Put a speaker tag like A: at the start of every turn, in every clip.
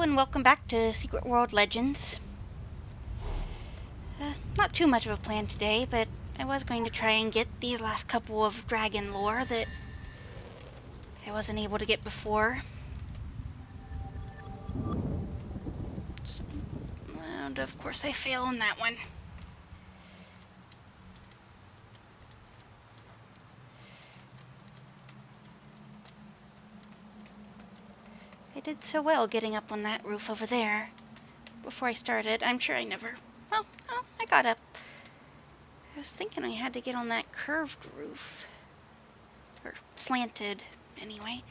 A: and welcome back to Secret World Legends. Not too much of a plan today, but I was going to try and get these last couple of dragon lore that I wasn't able to get before. And of course I fail in that one. I did so well getting up on that roof over there. Before I started, I'm sure I never... Well, I got up. I was thinking I had to get on that curved roof. Or slanted, anyway.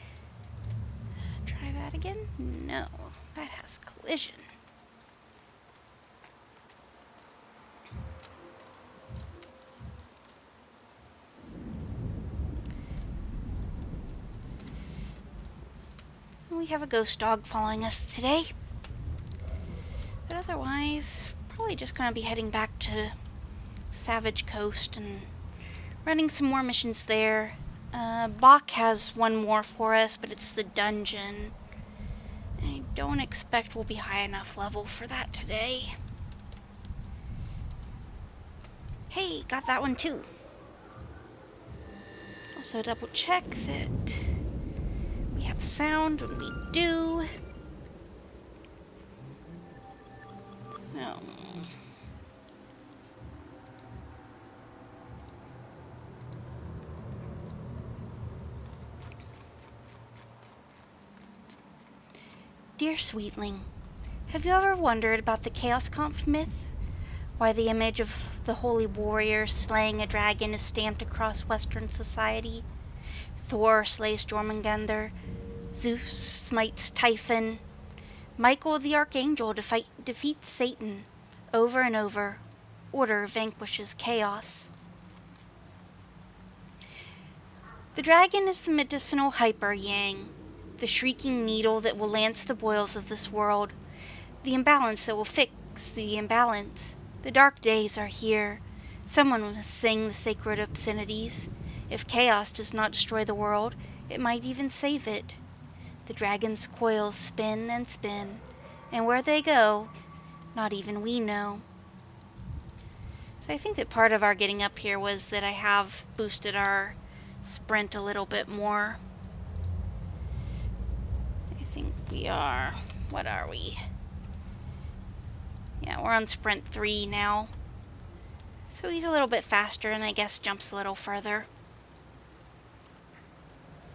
A: Try that again? No, that has collision. We have a ghost dog following us today. But otherwise, probably just going to be heading back to Savage Coast and running some more missions there. Bach has one more for us, but it's the dungeon. I don't expect we'll be high enough level for that today. Hey, got that one too. Also double check that we have sound when we do. So... Dear Sweetling, have you ever wondered about the Chaos Conf myth? Why the image of the holy warrior slaying a dragon is stamped across Western society? Thor slays Jormungandr, Zeus smites Typhon, Michael the Archangel defeats Satan. Over and over, order vanquishes chaos. The dragon is the medicinal hyper-yang, the shrieking needle that will lance the boils of this world, the imbalance that will fix the imbalance. The dark days are here. Someone must sing the sacred obscenities. If chaos does not destroy the world, it might even save it. The dragon's coils spin and spin, and where they go, not even we know. So I think that part of our getting up here was that I have boosted our sprint a little bit more. I think we are... What are we? Yeah, we're on sprint 3 now. So he's a little bit faster and I guess jumps a little further.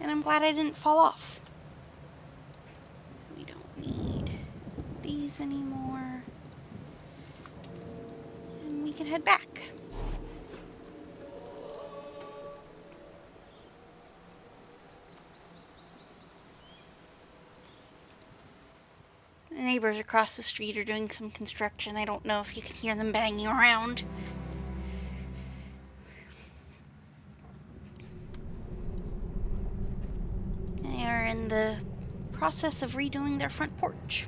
A: And I'm glad I didn't fall off. We don't need these anymore. And we can head back. The neighbors across the street are doing some construction. I don't know if you can hear them banging around. They are in the process of redoing their front porch.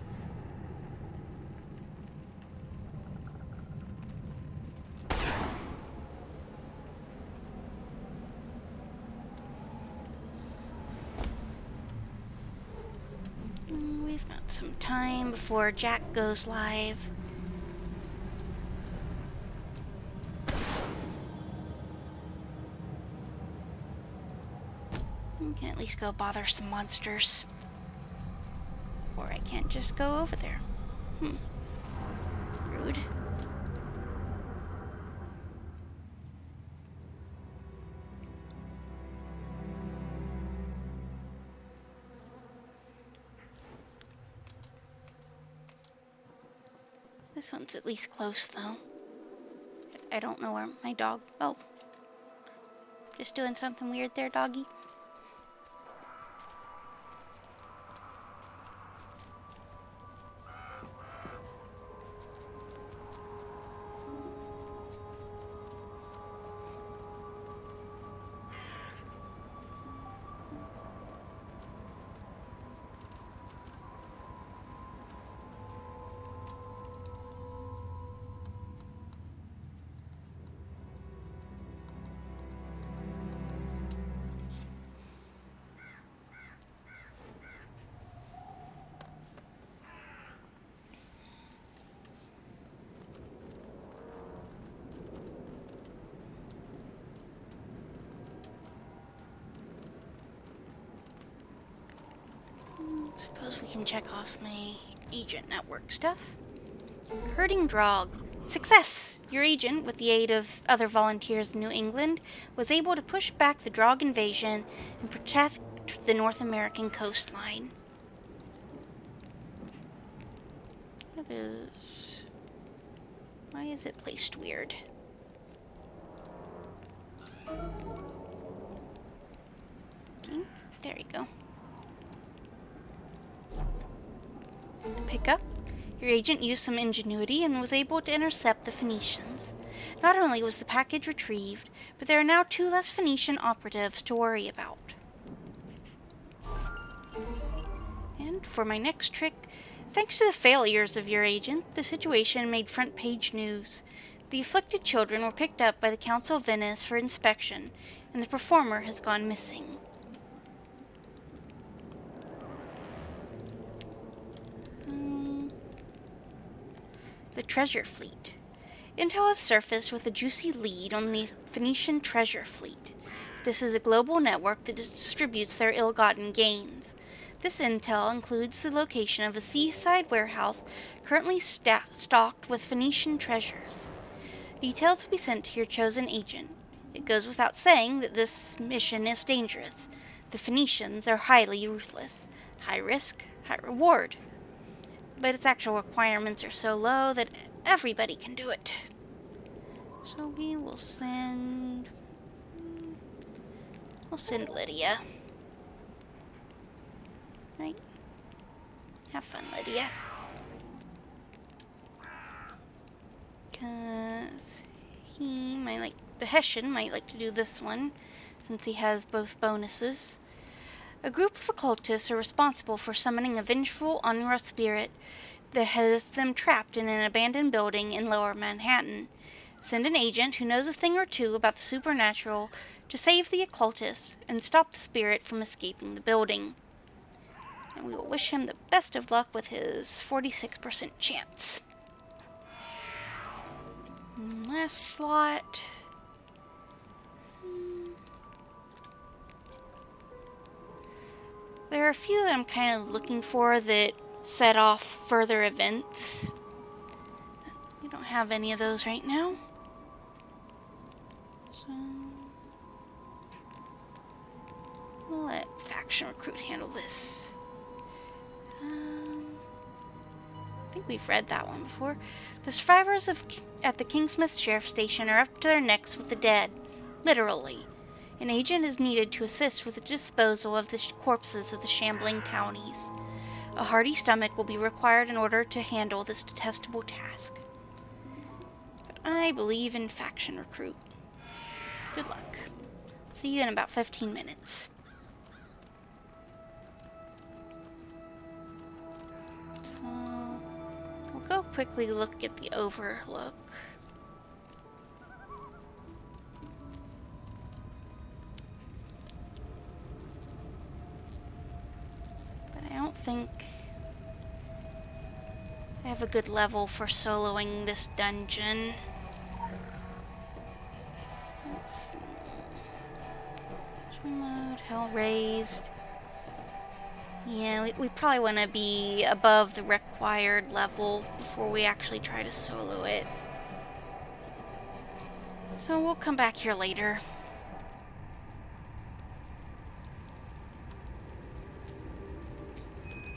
A: We've got some time before Jack goes live. We can at least go bother some monsters. Or I can't just go over there. Rude. This one's at least close, though. I don't know where my dog... Oh. Just doing something weird there, doggy? Suppose we can check off my agent network stuff. Herding Drog. Success! Your agent, with the aid of other volunteers in New England, was able to push back the Drog invasion and protect the North American coastline. That is... Why is it placed weird? Okay, there you go. Pick up. Your agent used some ingenuity and was able to intercept the Phoenicians. Not only was the package retrieved, but there are now 2 less Phoenician operatives to worry about. And for my next trick, thanks to the failures of your agent, the situation made front-page news. The afflicted children were picked up by the Council of Venice for inspection, and the performer has gone missing. The Treasure Fleet. Intel has surfaced with a juicy lead on the Phoenician Treasure Fleet. This is a global network that distributes their ill-gotten gains. This intel includes the location of a seaside warehouse currently stocked with Phoenician treasures. Details will be sent to your chosen agent. It goes without saying that this mission is dangerous. The Phoenicians are highly ruthless. High risk, high reward. But its actual requirements are so low that everybody can do it. So we will send... We'll send Lydia. Right? Have fun, Lydia. Because the Hessian might like to do this one, since he has both bonuses. A group of occultists are responsible for summoning a vengeful Unra spirit that has them trapped in an abandoned building in Lower Manhattan. Send an agent who knows a thing or two about the supernatural to save the occultists and stop the spirit from escaping the building. And we will wish him the best of luck with his 46% chance. Last slot... There are a few that I'm kind of looking for that set off further events. We don't have any of those right now. So we'll let Faction Recruit handle this. I think we've read that one before. The survivors at the Kingsmith Sheriff Station are up to their necks with the dead. Literally. An agent is needed to assist with the disposal of the corpses of the shambling townies. A hearty stomach will be required in order to handle this detestable task. But I believe in Faction Recruit. Good luck. See you in about 15 minutes. So, we'll go quickly look at the overlook. I don't think I have a good level for soloing this dungeon. Let's see. Story mode, Hell Raised. Yeah, we probably want to be above the required level before we actually try to solo it. So we'll come back here later.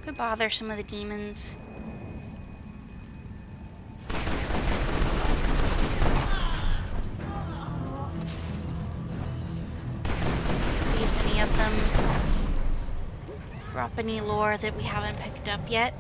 A: Could bother some of the demons. Just to see if any of them drop any lore that we haven't picked up yet.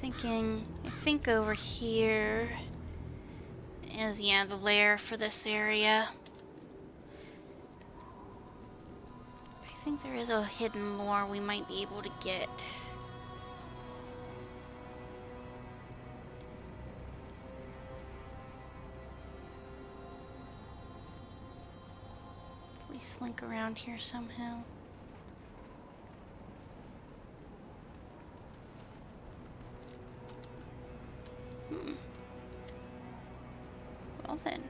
A: I think over here is, yeah, the lair for this area. I think there is a hidden lore we might be able to get. If we slink around here somehow. Well then.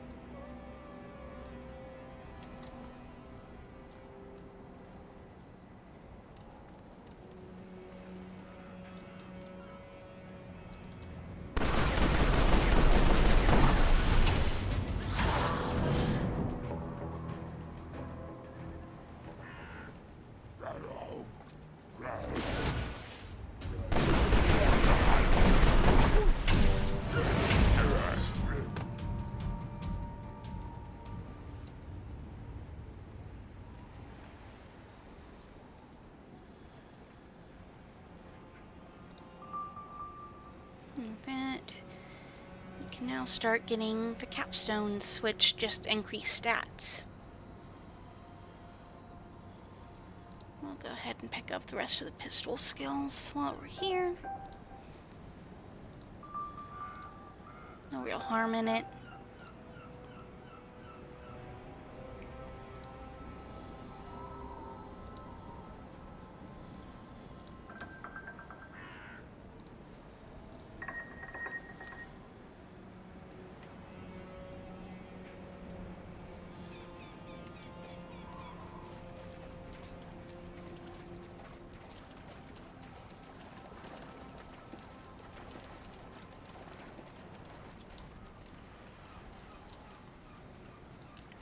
A: That we can now start getting the capstones, which just increase stats. We'll go ahead and pick up the rest of the pistol skills while we're here. No real harm in it.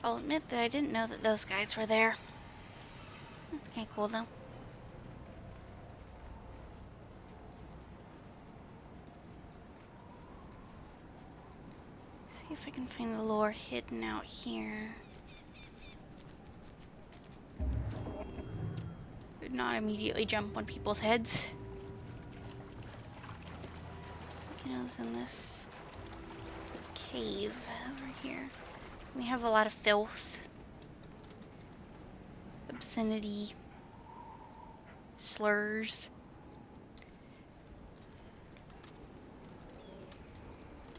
A: I'll admit that I didn't know that those guys were there. That's kinda cool though. See if I can find the lore hidden out here. Would not immediately jump on people's heads. I think it was in this cave over here. We have a lot of filth, obscenity, slurs,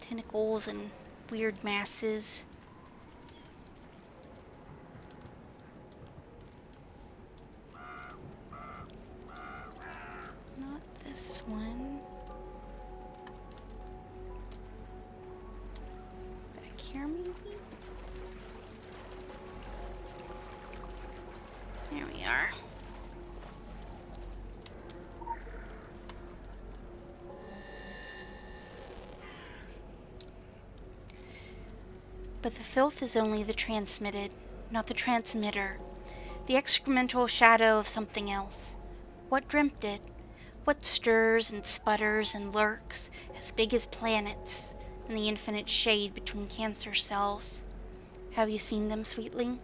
A: tentacles, and weird masses. Not this one. Back here, maybe? There we are. But the filth is only the transmitted, not the transmitter. The excremental shadow of something else. What dreamt it? What stirs and sputters and lurks, as big as planets, in the infinite shade between cancer cells? Have you seen them, sweetling?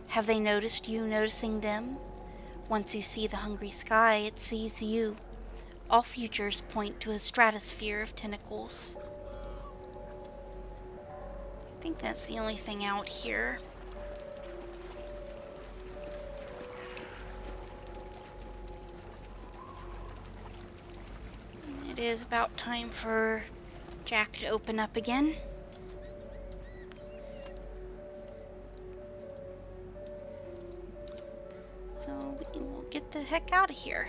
A: Have they noticed you noticing them? Once you see the hungry sky, it sees you. All futures point to a stratosphere of tentacles. I think that's the only thing out here. It is about time for Jack to open up again. So we will get the heck out of here.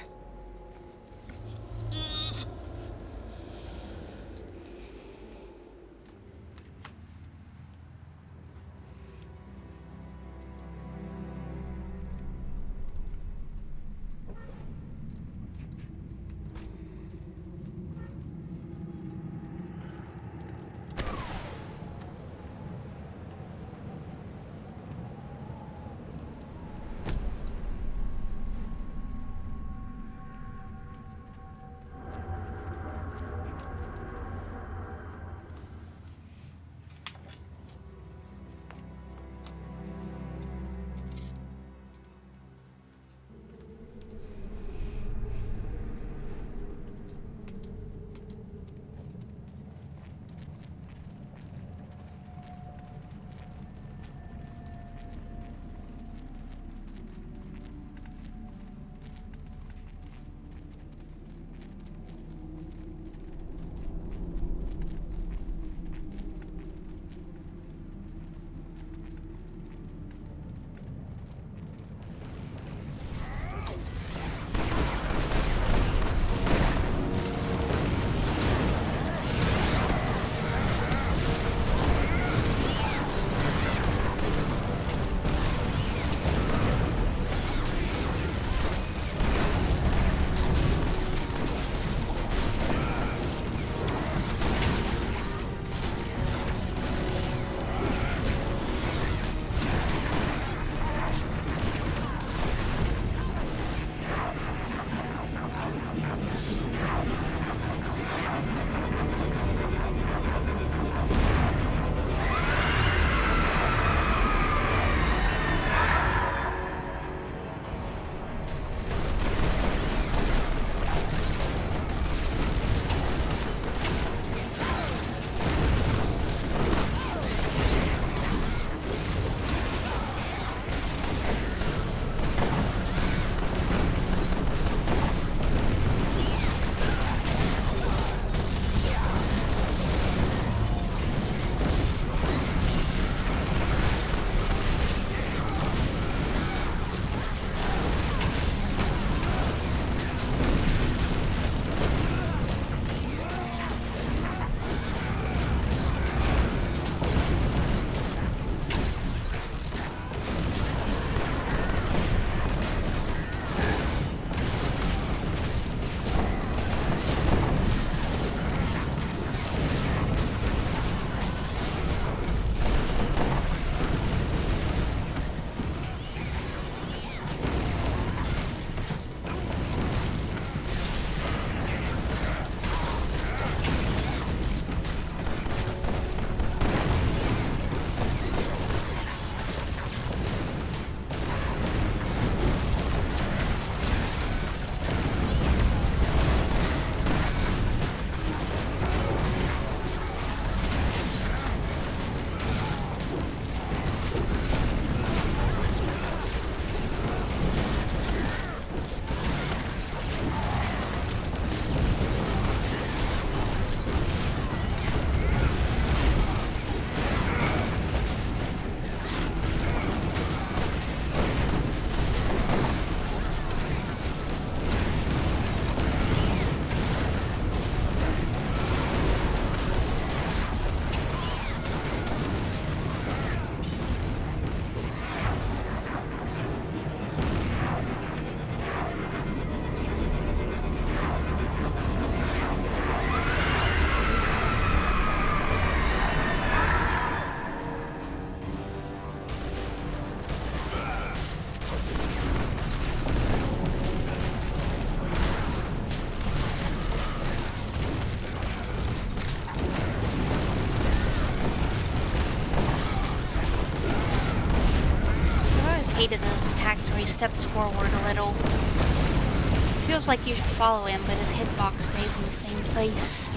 A: steps forward a little. Feels like you should follow him, but his hitbox stays in the same place.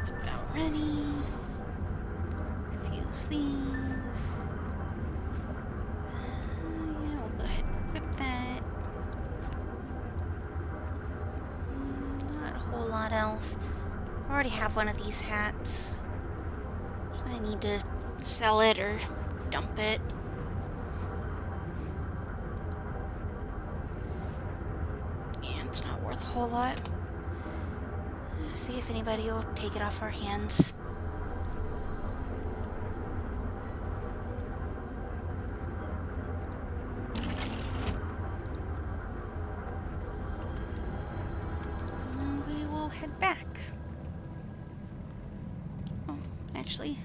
A: It's about ready. Fuse these. Yeah, we'll go ahead and equip that. Not a whole lot else. I already have one of these hats. So I need to sell it or dump it. Yeah, it's not worth a whole lot. See if anybody will take it off our hands. And we will head back. Oh, actually.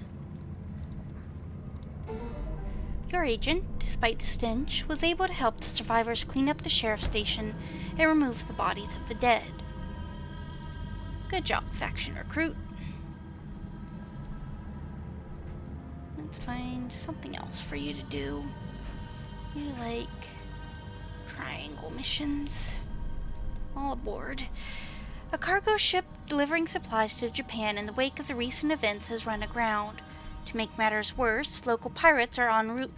A: Your agent, despite the stench, was able to help the survivors clean up the sheriff's station and remove the bodies of the dead. Good job, faction recruit. Let's find something else for you to do. You like triangle missions? All aboard. A cargo ship delivering supplies to Japan in the wake of the recent events has run aground. To make matters worse, local pirates are en route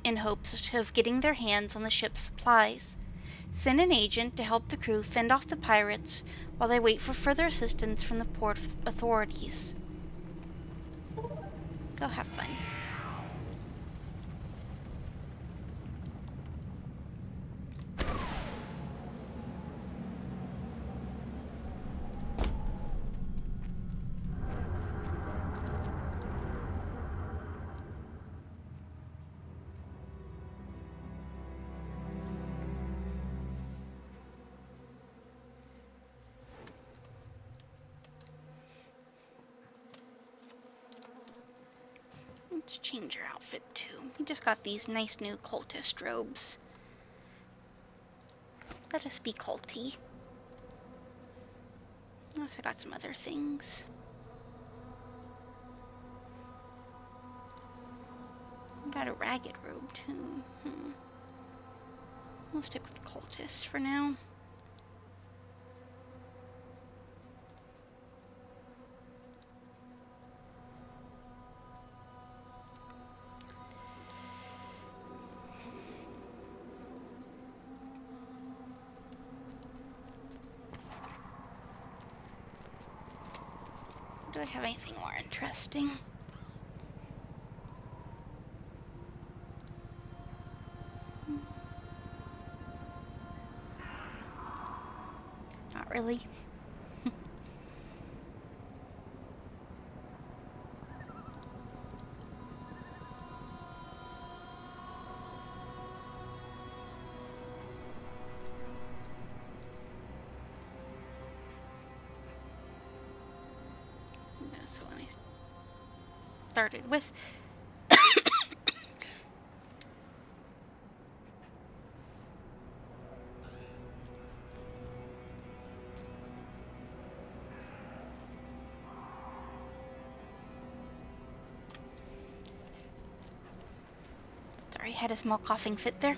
A: in hopes of getting their hands on the ship's supplies. Send an agent to help the crew fend off the pirates while they wait for further assistance from the port authorities. Go have fun. Let's change your outfit too. We just got these nice new cultist robes. Let us be culty. I also got some other things. Got a ragged robe too. We'll stick with cultists for now. Do I have anything more interesting? Not really. That's what I started with. Sorry, had a small coughing fit there.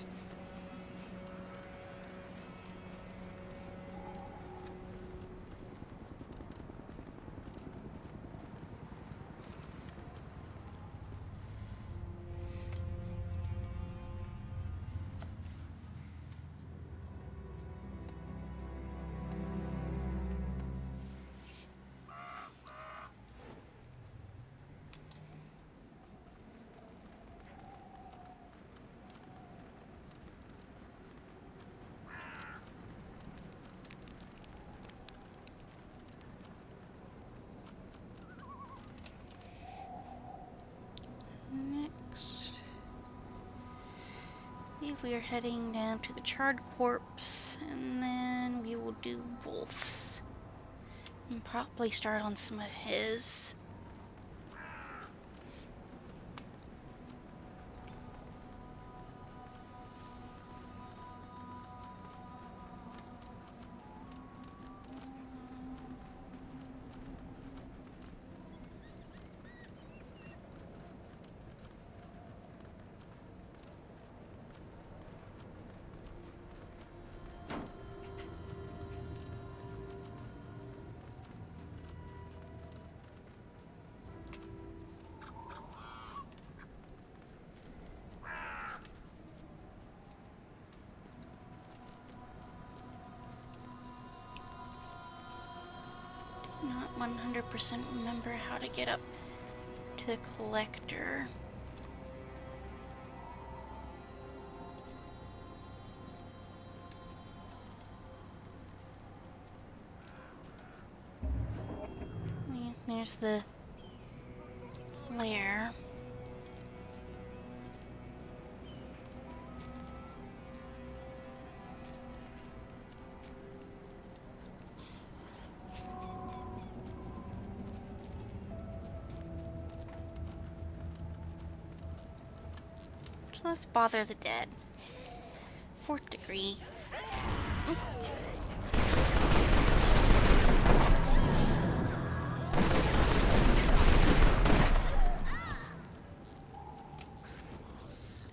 A: Next, I believe we are heading down to the charred corpse, and then we will do Wolf's. And probably start on some of his. Not 100% remember how to get up to the collector. Yeah, there's the lair. Let's bother the dead. 4th degree. Oop.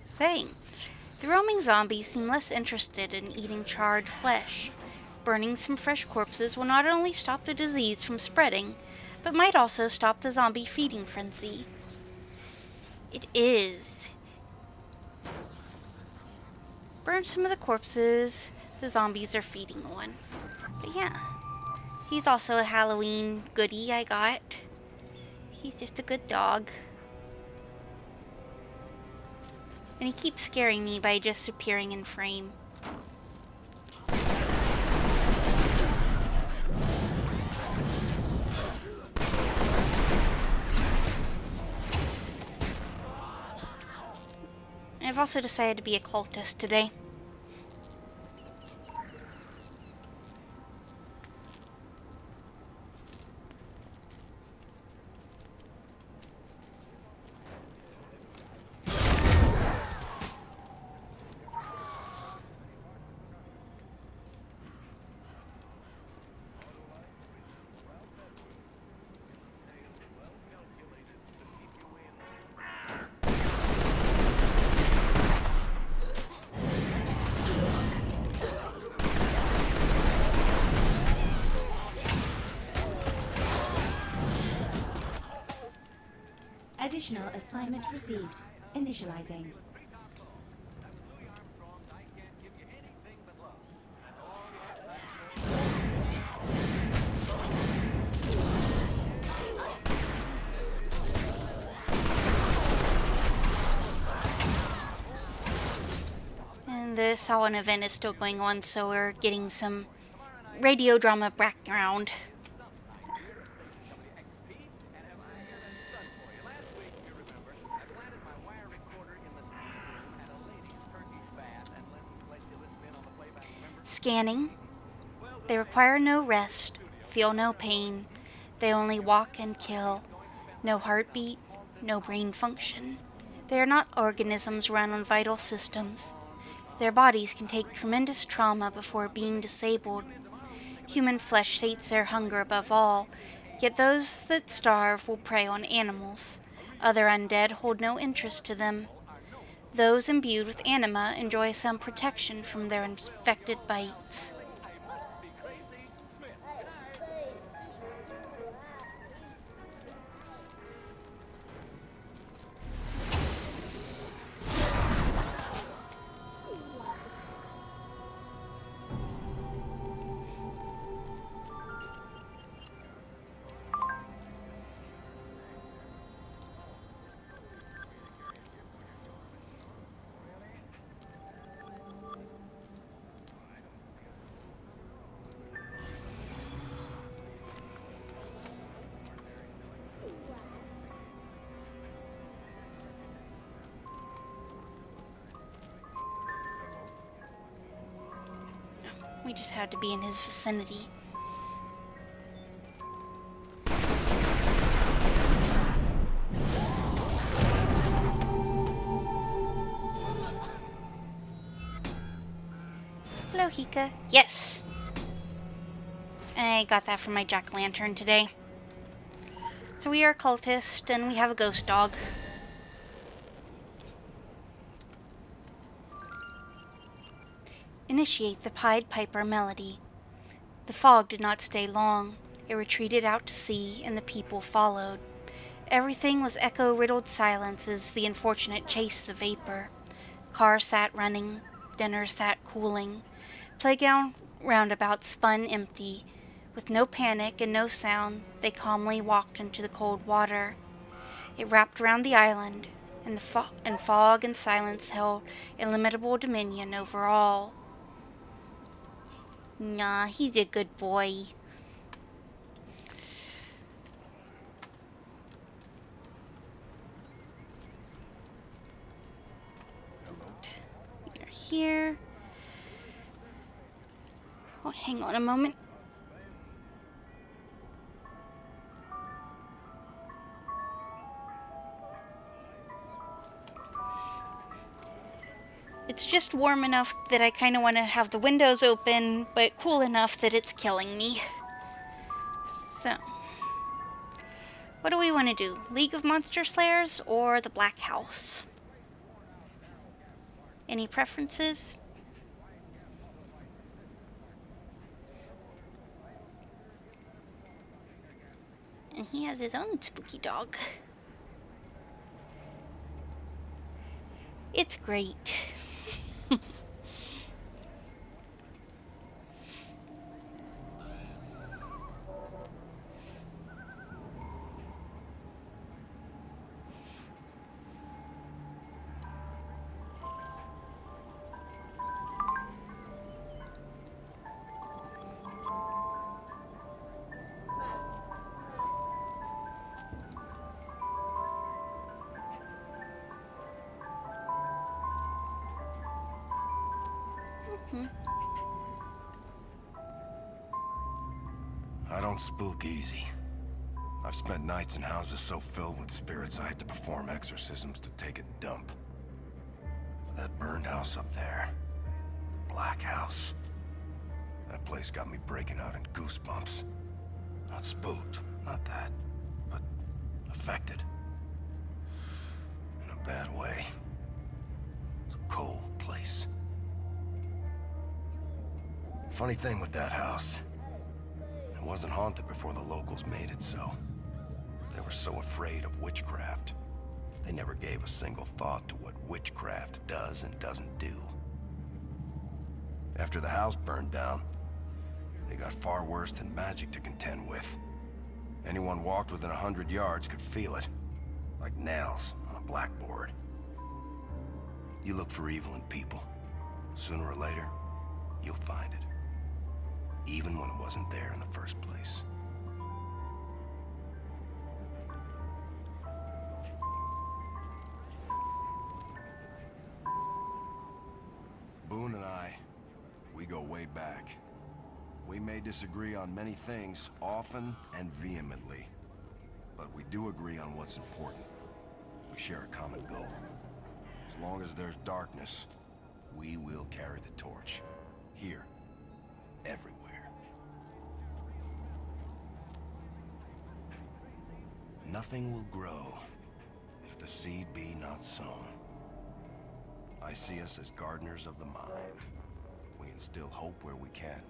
A: Saying, the roaming zombies seem less interested in eating charred flesh. Burning some fresh corpses will not only stop the disease from spreading, but might also stop the zombie feeding frenzy. It is. Burn some of the corpses, the zombies are feeding one. But yeah, he's also a Halloween goodie I got. He's just a good dog. And he keeps scaring me by just appearing in frame. I've also decided to be a cultist today.
B: Additional assignment received. Initializing.
A: The Samhain event is still going on, so we're getting some radio drama background. Scanning. They require no rest, feel no pain. They only walk and kill. No heartbeat, no brain function. They are not organisms run on vital systems. Their bodies can take tremendous trauma before being disabled. Human flesh sates their hunger above all, yet those that starve will prey on animals. Other undead hold no interest to them. Those imbued with anima enjoy some protection from their infected bites. We just had to be in his vicinity. Hello, Hika. Yes! I got that from my jack-o'-lantern today. So we are a cultist, and we have a ghost dog. Initiate the Pied Piper melody. The fog did not stay long. It retreated out to sea, and the people followed. Everything was echo-riddled silence as the unfortunate chased the vapor. Cars sat running, dinner sat cooling. Playground roundabouts spun empty. With no panic and no sound, they calmly walked into the cold water. It wrapped around the island, and fog and silence held illimitable dominion over all. Nah, he's a good boy. We are here. Oh, hang on a moment. It's just warm enough that I kind of want to have the windows open, but cool enough that it's killing me. So, what do we want to do? League of Monster Slayers or the Black House? Any preferences? And he has his own spooky dog. It's great.
C: I don't spook easy. I've spent nights in houses so filled with spirits I had to perform exorcisms to take a dump. That burned house up there, the Black House, that place got me breaking out in goosebumps. Not spooked, not that, but affected. In a bad way. It's a cold place. Funny thing with that house. It wasn't haunted before the locals made it so. They were so afraid of witchcraft. They never gave a single thought to what witchcraft does and doesn't do. After the house burned down, they got far worse than magic to contend with. Anyone walked within 100 yards could feel it, like nails on a blackboard. You look for evil in people, Sooner or later, you'll find it. Even when it wasn't there in the first place. Boone and I, we go way back. We may disagree on many things, often and vehemently. But we do agree on what's important. We share a common goal. As long as there's darkness, we will carry the torch. Here. Everywhere. Nothing will grow if the seed be not sown. I see us as gardeners of the mind. We instill hope where we can,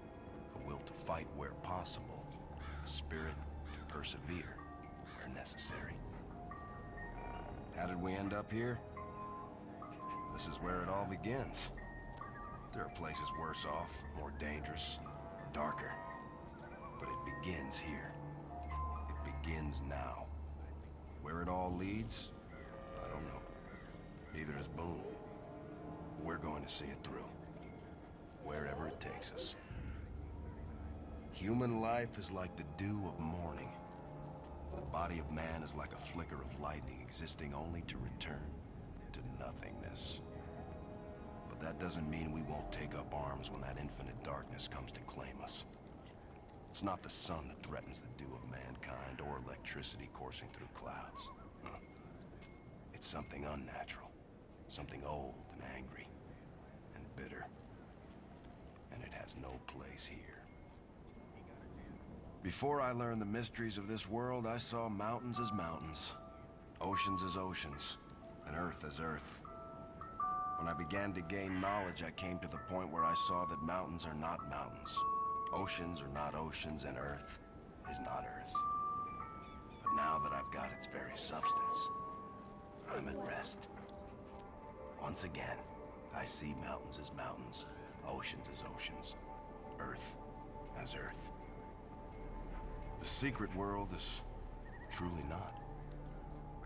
C: a will to fight where possible, a spirit to persevere where necessary. How did we end up here? This is where it all begins. There are places worse off, more dangerous, darker. But it begins here. It begins now. Where it all leads, I don't know. Neither does Boone. We're going to see it through. Wherever it takes us. Human life is like the dew of morning. The body of man is like a flicker of lightning existing only to return to nothingness. But that doesn't mean we won't take up arms when that infinite darkness comes to claim us. It's not the sun that threatens the dew of mankind or electricity coursing through clouds. It's something unnatural, something old and angry and bitter. And it has no place here. Before I learned the mysteries of this world, I saw mountains as mountains, oceans as oceans, and earth as earth. When I began to gain knowledge, I came to the point where I saw that mountains are not mountains, oceans are not oceans, and earth is not earth. But now that I've got its very substance, I'm at rest. Once again, I see mountains as mountains, oceans as oceans, earth as earth. The secret world is truly not.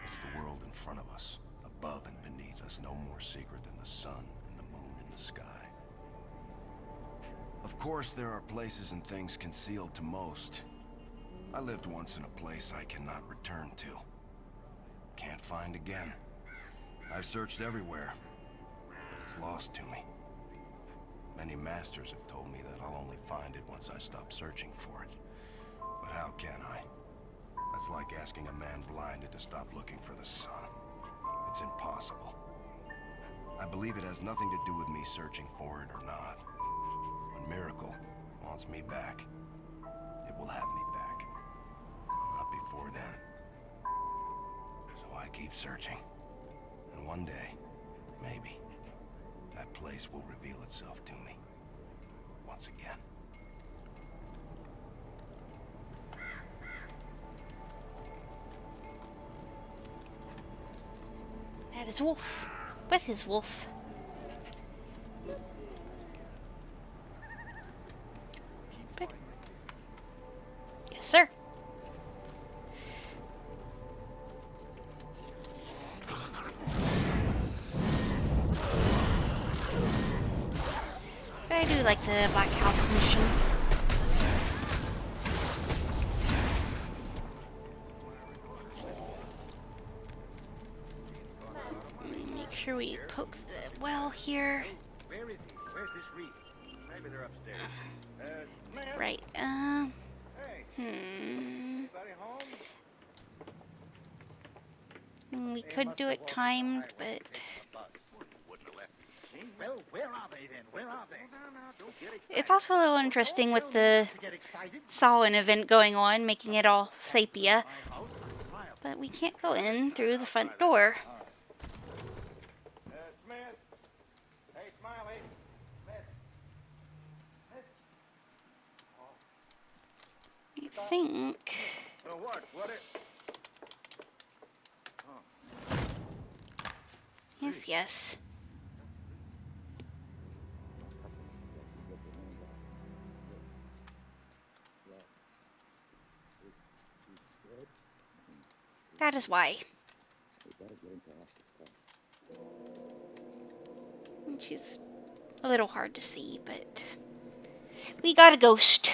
C: It's the world in front of us, above and beneath us, no more secret than the sun and the moon in the sky. Of course, there are places and things concealed to most. I lived once in a place I cannot return to. Can't find again. I've searched everywhere, but it's lost to me. Many masters have told me that I'll only find it once I stop searching for it. But how can I? That's like asking a man blinded to stop looking for the sun. It's impossible. I believe it has nothing to do with me searching for it or not. When Miracle wants me back, it will have me back. Not before then. So I keep searching. And one day, maybe, that place will reveal itself to me. Once again.
A: That is Wolf. With his wolf. But, yes, sir. But I do like the Black House mission. Make sure we poke the well here.
D: Where is he? Where's this Reed? Maybe they're upstairs. Smith?
A: Right,
D: Hey, anybody home?
A: we could do it timed, but
D: Wouldn't have left me. Well, where are they then? Where are they? No, don't get excited.
A: it's also a little interesting with the
D: Get excited.
A: Samhain event going on, making it all sepia.
D: My house is a fire.
A: But we can't go in through the front door.
D: Smith. Hey, Smiley. Smith. Smith.
A: I think.
D: So what? What it?
A: Yes, yes. That is why. And she's A little hard to see, but we got a ghost.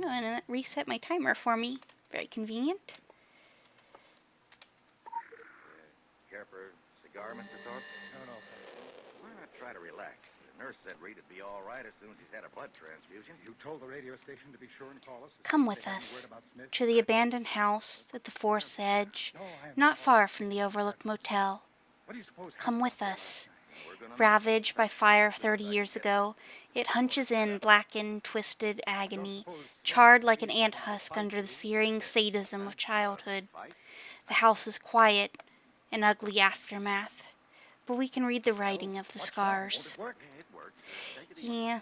A: Oh, and it reset my timer for me. Very convenient.
D: Care for a cigar, Mr. Thorpe? No. Why not try to relax? The nurse said Reed would be all right as soon as he's had a blood transfusion.
E: You told the radio station to be sure and call us.
A: Come with us to the abandoned house at the forest's edge, not far from the overlooked motel.
E: What do you suppose?
A: Come with us. Ravaged by fire 30 years ago, it hunches in blackened, twisted agony, charred like an ant husk under the searing sadism of childhood. The house is quiet, an ugly aftermath, but we can read the writing of the scars.
D: It worked.
A: Yeah.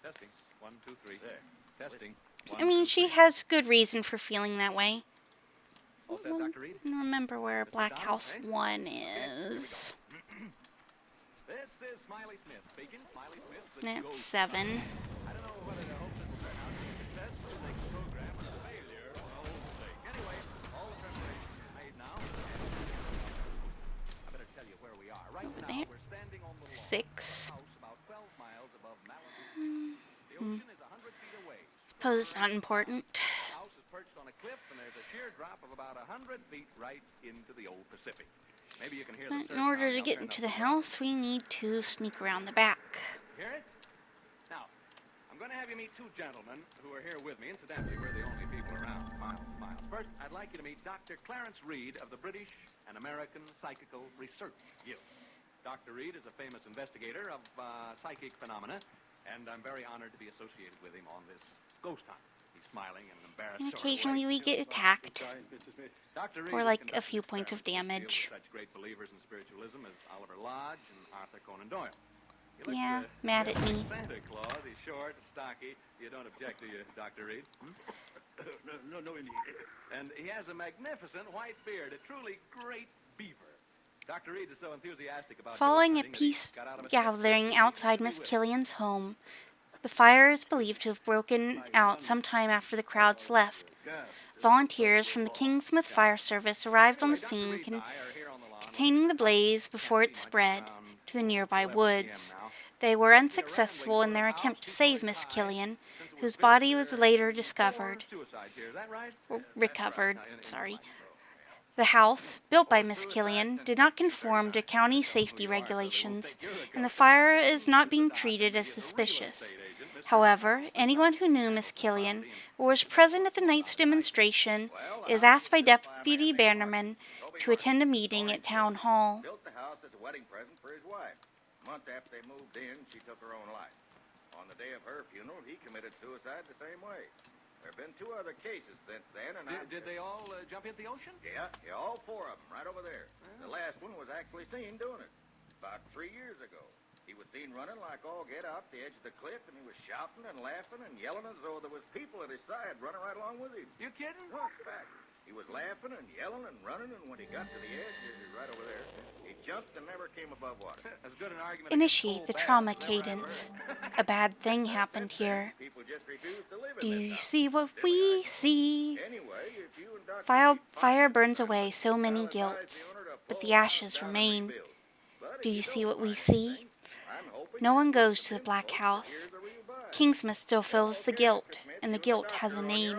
E: Testing. 1, 2, 3. There. Testing.
A: I mean, she has good reason for feeling that way.
E: All set, Dr. Reed?
A: I don't remember where Black House 1 is.
E: This is Smiley Smith speaking. Smiley Smith. the
A: That's
E: ghost
A: 7.
E: hunter. I don't know whether to hope this will turn out to be a success for the next program or a failure for the whole thing. Anyway, all the preparations are made now. I better tell you where we are. Right now,
A: there.
E: we're standing on the lawn.
A: 6.
E: House about 12 miles above Malibu. The ocean is 100 feet away.
A: Suppose it's not important.
E: The house is perched on a cliff, and there's a sheer drop of about 100 feet right into the old Pacific. Maybe you can hear the
A: But in order to get into the house, we need to sneak around the back.
E: Hear it? Now, I'm going to have you meet two gentlemen who are here with me. Incidentally, we're the only people around. Miles. First, I'd like you to meet Dr. Clarence Reed of the British and American Psychical Research Guild. Dr. Reed is a famous investigator of psychic phenomena, and I'm very honored to be associated with him on this ghost hunt. He's smiling in an embarrassed
A: And
E: sort of
A: occasionally
E: way.
A: we get attacked,
E: Dr. Reed
A: or
E: has
A: like a
E: conducted
A: few points of
E: experiments in the
A: damage.
E: field with such great believers in spiritualism as Oliver Lodge and Arthur Conan Doyle. He looks,
A: Yeah, mad at me.
E: Santa Claus. He's short, stocky. You don't object, do you, Dr. Reed?
D: No, indeed.
E: And he has a magnificent white beard, a truly great beaver. Dr. Reed is so enthusiastic about
A: Following a
E: ghost hunting that he
A: peace
E: got out of a
A: gathering outside Miss Killian's home, the fire is believed to have broken out sometime after the crowds left. Volunteers from the Kingsmouth Fire Service arrived on the scene containing the blaze before it spread to the nearby woods. They were unsuccessful in their attempt to save Miss Killian, whose body was later discovered, or recovered, sorry. The house, built by Miss Killian, did not conform to county safety regulations, and the fire is not being treated as suspicious. However, anyone who knew Miss Killian or was present at the night's demonstration is asked by Deputy Bannerman to attend a meeting at Town Hall.
D: Built the house as a wedding present for his wife. A month after they moved in, she took her own life. On the day of her funeral, he committed suicide the same way. There have been 2 other cases since then, and
E: Did they all jump into the ocean?
D: Yeah, all 4 of them, right over there. The last one was actually seen doing it, about 3 years ago. He was seen running like all get out the edge of the cliff, and he was shouting and laughing and yelling as though there was people at his side running right along with him.
E: You kidding?
D: No, in fact, he was laughing and yelling and running, and when he got to the edge, right over there, he jumped and never came above water.
E: As good an argument.
A: Initiate the trauma cadence. A bad thing happened here.
D: People just refused to live
A: Do
D: in
A: you
D: this house.
A: see what we see?
D: Anyway, if you and Dr.
A: Fire burns away so many guilts, but the ashes remain. Do you see what we see? No one goes to the Black House. Kingsmouth still feels the guilt, and the guilt has a name.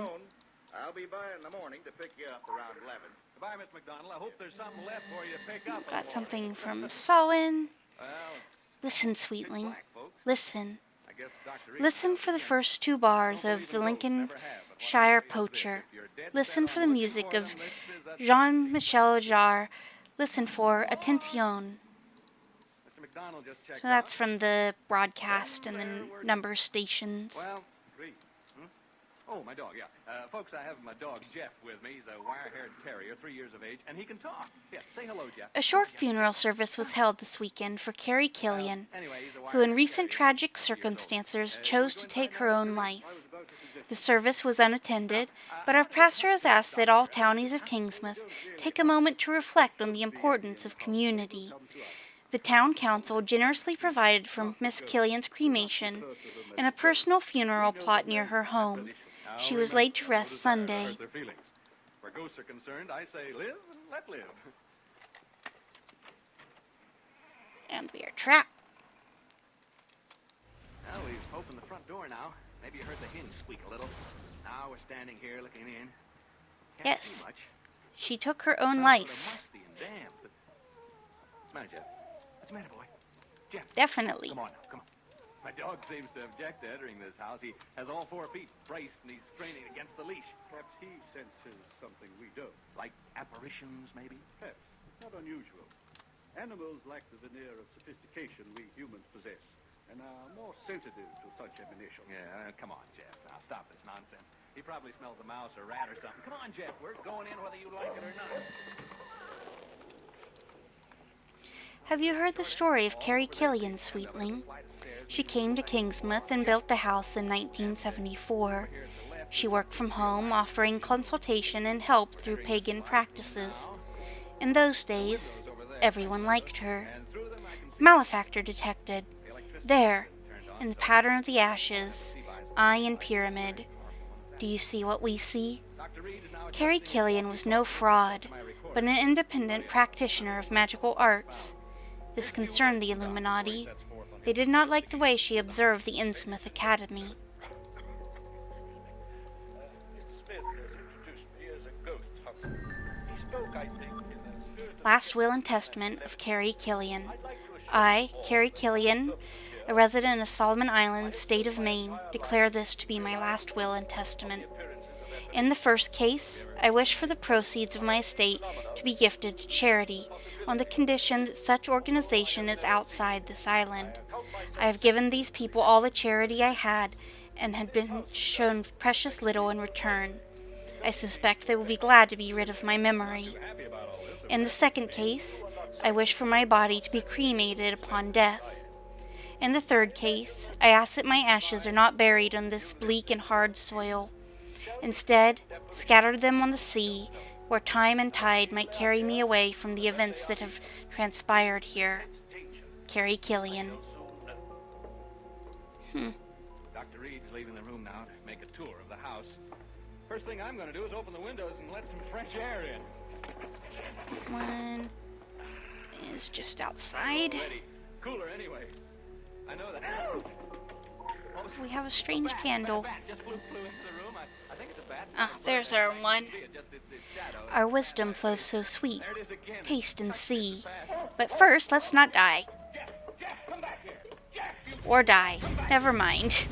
D: I'll be by in the morning to pick you up around 11.
E: Goodbye, Miss McDonald. I hope there's something left for you to pick up.
A: Got something from Samhain.
E: Well,
A: Listen, sweetling.
E: black, folks.
A: Listen.
E: I guess Dr. Reed
A: Listen for the first 2 bars of the Lincolnshire Poacher. Listen for the music of Jean-Michel Jarre. Listen for Attention.
E: Mr. McDonald just checked
A: So that's from the broadcast and the number stations.
E: Well, Reed. Oh, my dog, yeah. Folks, I have my dog Jeff with me. He's a wire-haired terrier, 3 years of age, and he can talk. Yeah, say hello, Jeff.
A: A short funeral service was held this weekend for Carrie Killian,
E: Anyway, he's a
A: who in
E: wire-haired
A: recent
E: terrier.
A: tragic circumstances chose to take her own life. The service was unattended, but our pastor has asked that all townies of Kingsmouth take a moment to reflect on the importance of community. The town council generously provided for Miss Killian's cremation and a personal funeral plot near her home. She was laid to rest Sunday.
E: Their feelings. For ghosts are concerned, I say live and let live.
A: And we are trapped.
E: Well, we've opened the front door now. Maybe you heard the hinge squeak a little. Now we're standing here looking in. Can't
A: Yes.
E: see much.
A: She took her own
E: Smells sort of
A: life.
E: musty and damp, but... What's the matter, Jeff? What's the matter, boy? Jeff,
A: Definitely.
E: come on now, come on. My dog seems to object to entering this house. He has all 4 feet braced and he's straining against the leash.
F: Perhaps he senses something we don't.
E: Like apparitions, maybe?
F: Perhaps. Not unusual. Animals lack the veneer of sophistication we humans possess, and are more sensitive to such emanations.
E: Yeah, come on, Jeff. Now stop this nonsense. He probably smells a mouse or rat or something. Come on, Jeff. We're going in whether you like it or not.
A: Have you heard the story of Carrie Killian, Sweetling? She came to Kingsmouth and built the house in 1974. She worked from home, offering consultation and help through pagan practices. In those days, everyone liked her. Malefactor detected. There, in the pattern of the ashes, eye and pyramid. Do you see what we see? Carrie Killian was no fraud, but an independent practitioner of magical arts. This concerned the Illuminati. They did not like the way she observed the Innsmouth Academy.
F: Mr. Smith has introduced me as a ghost hunter. He spoke, I think, in the spirit of...
A: Last Will and Testament of Carrie Killian. I, Carrie Killian, a resident of Solomon Island, state of Maine, declare this to be my last will and testament. In the first case, I wish for the proceeds of my estate to be gifted to charity, on the condition that such organization is outside this island. I have given these people all the charity I had, and had been shown precious little in return. I suspect they will be glad to be rid of my memory. In the second case, I wish for my body to be cremated upon death. In the third case, I ask that my ashes are not buried on this bleak and hard soil. Instead, scatter them on the sea, where time and tide might carry me away from the events that have transpired here. Carrie Killian.
E: Dr. Reed's leaving the room now to make a tour of the house. First thing I'm going to do is open the windows and let some fresh air in.
A: One is just outside.
E: Already cooler anyway. I know that.
A: We have a strange candle.
E: Bat just flew into the room. I think it's a bat.
A: Ah, there's our one.
E: See it, just its shadow.
A: Our wisdom flows so sweet.
E: There it is again.
A: Taste and see. But first, let's not die.
E: Jeff, come back here. Jeff, you...
A: Or die. Never mind.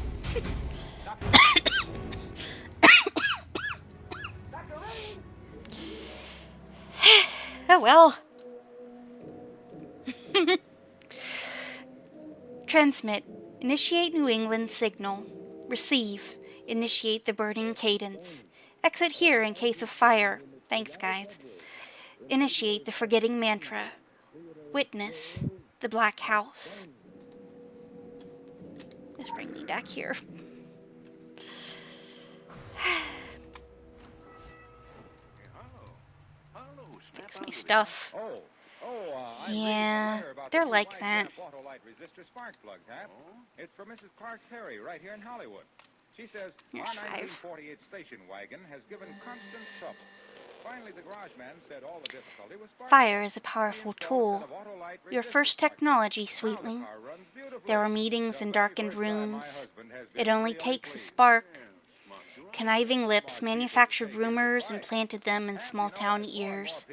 A: Oh well. Transmit. Initiate New England signal. Receive. Initiate the burning cadence. Exit here in case of fire. Thanks, guys. Initiate the forgetting mantra. Witness the black house. Just bring me back here. Fix my stuff. Yeah, they're like that.
G: Autolite resistor spark plug, huh? It's for Mrs. Clark Perry right here in Hollywood. She says
A: There's
G: our
A: 5.
G: 1948 station wagon has given constant trouble. Finally, the garage man said all the difficulty was spark
A: Fire is a powerful
G: plugs.
A: tool. Your first technology, Sweetling. There are meetings in darkened rooms. It only takes a spark. Conniving lips manufactured rumors and planted them in small-town ears.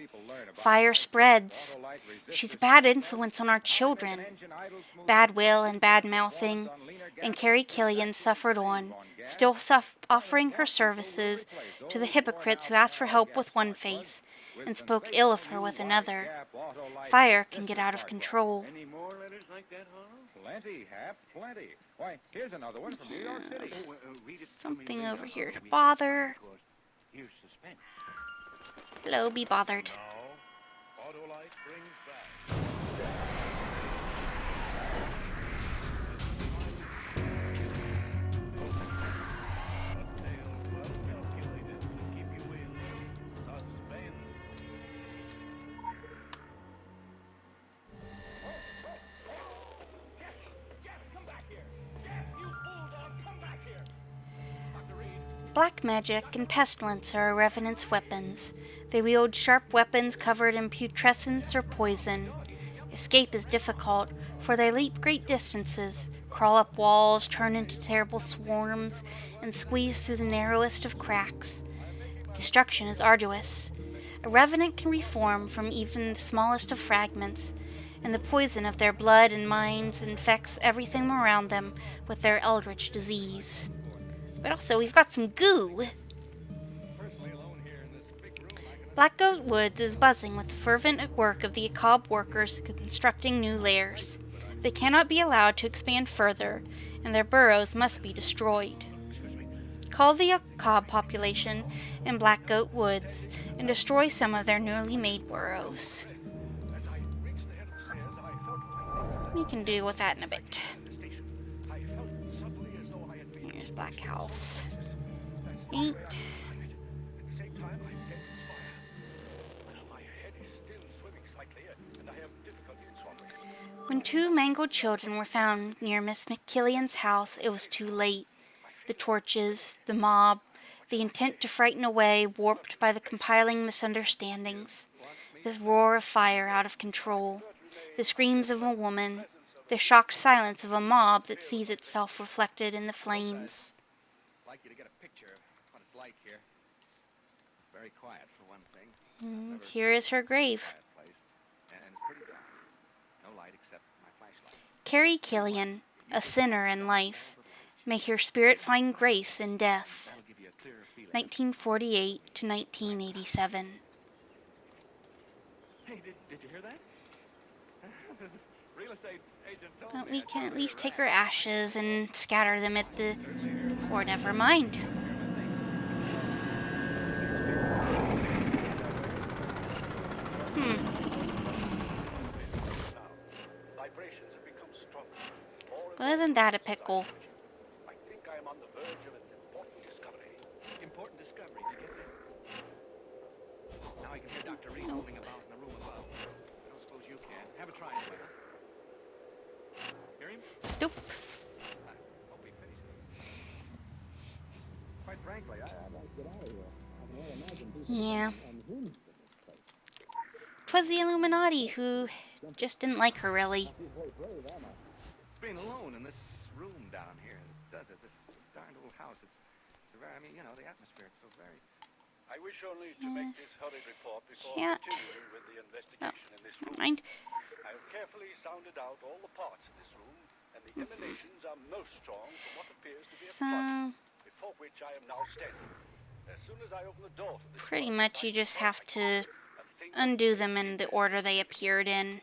A: Fire spreads. She's a bad influence on our children. Bad will and bad mouthing. And Carrie Killian suffered on, still offering her services to the hypocrites who asked for help with one face and spoke ill of her with another. Fire can get out of control.
F: Any more letters like that, Harlow?
G: Plenty, Hap, plenty. Why, here's another one from New York City.
F: Read it to me
A: Something
F: later.
A: over here to bother.
F: Here's suspense.
A: Hello, be bothered.
F: Autolite brings back. A tale well calculated to keep you in suspense.
A: Black magic and pestilence are Revenant's weapons. They wield sharp weapons covered in putrescence or poison. Escape is difficult, for they leap great distances, crawl up walls, turn into terrible swarms, and squeeze through the narrowest of cracks. Destruction is arduous. A revenant can reform from even the smallest of fragments, and the poison of their blood and minds infects everything around them with their eldritch disease. But also, we've got some goo. Black Goat Woods is buzzing with the fervent work of the Akab workers constructing new lairs. They cannot be allowed to expand further, and their burrows must be destroyed. Call the Akab population in Black Goat Woods and destroy some of their newly made burrows. We can deal with that in a bit. Here's Black House. 8. When 2 mangled children were found near Miss McKillian's house, it was too late. The torches, the mob, the intent to frighten away, warped by the compiling misunderstandings, the roar of fire out of control, the screams of a woman, the shocked silence of a mob that sees itself reflected in the flames.
E: I'd like you to get a picture of what it's like here. Very quiet for one thing.
A: And here is her grave.
E: Quiet place. And it's pretty dark. No light except my flashlight.
A: Carrie Killian, a sinner in life, may her spirit find grace in death.
E: That'll give you a clearer feeling.
A: 1948 to 1987.
E: Hey, did you hear that? Real estate agent told
A: But
E: me
A: we can at least take her ashes and scatter them at the... Or never mind.
F: Vibrations have become stronger.
A: Well, isn't that a pickle?
F: I think I am on the verge of an important discovery.
E: Important discovery. Did you get that? Now I can hear Dr. Reed moving about in the room above. I don't suppose you can. Have a try anyway. Hear him?
A: Nope.
E: Hope he faces. Quite frankly, I'd like to get out of here.
A: Yeah. 'Twas the Illuminati who just didn't like her, really.
E: Being alone in this room down here does it. This darn old house. It's very, I mean, you know, the atmosphere is so very...
F: I wish only to make
A: Yes.
F: this hurried report before
A: Can't.
F: continuing with the
A: Oh,
F: investigation in this
A: never
F: room.
A: mind.
F: I have carefully sounded out all the parts of this room, and the emanations are most strong from what appears to be a closet,
A: So,
F: before which I am now standing. As soon as I open the door to this
A: pretty
F: closet,
A: much you just have to
F: a thing
A: undo them in the order they appeared in.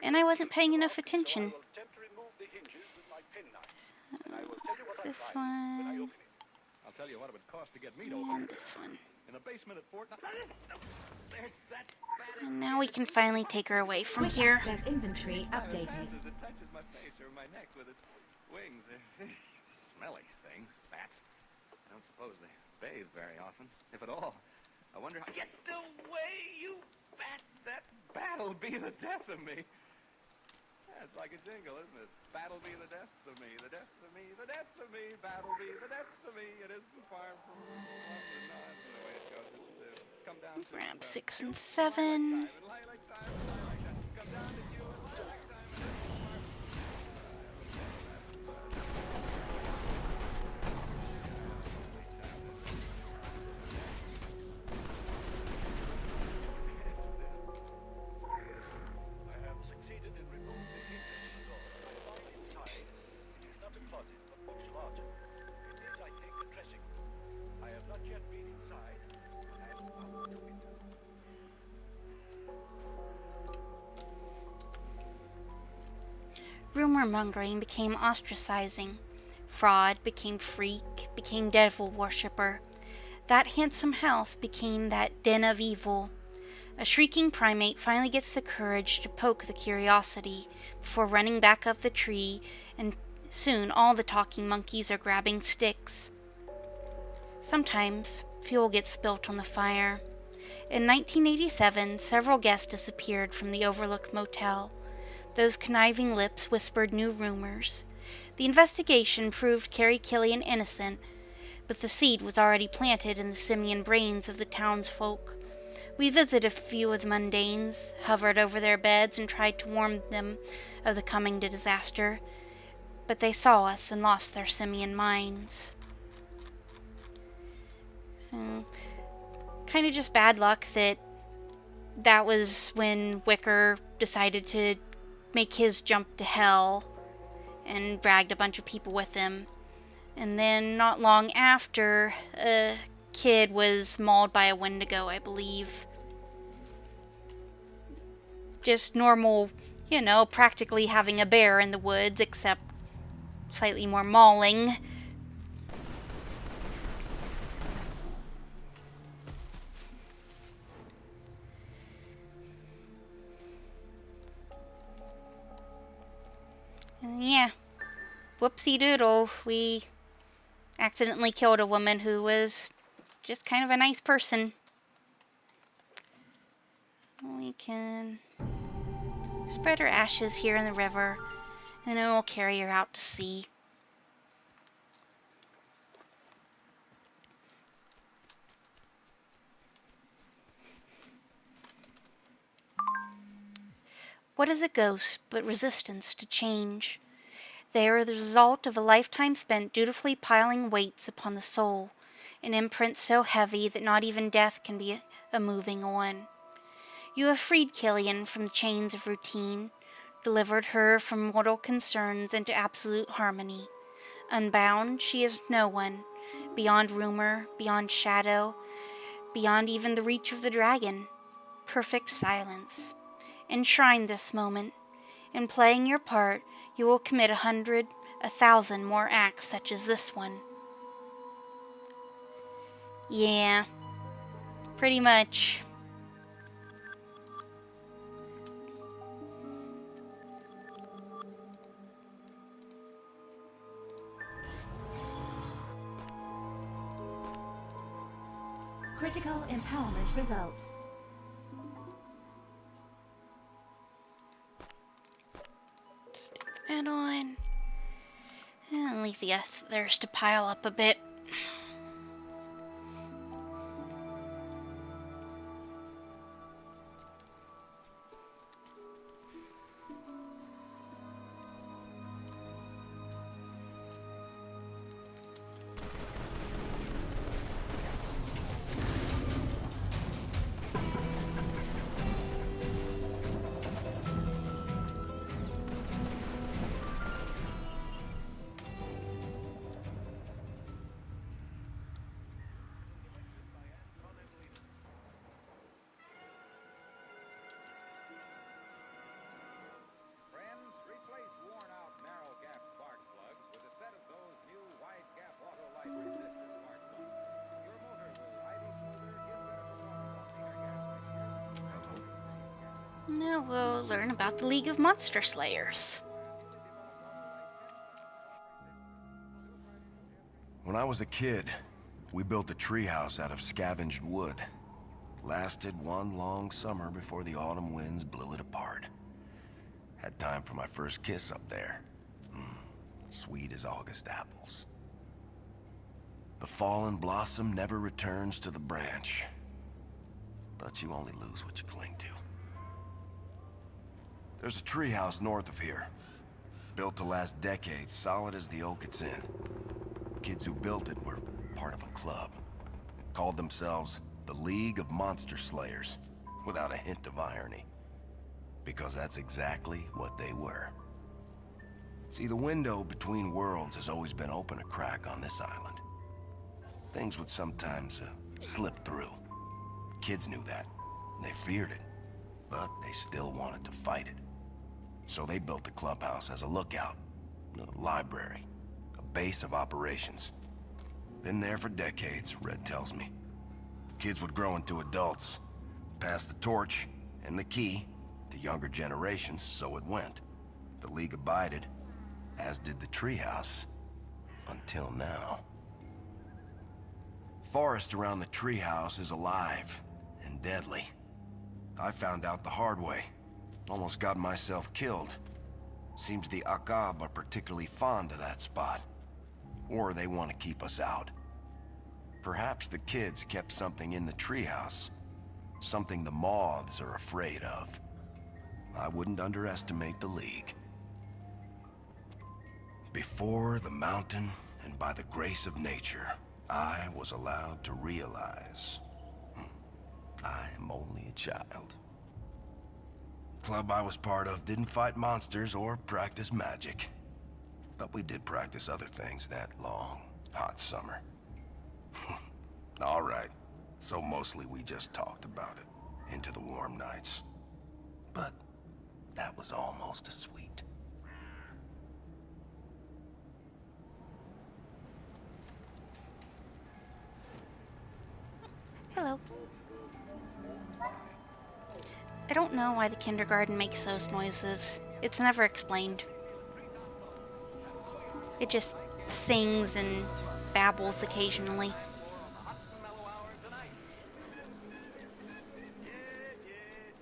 A: And I wasn't paying enough attention.
F: I will attempt to remove the hinges with my penknife, and I will tell you what I
A: This
F: find when I
A: one,
F: open it.
E: I'll tell you what it would cost to get me to open
A: and
E: it.
A: this one.
E: In the basement at Fort... There's that bad...
A: And now we can finally take her away from
B: Quick
A: here.
B: access inventory updated.
E: As it touches my face or my neck with its wings. They're smelly things. Bats. I don't suppose they bathe very often, if at all. I wonder how... Get away, you bat! That bat'll be the death of me. That's like a jingle, isn't it? Bat'll be the death of me, the death of me, the death of me, bat'll be the death of me. It isn't far from London. No, that's the way it goes. It's come down to...
A: Grab 6 and 7.
E: Lilac time, lilac time. Come down to you and lilac time. It isn't far from...
F: I have succeeded in removing the hinges of the door. I find inside it is not a closet, but much larger. It is, I think, a dressing room. I have not yet been inside, but I am about to enter.
A: Rumor mongering became ostracizing. Fraud became freak, became devil worshipper. That handsome house became that den of evil. A shrieking primate finally gets the courage to poke the curiosity before running back up the tree, and soon all the talking monkeys are grabbing sticks. Sometimes fuel gets spilt on the fire. In 1987, several guests disappeared from the Overlook Motel. Those conniving lips whispered new rumors. The investigation proved Carrie Killian innocent, but the seed was already planted in the simian brains of the townsfolk. We visited a few of the mundanes, hovered over their beds, and tried to warn them of the coming disaster, but they saw us and lost their simian minds. So, kind of just bad luck that was when Wicker decided to make his jump to hell and dragged a bunch of people with him. And then not long after, a kid was mauled by a Wendigo, I believe. Just normal, practically having a bear in the woods, except slightly more mauling. And yeah, whoopsie doodle, we accidentally killed a woman who was just kind of a nice person. We can spread her ashes here in the river, and then we'll carry her out to sea. What is a ghost but resistance to change? They are the result of a lifetime spent dutifully piling weights upon the soul, an imprint so heavy that not even death can be a moving on. You have freed Killian from the chains of routine, delivered her from mortal concerns into absolute harmony. Unbound, she is no one, beyond rumor, beyond shadow, beyond even the reach of the dragon. Perfect silence. Enshrine this moment. In playing your part, you will commit 100, 1,000 more acts such as this one. Yeah, pretty much.
B: Critical empowerment results.
A: Add on. And leave the others to pile up a bit.
G: Friends, replace worn-out narrow-gap spark plugs with a set of those new wide-gap auto-light resistor spark plugs. Your motor will idle smoother, give better performance on bigger gas mixtures.
A: Now we'll learn about the League of Monster Slayers.
C: When I was a kid, we built a treehouse out of scavenged wood. Lasted one long summer before the autumn winds blew it apart. Had time for my first kiss up there. Sweet as August apples. The fallen blossom never returns to the branch. But you only lose what you cling to. There's a treehouse north of here. Built to last decades, solid as the oak it's in. Kids who built it were part of a club. Called themselves the League of Monster Slayers, without a hint of irony. Because that's exactly what they were. See, the window between worlds has always been open a crack on this island. Things would sometimes slip through. Kids knew that. They feared it. But they still wanted to fight it. So they built the clubhouse as a lookout, a library, a base of operations. Been there for decades, Red tells me. Kids would grow into adults, pass the torch and the key to younger generations, so it went. The League abided, as did the treehouse, until now. Forest around the treehouse is alive and deadly. I found out the hard way. Almost got myself killed. Seems the Akab are particularly fond of that spot. Or they want to keep us out. Perhaps the kids kept something in the treehouse. Something the moths are afraid of. I wouldn't underestimate the League. Before the mountain, and by the grace of nature, I was allowed to realize I am only a child. Club I was part of didn't fight monsters or practice magic. But we did practice other things that long, hot summer. All right. So mostly we just talked about it into the warm nights. But that was almost as sweet.
A: Hello. I don't know why the kindergarten makes those noises. It's never explained. It just sings and babbles occasionally.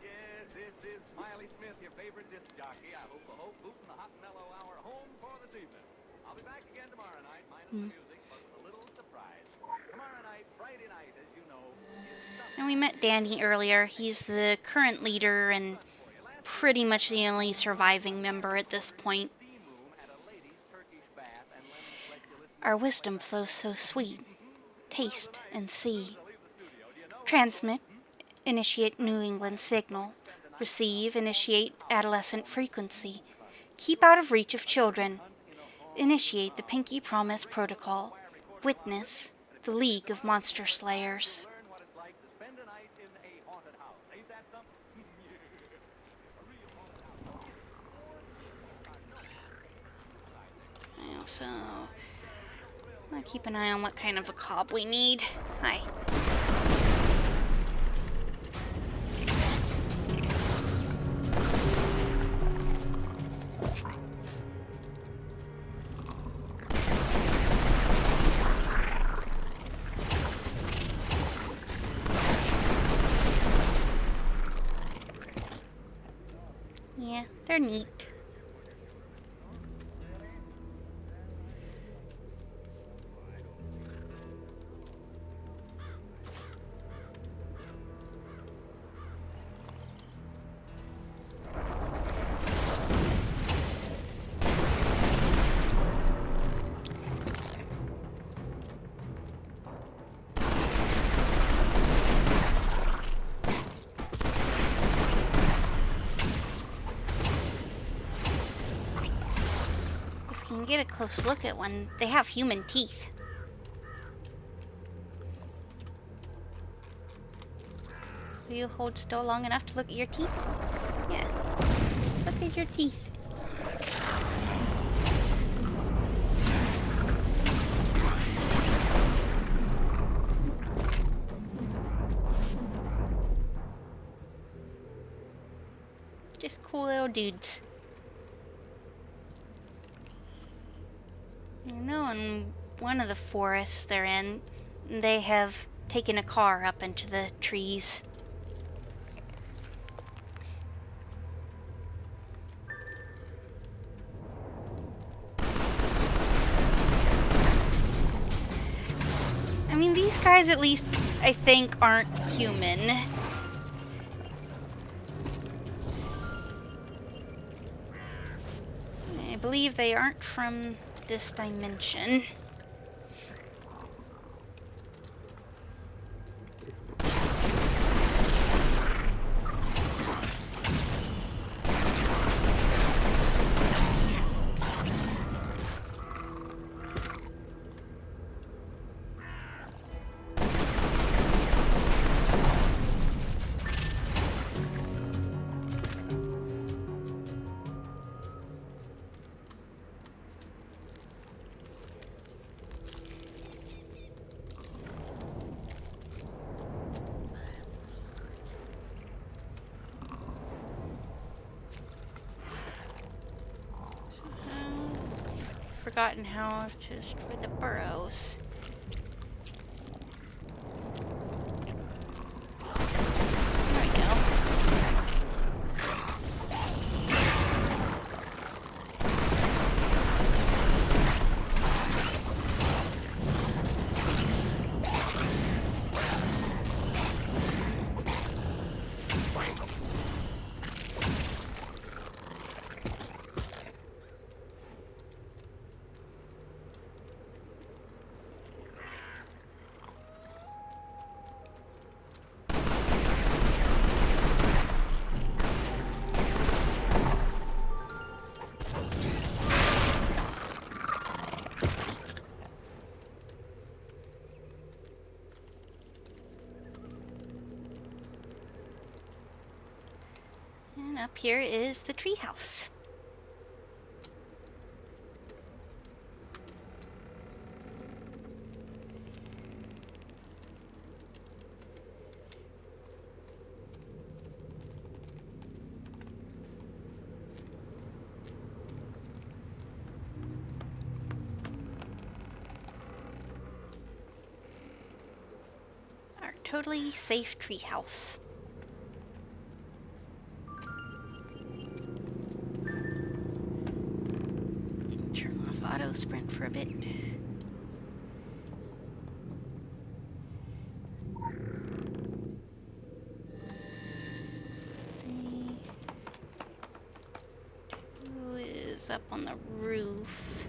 E: Yes, this is Smiley Smith, your favorite disc jockey. I hope booting the hot and mellow hour home for this evening. I'll be back again tomorrow night, minus the music, but with a little surprise. Tomorrow night, Friday night, as you know,
A: And we met Danny earlier. He's the current leader and pretty much the only surviving member at this point. Our wisdom flows so sweet. Taste and see. Transmit, initiate New England signal. Receive, initiate adolescent frequency. Keep out of reach of children. Initiate the Pinky Promise Protocol. Witness the League of Monster Slayers.
E: learn what it's like to spend a night in a haunted house. Ain't that something?
A: I also want to keep an eye on what kind of a cob we need. Hi. Yeah, they're neat. If you can get a close look at one, they have human teeth. Will you hold still long enough to look at your teeth? Yeah. Look at your teeth. Just cool little dudes. You know, in one of the forests they're in, they have taken a car up into the trees. I mean, these guys at least, I think, aren't human. I believe they aren't from this dimension. Forgotten how to destroy the burrows. There we go. up here is the treehouse. Our totally safe treehouse. Turn off auto sprint for a bit. Who is up on the roof?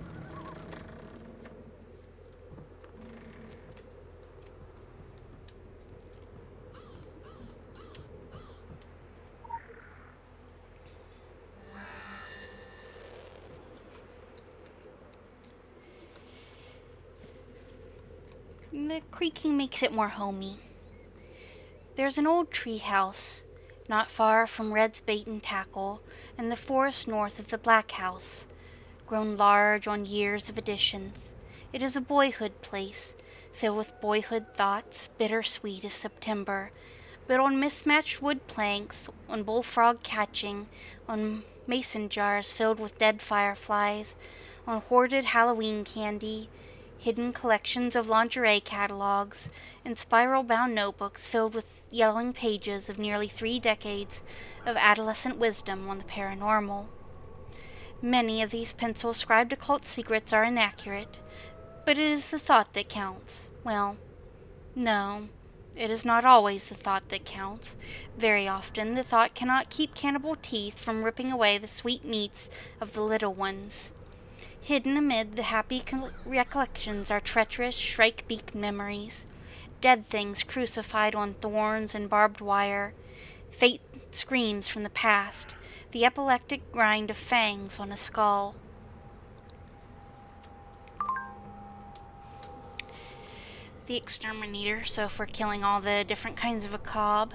A: The creaking makes it more homey. There's an old tree house, not far from Red's Bait and Tackle, and the forest north of the Black House, grown large on years of additions. It is a boyhood place, filled with boyhood thoughts, bittersweet as September, built on mismatched wood planks, on bullfrog catching, on mason jars filled with dead fireflies, on hoarded Halloween candy, hidden collections of lingerie catalogs, and spiral-bound notebooks filled with yellowing pages of nearly 3 decades of adolescent wisdom on the paranormal. Many of these pencil-scribed occult secrets are inaccurate, but it is the thought that counts. Well, no, it is not always the thought that counts. Very often the thought cannot keep cannibal teeth from ripping away the sweet meats of the little ones. Hidden amid the happy recollections are treacherous, shrike-beaked memories, dead things crucified on thorns and barbed wire, faint screams from the past, the epileptic grind of fangs on a skull. The exterminator, so for killing all the different kinds of macabre.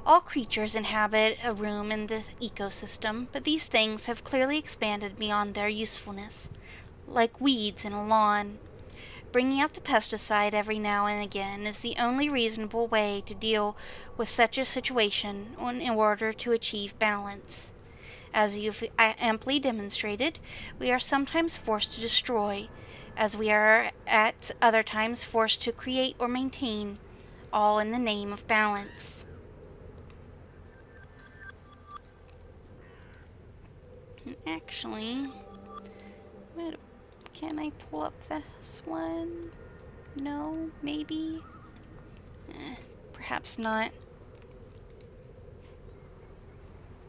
A: All creatures inhabit a room in the ecosystem, but these things have clearly expanded beyond their usefulness, like weeds in a lawn. Bringing out the pesticide every now and again is the only reasonable way to deal with such a situation in order to achieve balance. As you've amply demonstrated, we are sometimes forced to destroy, as we are at other times forced to create or maintain, all in the name of balance. Actually, can I pull up this one? No, maybe? Perhaps not.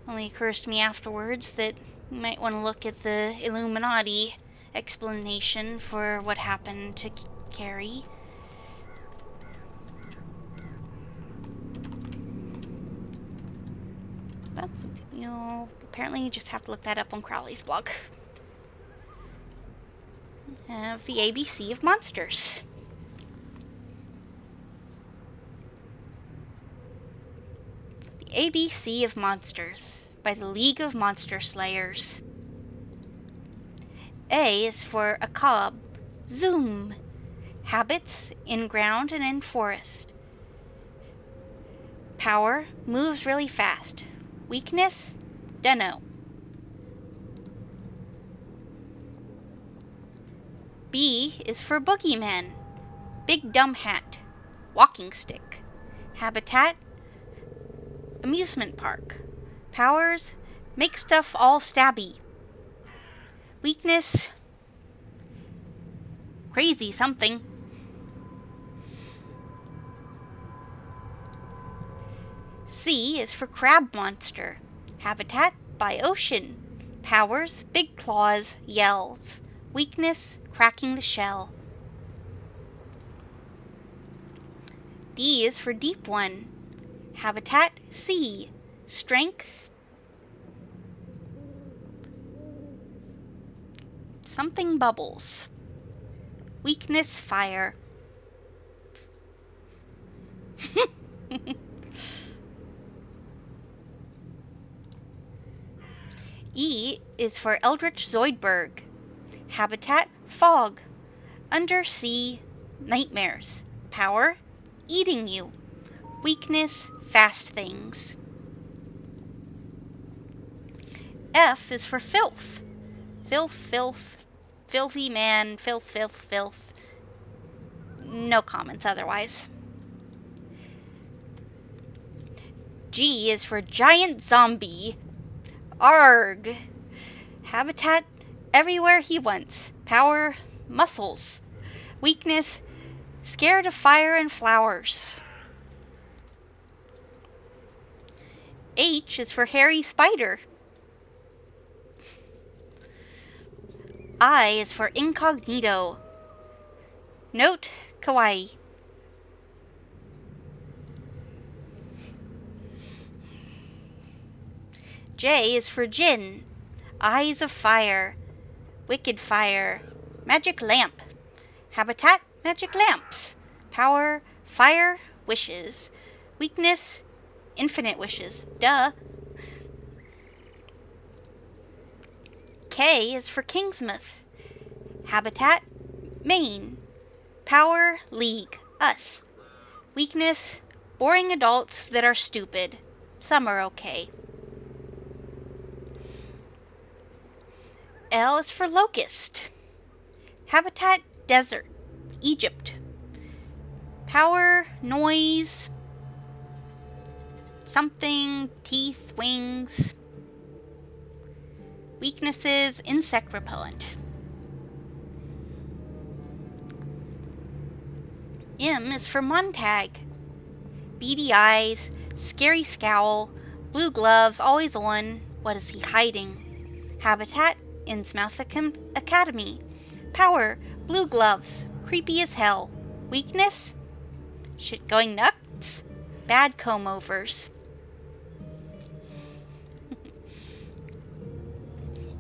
A: Only occurs to me afterwards that you might want to look at the Illuminati explanation for what happened to Carrie. But you'll apparently just have to look that up on Crowley's blog. Have the ABC of Monsters. The ABC of Monsters by the League of Monster Slayers. A is for Akab, Zoom. Habits, in ground and in forest. Power, moves really fast. Weakness, dunno. B is for Boogeyman. Big dumb hat. Walking stick. Habitat, amusement park. Powers, make stuff all stabby. Weakness, crazy something. C is for crab monster. Habitat, by ocean. Powers, big claws, yells. Weakness, cracking the shell. D is for deep one. Habitat, sea. Strength, something bubbles. Weakness, fire. E is for Eldritch Zoidberg. Habitat fog. Undersea nightmares. Power eating you. Weakness fast things. F is for filth. Filth, filth, filthy man, filth, filth, filth. No comments otherwise. G is for giant zombie. Arg. Habitat everywhere he wants. Power muscles. Weakness scared of fire and flowers. H is for hairy spider. I is for incognito. Note kawaii. J is for Jinn. Eyes of fire. Wicked fire. Magic lamp. Habitat magic lamps. Power fire wishes. Weakness infinite wishes. Duh. K is for Kingsmouth. Habitat Maine. Power League. Us. Weakness boring adults that are stupid. Some are okay. L is for Locust. Habitat Desert. Egypt. Power noise something teeth wings. Weaknesses insect repellent. M is for Montag. Beady eyes, scary scowl, blue gloves, always on. What is he hiding? Habitat Innsmouth Academy. Power blue gloves, creepy as hell. Weakness shit going nuts, bad comb overs.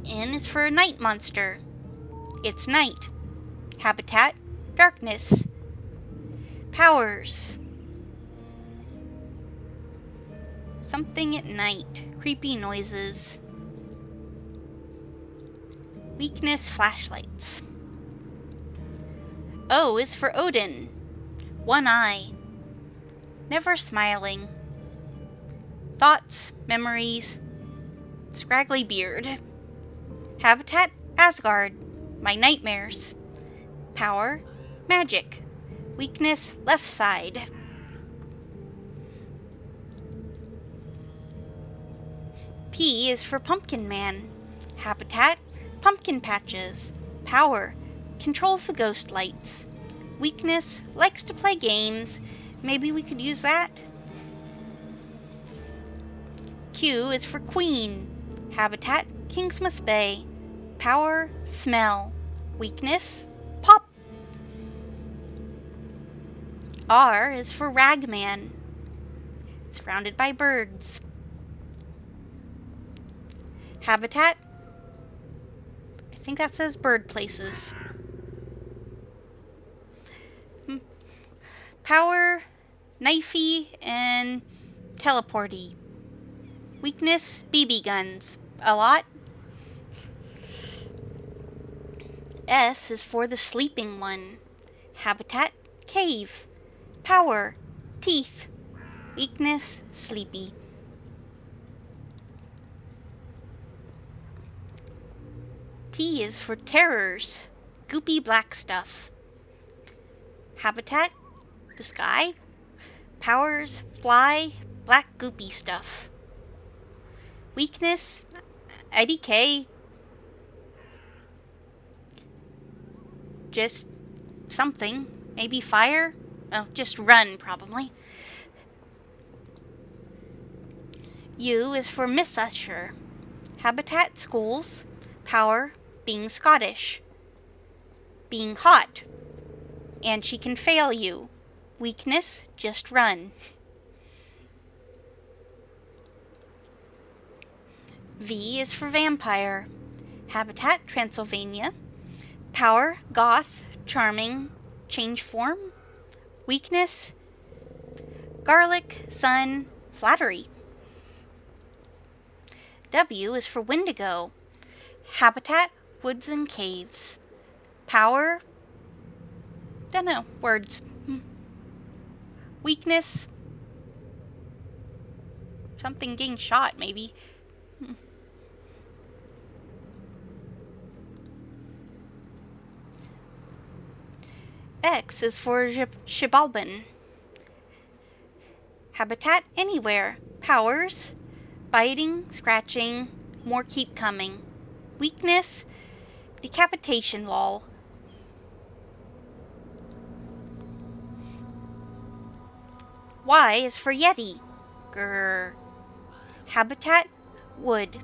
A: N is for a night monster. It's night. Habitat darkness. Powers something at night. Creepy noises. Weakness flashlights. O is for Odin. One eye. Never smiling. Thoughts, memories. Scraggly beard. Habitat Asgard. My nightmares. Power magic. Weakness left side. P is for Pumpkin Man. Habitat pumpkin patches. Power controls the ghost lights. Weakness likes to play games. Maybe we could use that. Q is for Queen. Habitat Kingsmouth Bay. Power smell. Weakness pop. R is for Ragman. Surrounded by birds. Habitat, I think that says bird places. Power, knifey, and teleporty. Weakness, BB guns. A lot. S is for the sleeping one. Habitat, cave. Power, teeth. Weakness, sleepy. T is for terrors. Goopy black stuff. Habitat, the sky. Powers, fly, black goopy stuff. Weakness, IDK. Just something. Maybe fire? Oh, just run, probably. U is for Miss Usher. Habitat schools. Power, being Scottish. Being hot. And she can fail you. Weakness, just run. V is for vampire. Habitat Transylvania. Power, goth, charming, change form. Weakness, garlic, sun, flattery. W is for Wendigo. Habitat, woods and caves. Power, don't know, words. Weakness, something getting shot, maybe. X is for Shibalban. Habitat, anywhere. Powers, biting, scratching, more keep coming. Weakness, decapitation lol. Y is for Yeti. Grr. Habitat, wood.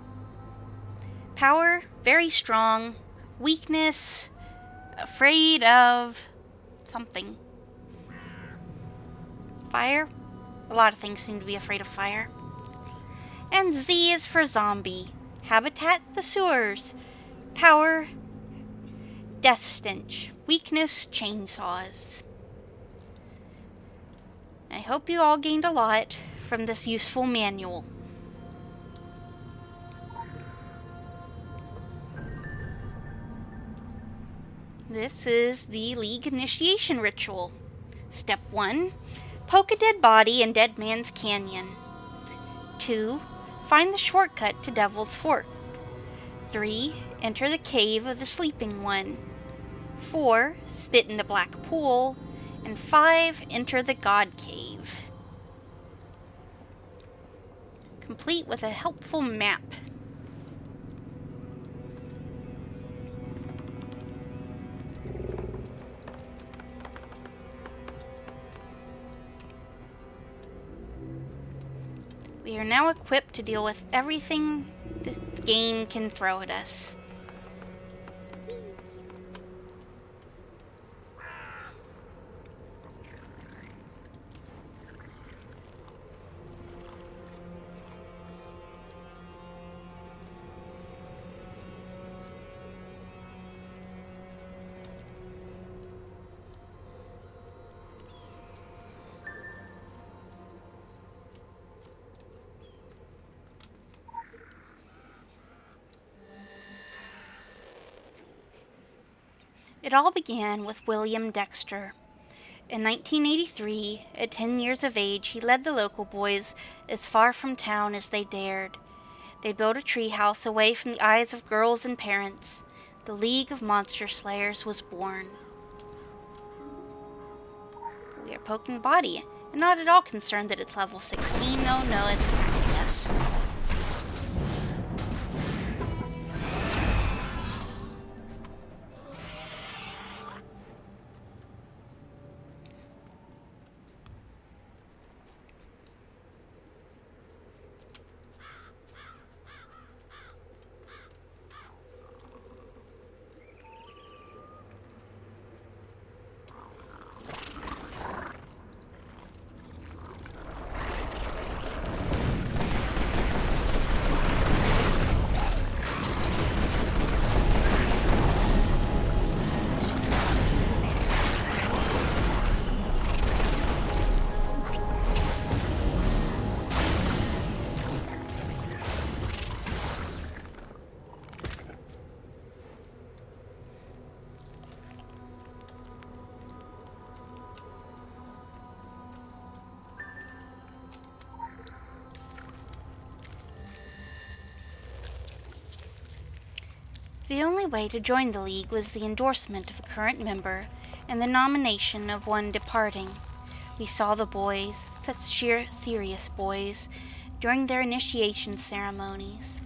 A: Power, very strong. Weakness, afraid of something. Fire, a lot of things seem to be afraid of fire. And Z is for zombie. Habitat, the sewers. Power, death stench. Weakness, chainsaws. I hope you all gained a lot from this useful manual. This is the League initiation ritual. Step 1. Poke a dead body in Dead Man's Canyon. 2. Find the shortcut to Devil's Fork. 3. Enter the cave of the Sleeping One. 4. Spit in the black pool. And 5. Enter the God Cave. Complete with a helpful map. We are now equipped to deal with everything this game can throw at us. It all began with William Dexter. In 1983, at 10 years of age, he led the local boys as far from town as they dared. They built a treehouse away from the eyes of girls and parents. The League of Monster Slayers was born. We are poking the body, and not at all concerned that it's level 16. No, it's attacking us. The only way to join the League was the endorsement of a current member and the nomination of one departing. We saw the boys, such serious boys, during their initiation ceremonies.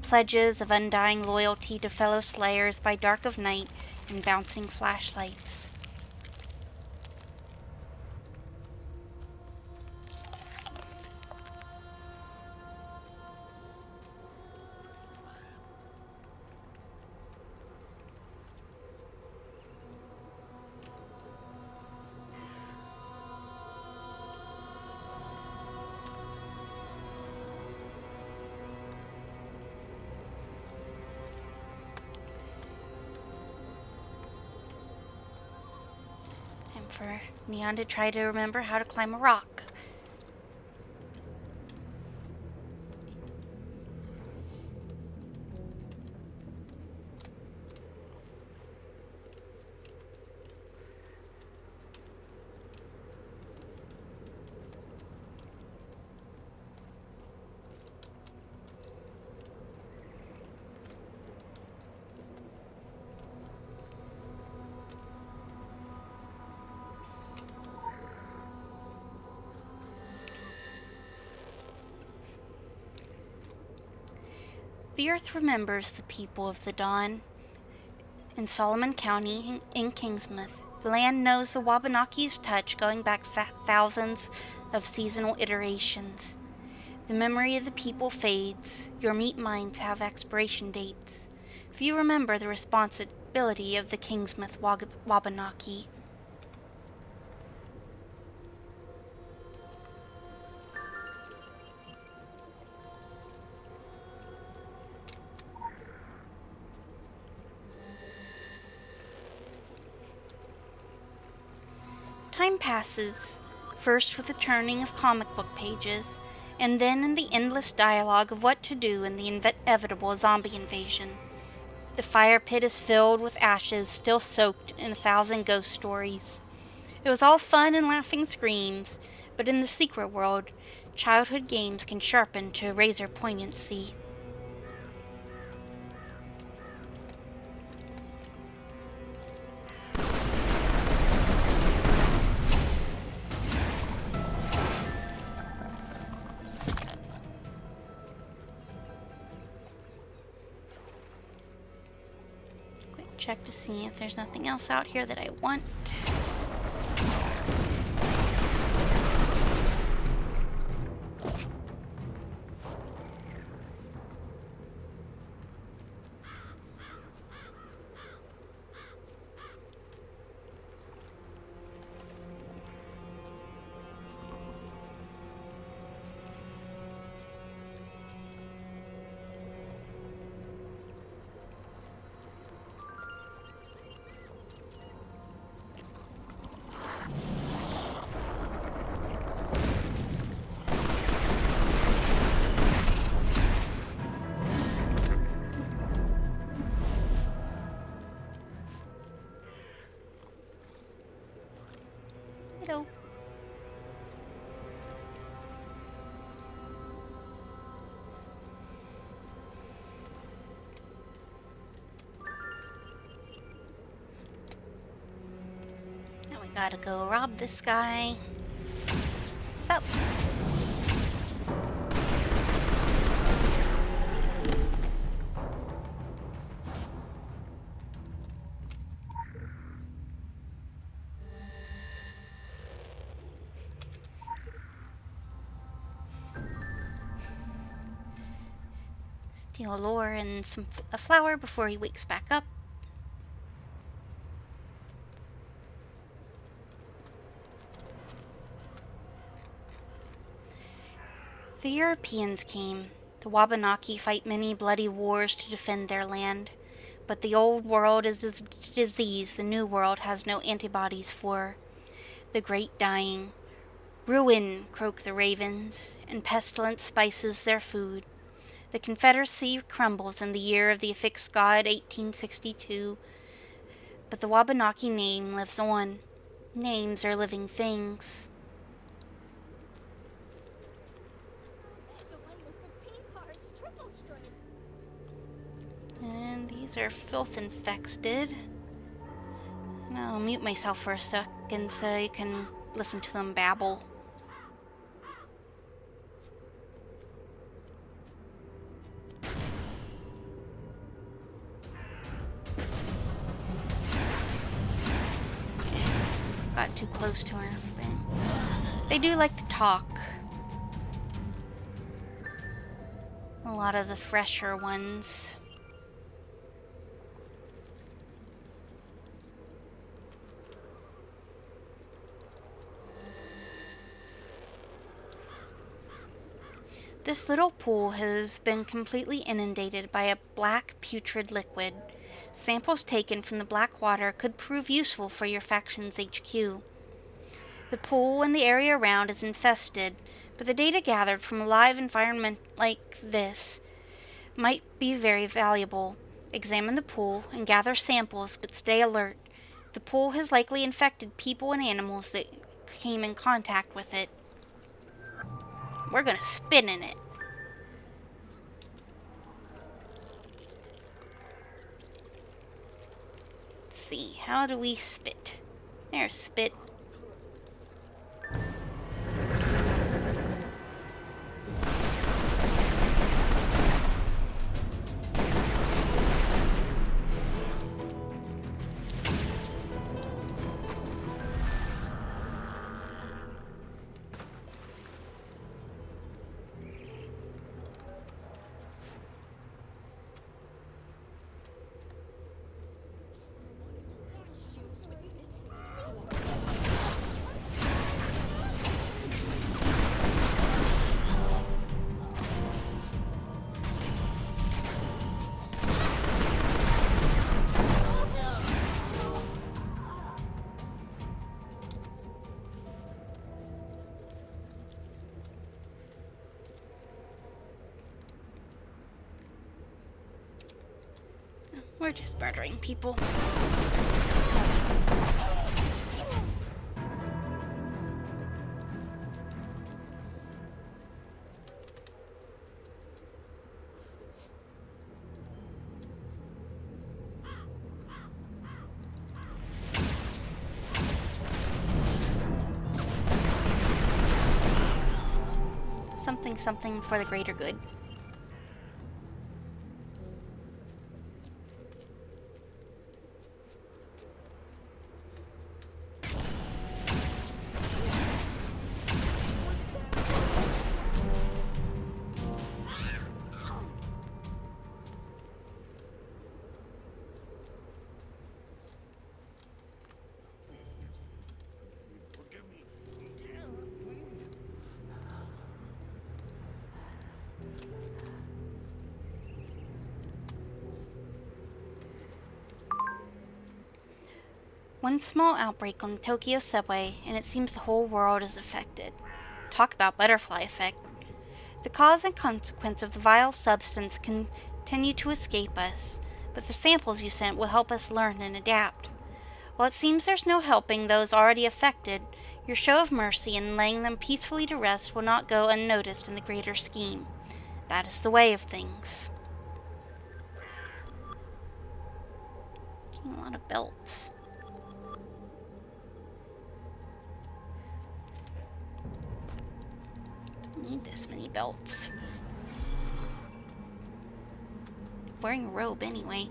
A: Pledges of undying loyalty to fellow slayers by dark of night and bouncing flashlights. For Neon to try to remember how to climb a rock. The Earth remembers the people of the dawn. In Solomon County, in Kingsmouth, the land knows the Wabanakie's touch going back thousands of seasonal iterations. The memory of the people fades. Your meat minds have expiration dates. Few remember the responsibility of the Kingsmouth Wabanaki. Time passes, first with the turning of comic book pages, and then in the endless dialogue of what to do in the inevitable zombie invasion. The fire pit is filled with ashes still soaked in 1,000 ghost stories. It was all fun and laughing screams, but in the secret world, childhood games can sharpen to razor poignancy. Check to see if there's nothing else out here that I want. Hello. Now we gotta go rob this guy. Sup? Steal a lure and a flower before he wakes back up. The Europeans came. The Wabanaki fight many bloody wars to defend their land. But the old world is a disease the new world has no antibodies for. The great dying. Ruin, croak the ravens, and pestilence spices their food. The Confederacy crumbles in the year of the affixed God 1862. But the Wabanaki name lives on. Names are living things. And these are filth infested. Now I'll mute myself for a second so you can listen to them babble. Got too close to her, but they do like to talk. A lot of the fresher ones. This little pool has been completely inundated by a black putrid liquid. Samples taken from the black water could prove useful for your faction's HQ. The pool and the area around is infested, but the data gathered from a live environment like this might be very valuable. Examine the pool and gather samples, but stay alert. The pool has likely infected people and animals that came in contact with it. We're gonna spin in it. Let's see, how do we spit? There's spit. We're just murdering people. Something for the greater good. One small outbreak on the Tokyo subway, and it seems the whole world is affected. Talk about butterfly effect. The cause and consequence of the vile substance continue to escape us, but the samples you sent will help us learn and adapt. While it seems there's no helping those already affected, your show of mercy in laying them peacefully to rest will not go unnoticed in the greater scheme. That is the way of things. A lot of belts. Need this many belts. Wearing a robe anyway.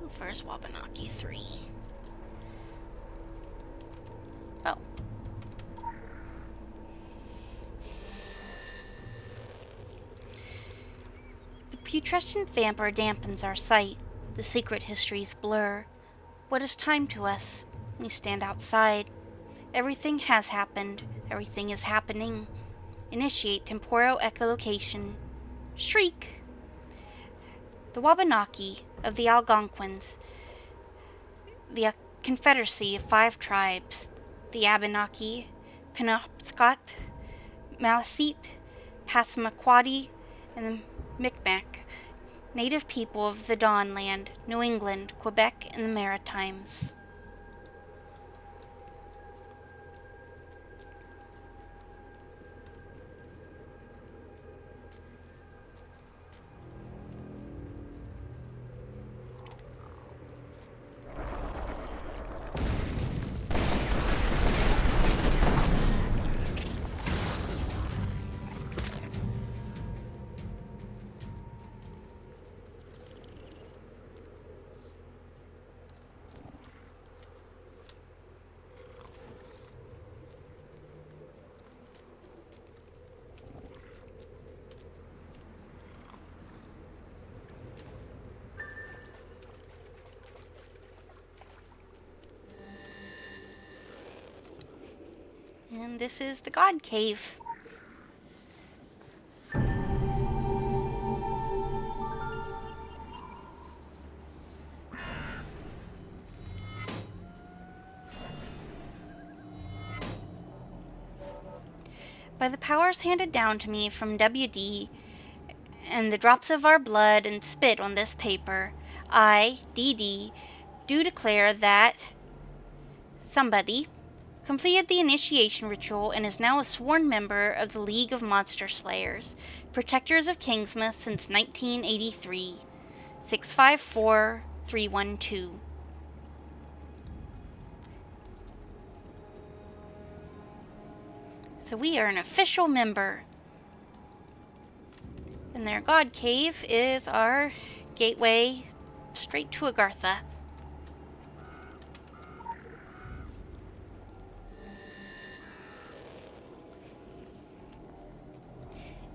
A: First Wabanaki 3. Oh. The putrescent vapor dampens our sight. The secret histories blur. What is time to us? We stand outside. Everything has happened. Everything is happening. Initiate temporal echolocation. Shriek! The Wabanaki of the Algonquins, the confederacy of 5 tribes, the Abenaki, Penobscot, Maliseet, Passamaquoddy, and the Micmac, native people of the Dawn Land, New England, Quebec, and the Maritimes. And this is the God Cave. By the powers handed down to me from WD and the drops of our blood and spit on this paper, I, DD, do declare that somebody completed the initiation ritual and is now a sworn member of the League of Monster Slayers, Protectors of Kingsmouth since 1983. 654312. So we are an official member. And their God Cave is our gateway straight to Agartha.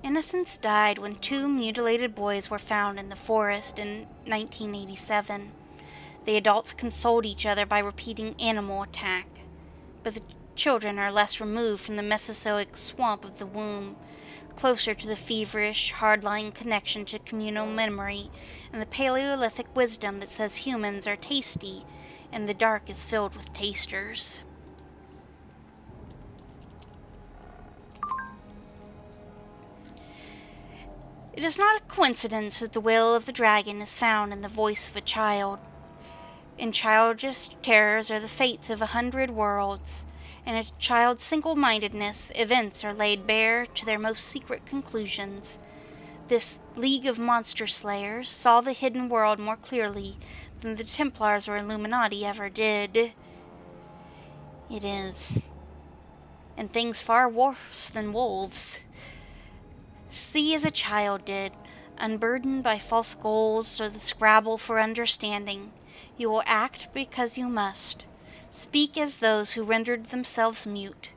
A: Innocents died when 2 mutilated boys were found in the forest in 1987. The adults consoled each other by repeating animal attack, but the children are less removed from the Mesozoic swamp of the womb, closer to the feverish, hard-line connection to communal memory and the Paleolithic wisdom that says humans are tasty and the dark is filled with tasters. It is not a coincidence that the will of the dragon is found in the voice of a child. In childish terrors are the fates of 100 worlds. In a child's single-mindedness, events are laid bare to their most secret conclusions. This League of Monster Slayers saw the hidden world more clearly than the Templars or Illuminati ever did. It is. And things far worse than wolves. See as a child did, unburdened by false goals or the scrabble for understanding. You will act because you must. Speak as those who rendered themselves mute.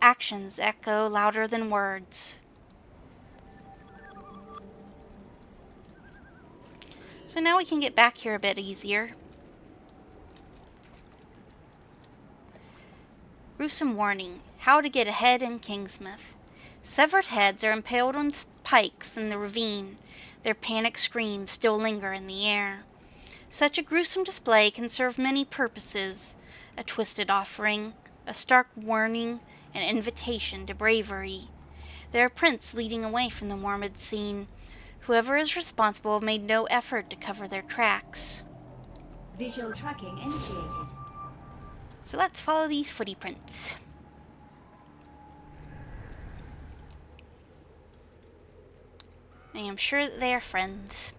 A: Actions echo louder than words. So now we can get back here a bit easier. Gruesome warning. How to get ahead in Kingsmouth. Severed heads are impaled on pikes in the ravine. Their panic screams still linger in the air. Such a gruesome display can serve many purposes. A twisted offering, a stark warning, an invitation to bravery. There are prints leading away from the morbid scene. Whoever is responsible made no effort to cover their tracks.
B: Visual tracking initiated.
A: So let's follow these footy prints. I am sure that they are friends.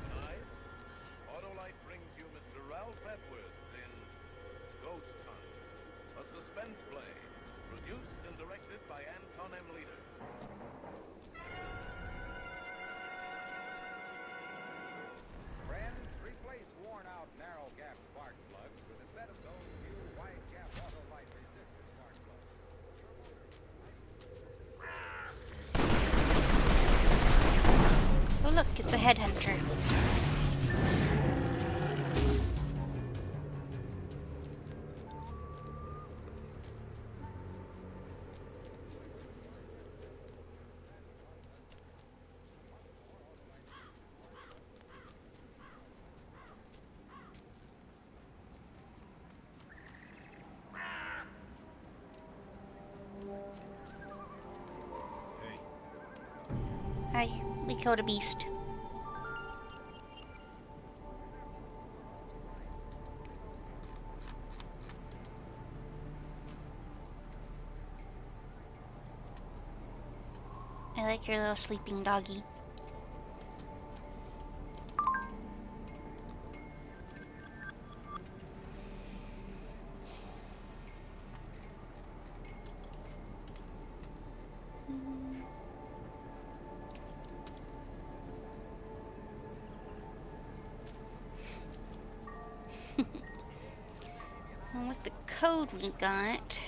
F: Tonight, Autolite brings you Mr. Ralph Epworth in Ghost Hunt, a suspense play, produced and directed by Anton M. Leader.
G: Friends, replace worn-out narrow-gap spark plugs with a set of those new wide-gap Autolite resistor spark plugs.
A: Oh look, it's a headhunter. Hi, we killed a beast. I like your little sleeping doggy. And with the code we got,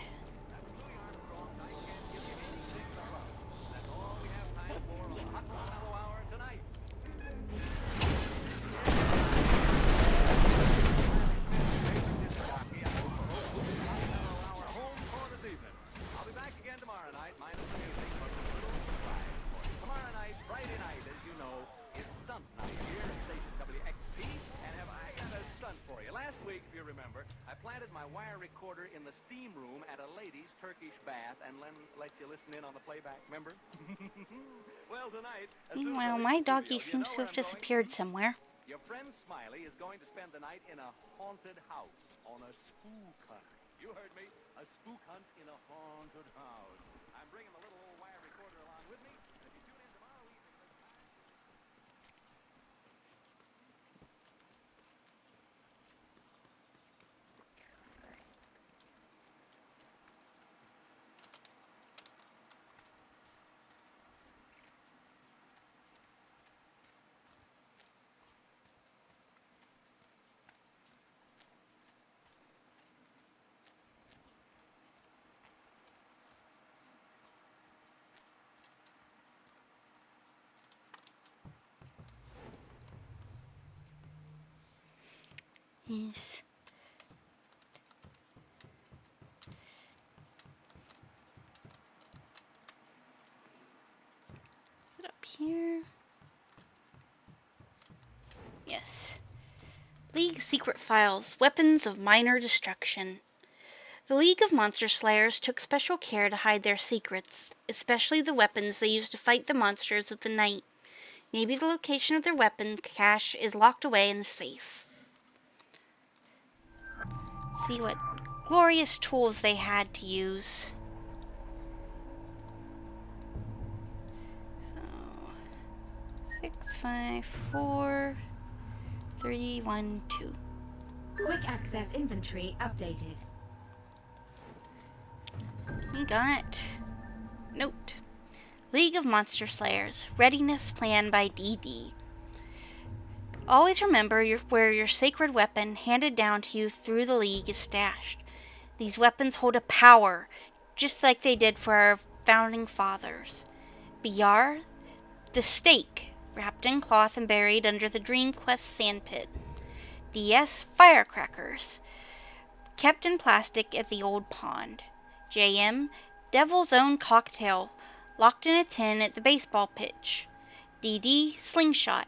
E: I'll be back again tomorrow night, minus the music, but with a little surprise for you. Tomorrow night, Friday night, as you know, is stunt night here at station WXP, and have I got a stunt for you. Last week, if you remember, I planted my wire recorder in the steam room at a lady's Turkish bath and let you listen in on the playback, remember? Well, tonight...
A: meanwhile, my doggy seems to have disappeared somewhere.
E: Your friend Smiley is going to spend the night in a haunted house on a spook hunt. You heard me. A spook hunt in a haunted house. I'm bringing the little old wire recorder along with me. And if you tune in tomorrow evening...
A: Yes. Is it up here? Yes. League Secret Files, Weapons of Minor Destruction. The League of Monster Slayers took special care to hide their secrets, especially the weapons they used to fight the monsters of the night. Maybe the location of their weapon cache is locked away in the safe. See what glorious tools they had to use. So, 654312.
B: Quick access inventory updated.
A: We got note. League of Monster Slayers. Readiness plan by DD. Always remember where your sacred weapon handed down to you through the League is stashed. These weapons hold a power, just like they did for our founding fathers. BR, the stake, wrapped in cloth and buried under the Dream Quest sandpit. DS, firecrackers, kept in plastic at the old pond. JM, Devil's Own cocktail, locked in a tin at the baseball pitch. DD, slingshot,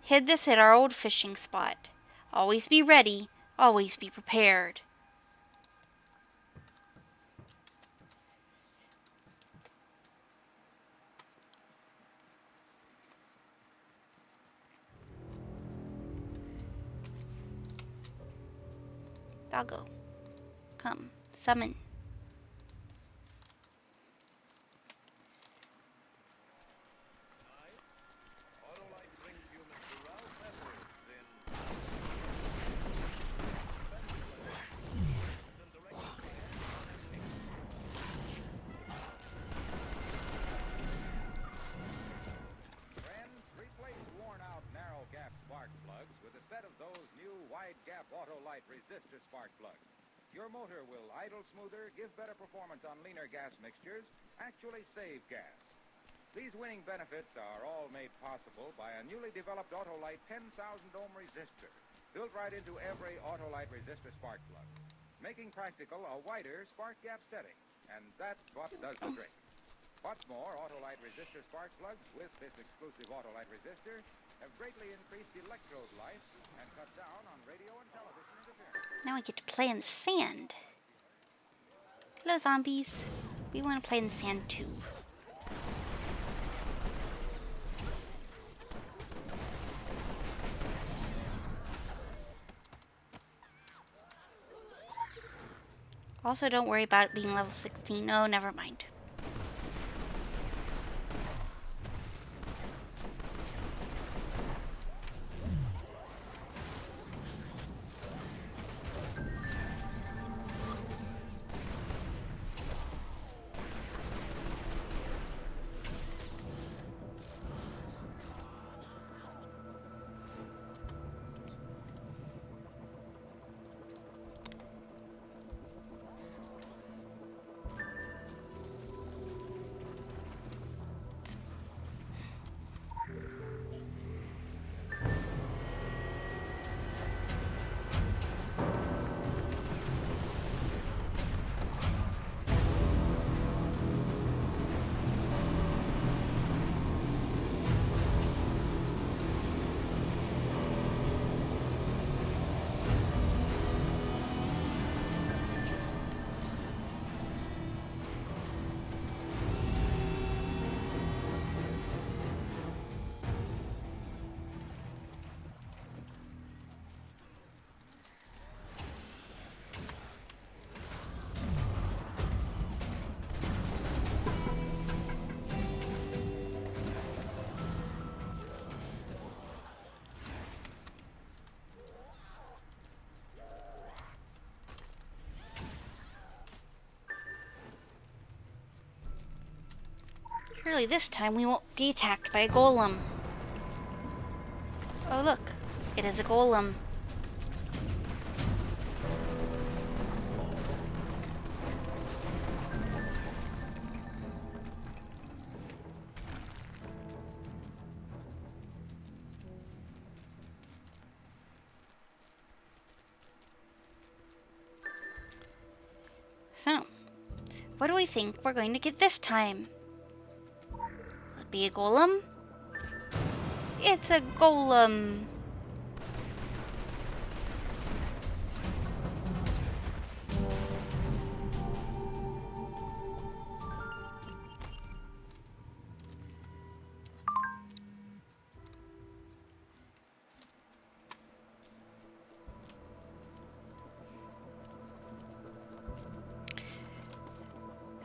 A: hid this at our old fishing spot. Always be ready, always be prepared. Doggo, come, summon.
F: Autolite brings humans to rouse efforts in
G: Friends, replace worn-out narrow-gap spark plugs with a set of those new wide-gap Autolite resistor spark plugs. Your motor will idle smoother, give better performance on leaner gas mixtures, actually save gas. These winning benefits are all made possible by a newly developed Autolite 10,000 ohm resistor, built right into every Autolite resistor spark plug, making practical a wider spark gap setting, and that's what does the trick. What's more, Autolite resistor spark plugs with this exclusive Autolite resistor have greatly increased electrode life and cut down on radio and television interference.
A: Now we get to play in the sand. Hello, zombies. We want to play in the sand too. Also, don't worry about it being level 16. Oh, never mind. Surely this time we won't be attacked by a golem. Oh look, it is a golem. So, what do we think we're going to get this time? Will it be a golem? It's a golem!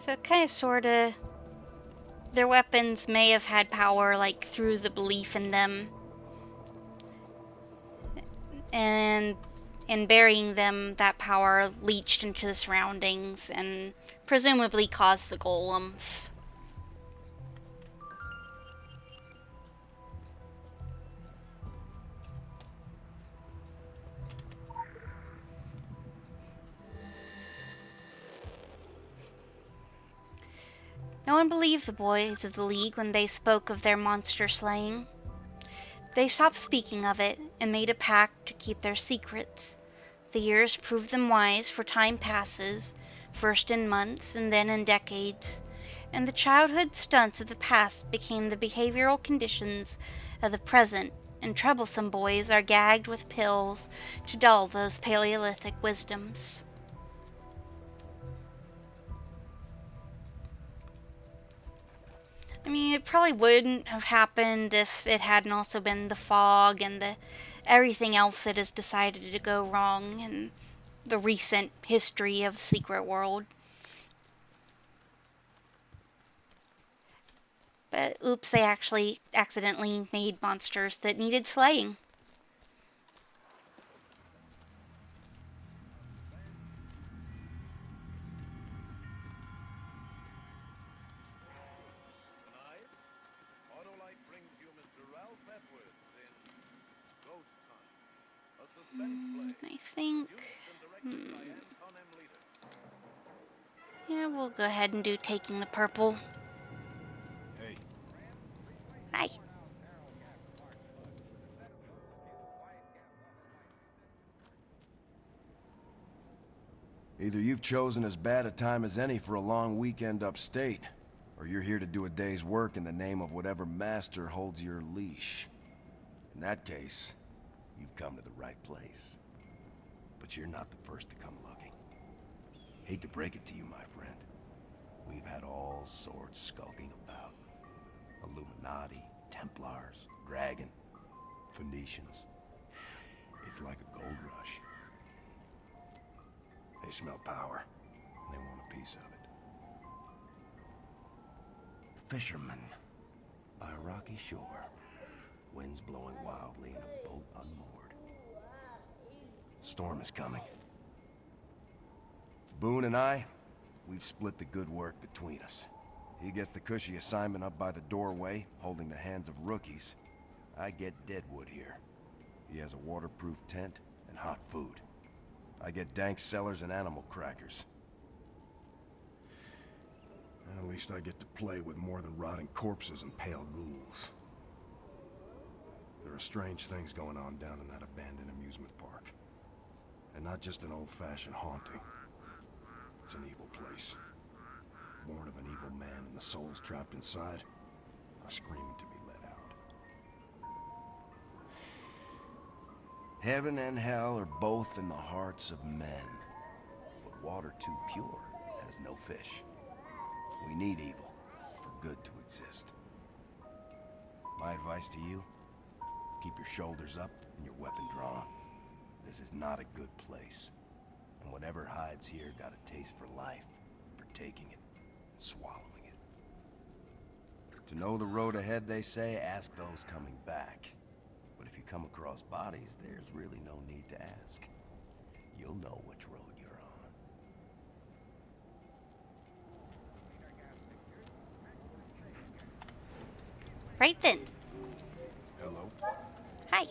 A: So kind of sorta, their weapons may have had power like through the belief in them, and in burying them, that power leached into the surroundings and presumably caused the golems. No one believed the boys of the League when they spoke of their monster slaying. They stopped speaking of it and made a pact to keep their secrets. The years proved them wise, for time passes, first in months and then in decades, and the childhood stunts of the past became the behavioral conditions of the present, and troublesome boys are gagged with pills to dull those Paleolithic wisdoms. I mean, it probably wouldn't have happened if it hadn't also been the fog and everything else that has decided to go wrong in the recent history of the secret world. But oops, they actually accidentally made monsters that needed slaying.
F: Tonight, Autolite brings you Mr. Ralph Edwards in Ghost Hunt, a suspense play
A: I think...
F: produced and directed by Anton M. Leader.
A: Yeah, we'll go ahead and do Taking the Purple.
C: Hey,
A: Hi.
C: either you've chosen as bad a time as any for a long weekend upstate, or you're here to do a day's work in the name of whatever master holds your leash. In that case, you've come to the right place. But you're not the first to come looking. Hate to break it to you, my friend. We've had all sorts skulking about. Illuminati, Templars, Dragon, Phoenicians. It's like a gold rush. They smell power, and they want a piece of it. Fishermen by a rocky shore. Winds blowing wildly in a boat unmoored. Storm is coming. Boone and I, we've split the good work between us. He gets the cushy assignment up by the doorway, holding the hands of rookies. I get Deadwood here. He has a waterproof tent and hot food. I get dank cellars and animal crackers. At least I get to play with more than rotting corpses and pale ghouls. There are strange things going on down in that abandoned amusement park. And not just an old-fashioned haunting. It's an evil place. Born of an evil man, and the souls trapped inside are screaming to be let out. Heaven and hell are both in the hearts of men. But water too pure has no fish. We need evil for good to exist. My advice to you, keep your shoulders up and your weapon drawn. This is not a good place. And whatever hides here got a taste for life, for taking it, and swallowing it. To know the road ahead, they say, ask those coming back. But if you come across bodies, there's really no need to ask. You'll know which road you're on.
A: Right then.
C: Hello?
A: Hi.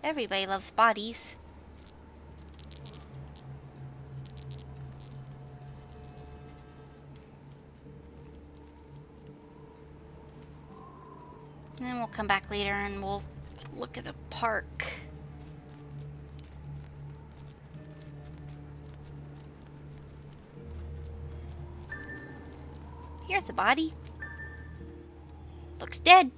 A: Everybody loves bodies. And then we'll come back later and we'll look at the park. Here's the body. Looks dead.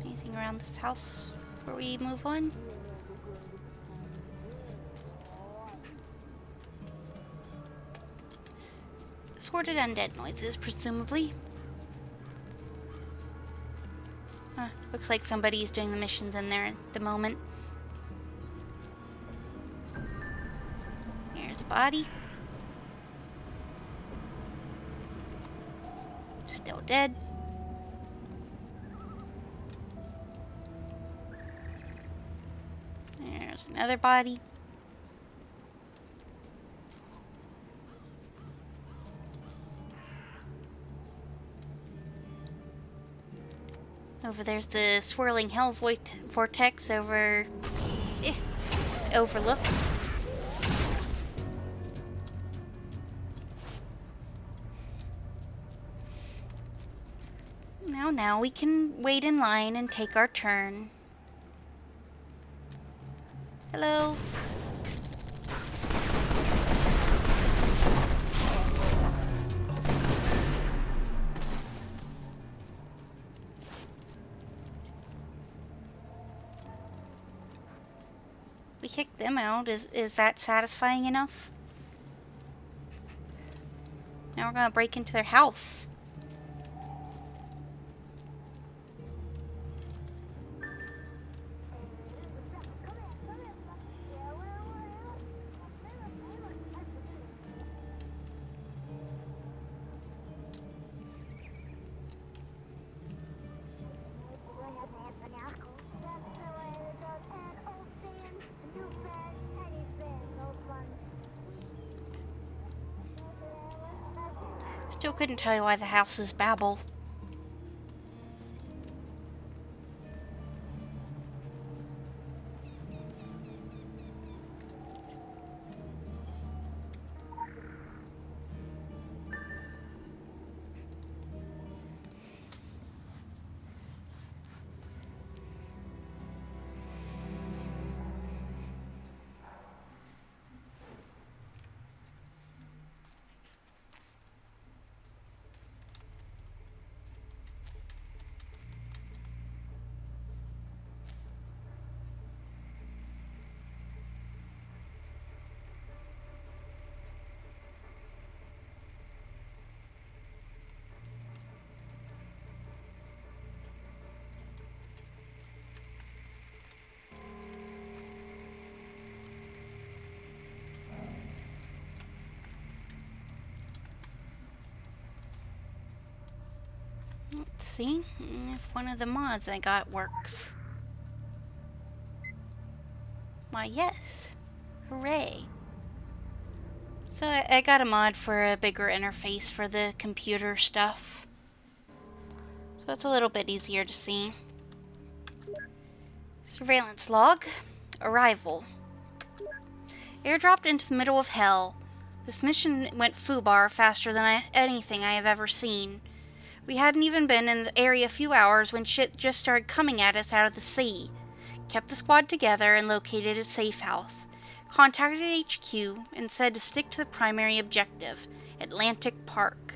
A: Anything around this house before we move on? Assorted undead noises, presumably. Looks like somebody's doing the missions in there at the moment. Here's the body. Still dead. There's another body. Over there's the swirling hell vortex over overlook. Now we can wait in line and take our turn. Hello. We kicked them out. Is that satisfying enough? Now we're gonna break into their house. Still couldn't tell you why the houses babble. Let's see if one of the mods I got works. Why, yes. Hooray. So I got a mod for a bigger interface for the computer stuff. So it's a little bit easier to see. Surveillance log. Arrival. Airdropped into the middle of hell. This mission went foobar faster than anything I have ever seen. We hadn't even been in the area a few hours when shit just started coming at us out of the sea. Kept the squad together and located a safe house. Contacted HQ and said to stick to the primary objective, Atlantic Park.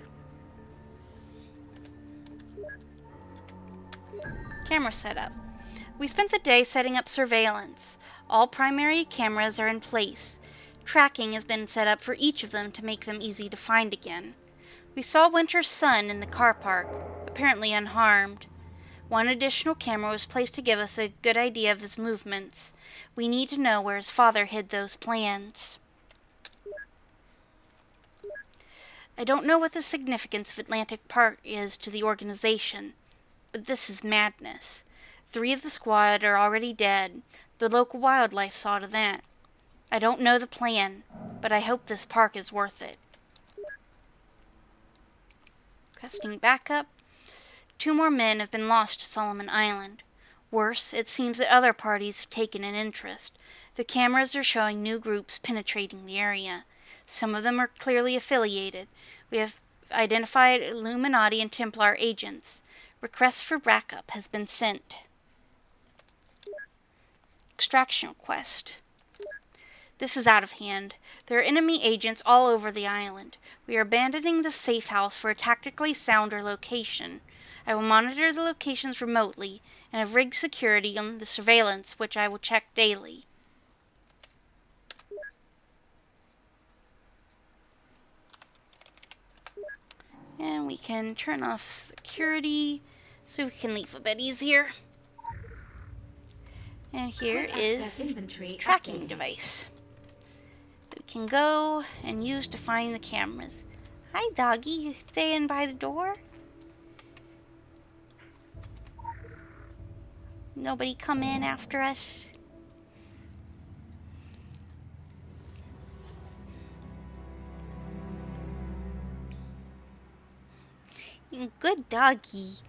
A: Camera setup. We spent the day setting up surveillance. All primary cameras are in place. Tracking has been set up for each of them to make them easy to find again. We saw Winter's son in the car park, apparently unharmed. One additional camera was placed to give us a good idea of his movements. We need to know where his father hid those plans. I don't know what the significance of Atlantic Park is to the organization, but this is madness. 3 of the squad are already dead. The local wildlife saw to that. I don't know the plan, but I hope this park is worth it. Requesting backup. 2 more men have been lost to Solomon Island. Worse, it seems that other parties have taken an interest. The cameras are showing new groups penetrating the area. Some of them are clearly affiliated. We have identified Illuminati and Templar agents. Request for backup has been sent. Extraction request. This is out of hand. There are enemy agents all over the island. We are abandoning the safe house for a tactically sounder location. I will monitor the locations remotely and have rigged security on the surveillance, which I will check daily. And we can turn off security so we can leave a bit easier. And here
B: Quick
A: is
B: access inventory
A: the tracking
B: updated.
A: device that we can go and use to find the cameras. Hi, doggy. You staying by the door? Nobody come in after us? Good doggy.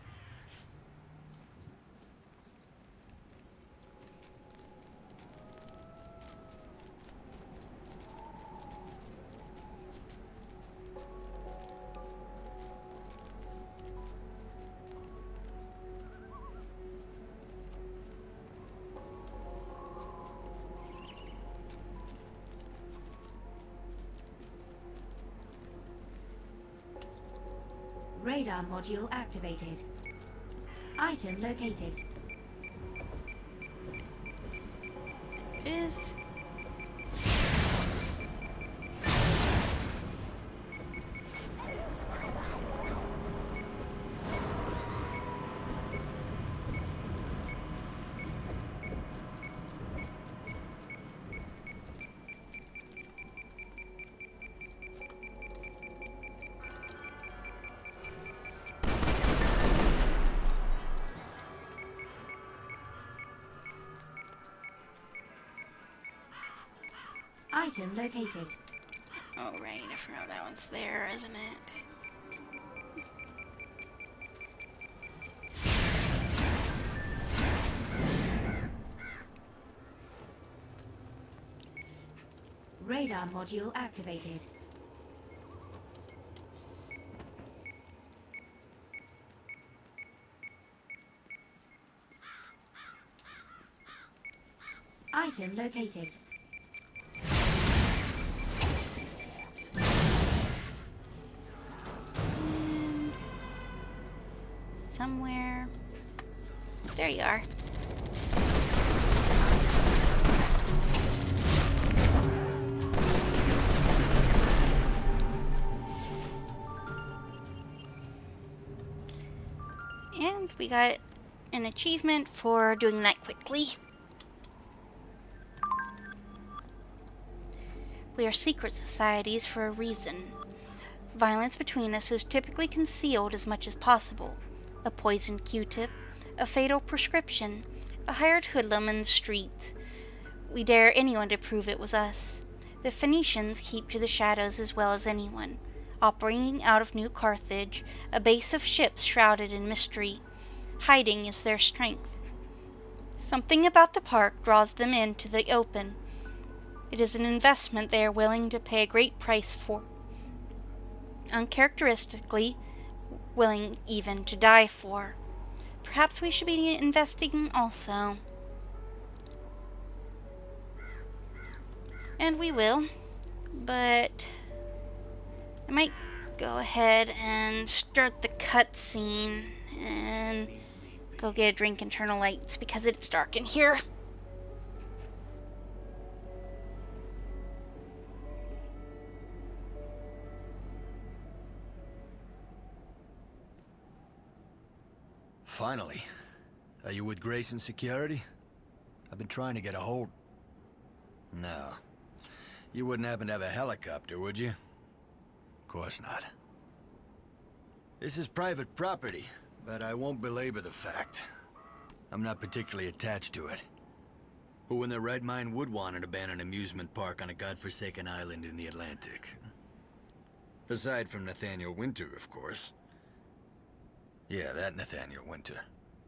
B: Radar module activated. Item located.
A: Is
B: Item located.
A: oh right, I forgot that one's there, isn't it?
B: Radar module activated. Item located.
A: Somewhere. There you are. And we got an achievement for doing that quickly. We are secret societies for a reason. Violence between us is typically concealed as much as possible. A poisoned Q-tip, a fatal prescription, a hired hoodlum in the street. We dare anyone to prove it was us. The Phoenicians keep to the shadows as well as anyone, operating out of New Carthage, a base of ships shrouded in mystery. Hiding is their strength. Something about the park draws them into the open. It is an investment they are willing to pay a great price for. Uncharacteristically, willing even to die for. Perhaps we should be investing also. And we will, but I might go ahead and start the cutscene and go get a drink and turn the lights because it's dark in here.
C: Finally. Are you with Grayson Security? I've been trying to get a hold... No. You wouldn't happen to have a helicopter, would you? Of course not. This is private property, but I won't belabor the fact. I'm not particularly attached to it. Who in their right mind would want an abandoned amusement park on a godforsaken island in the Atlantic? Aside from Nathaniel Winter, of course. Yeah, that Nathaniel Winter.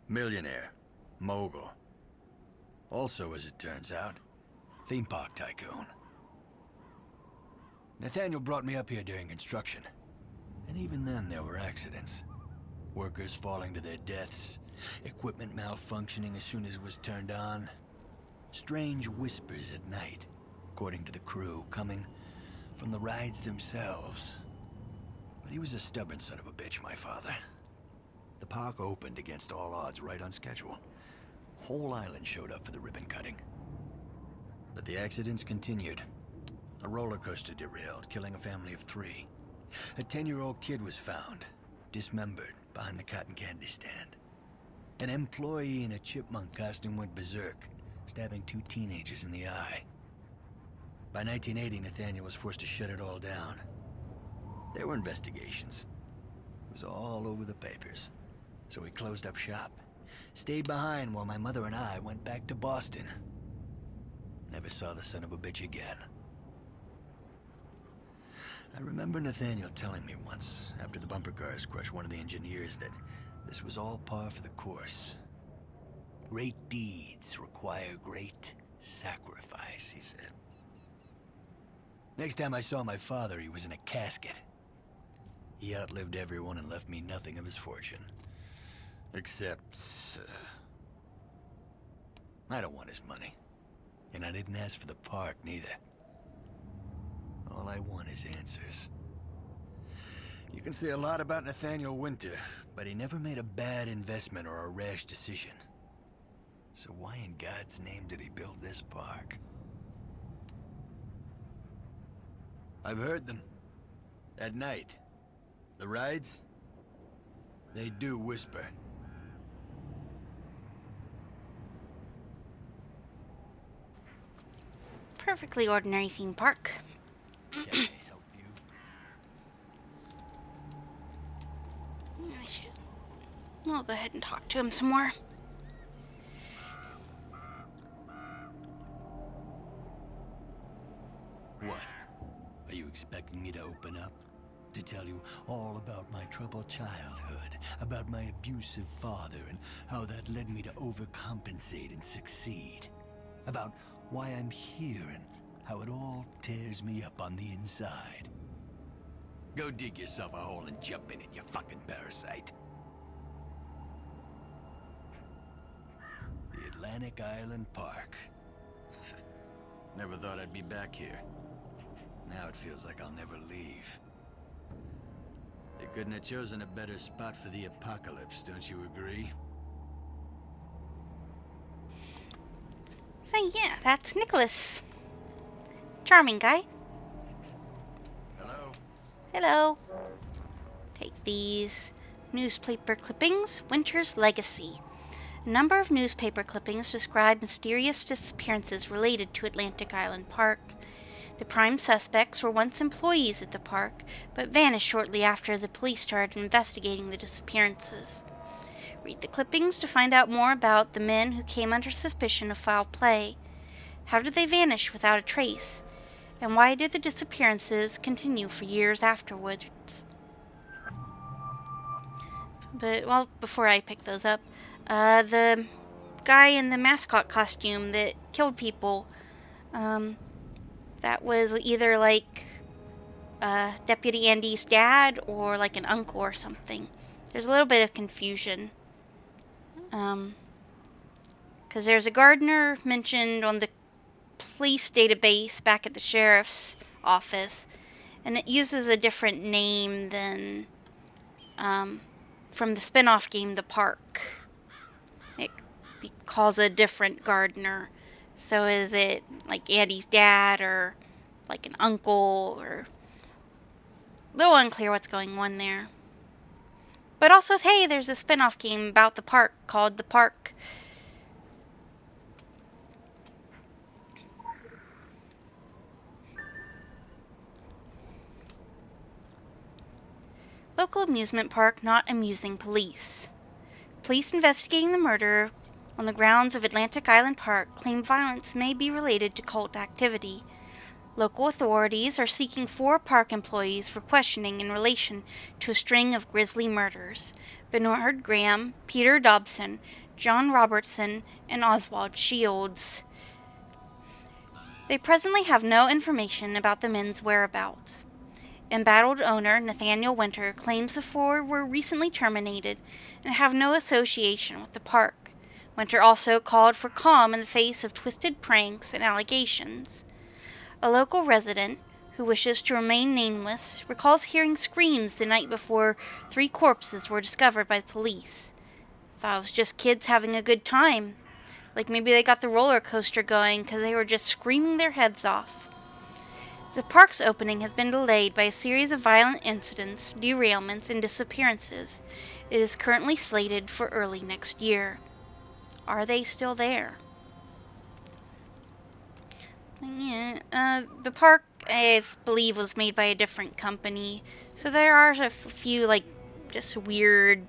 C: Millionaire. Mogul. Also, as it turns out, theme park tycoon. Nathaniel brought me up here during construction. And even then, there were accidents.
H: Workers falling to their deaths, equipment malfunctioning as soon as it was turned on. Strange whispers at night, according to the crew, coming from the rides themselves. But he was a stubborn son of a bitch, my father. The park opened against all odds right on schedule. Whole island showed up for the ribbon cutting. But the accidents continued. A roller coaster derailed, killing a family of 3. A 10-year-old kid was found, dismembered, behind the cotton candy stand. An employee in a chipmunk costume went berserk, stabbing 2 teenagers in the eye. By 1980, Nathaniel was forced to shut it all down. There were investigations. It was all over the papers. So he closed up shop. Stayed behind while my mother and I went back to Boston. Never saw the son of a bitch again. I remember Nathaniel telling me once, after the bumper cars crushed one of the engineers, that this was all par for the course. Great deeds require great sacrifice, he said. Next time I saw my father, he was in a casket. He outlived everyone and left me nothing of his fortune. Except, I don't want his money. And I didn't ask for the park, neither. All I want is answers. You can say a lot about Nathaniel Winter, but he never made a bad investment or a rash decision. So why in God's name did he build this park? I've heard them. At night. The rides? They do whisper.
A: Perfectly ordinary theme park.
H: Can I help you?
A: I should. I'll go ahead and talk to him some more.
H: What? Are you expecting me to open up? To tell you all about my troubled childhood, about my abusive father and how that led me to overcompensate and succeed? About why I'm here and how it all tears me up on the inside? Go dig yourself a hole and jump in it, you fucking parasite. The Atlantic Island Park. Never thought I'd be back here. Now it feels like I'll never leave. They couldn't have chosen a better spot for the apocalypse, don't you agree?
A: So yeah, that's Nicholas. Charming guy.
H: Hello?
A: Hello. Take these. Newspaper clippings, Winter's Legacy. A number of newspaper clippings describe mysterious disappearances related to Atlantic Island Park. The prime suspects were once employees at the park, but vanished shortly after the police started investigating the disappearances. Read the clippings to find out more about the men who came under suspicion of foul play. How did they vanish without a trace? And why did the disappearances continue for years afterwards? But, well, before I pick those up, the guy in the mascot costume that killed people, that was either like Deputy Andy's dad or like an uncle or something. There's a little bit of confusion. Because there's a gardener mentioned on the police database back at the sheriff's office, and it uses a different name than from the spin-off game The Park. It calls a different gardener. So is it like Andy's dad or like an uncle, or a little unclear what's going on there. But also, hey, there's a spin-off game about the park called The Park. Local amusement park not amusing police. Police investigating the murder on the grounds of Atlantic Island Park claim violence may be related to cult activity. Local authorities are seeking 4 park employees for questioning in relation to a string of grisly murders: Bernard Graham, Peter Dobson, John Robertson, and Oswald Shields. They presently have no information about the men's whereabouts. embattled owner Nathaniel Winter claims the four were recently terminated and have no association with the park. Winter also called for calm in the face of twisted pranks and allegations. A local resident, who wishes to remain nameless, recalls hearing screams the night before 3 corpses were discovered by the police. Thought it was just kids having a good time. Like maybe they got the roller coaster going because they were just screaming their heads off. The park's opening has been delayed by a series of violent incidents, derailments, and disappearances. It is currently slated for early next year. Are they still there? Yeah, the park, I believe, was made by a different company. So there are a few, just weird,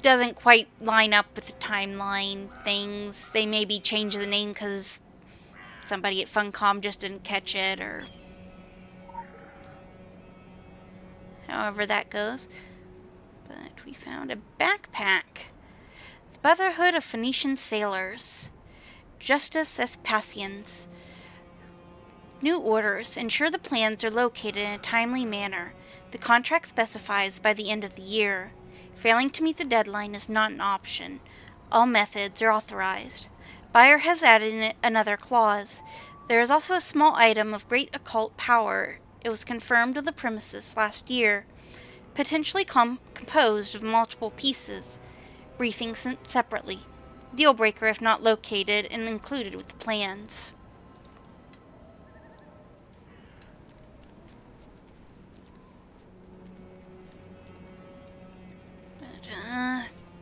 A: doesn't quite line up with the timeline things. They maybe changed the name because somebody at Funcom just didn't catch it, or however that goes. But we found a backpack. The Brotherhood of Phoenician Sailors. Justus Vespasian's. New orders ensure the plans are located in a timely manner. The contract specifies by the end of the year. Failing to meet the deadline is not an option. All methods are authorized. Buyer has added in another clause. There is also a small item of great occult power. It was confirmed on the premises last year. Potentially composed of multiple pieces. Briefing sent separately. Deal breaker if not located and included with the plans.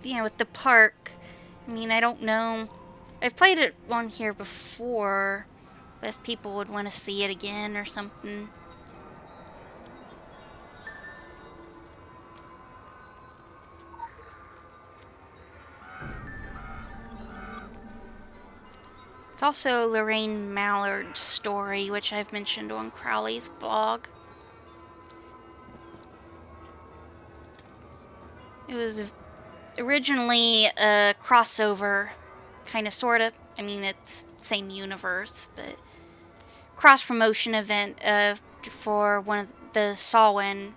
A: Yeah, with the park, I mean, I don't know. I've played it on here before, but if people would want to see it again or something. It's also Lorraine Mallard's story, which I've mentioned on Crowley's blog. It was originally a crossover, kind of, sort of. I mean, it's same universe, but cross-promotion event for one of the Samhain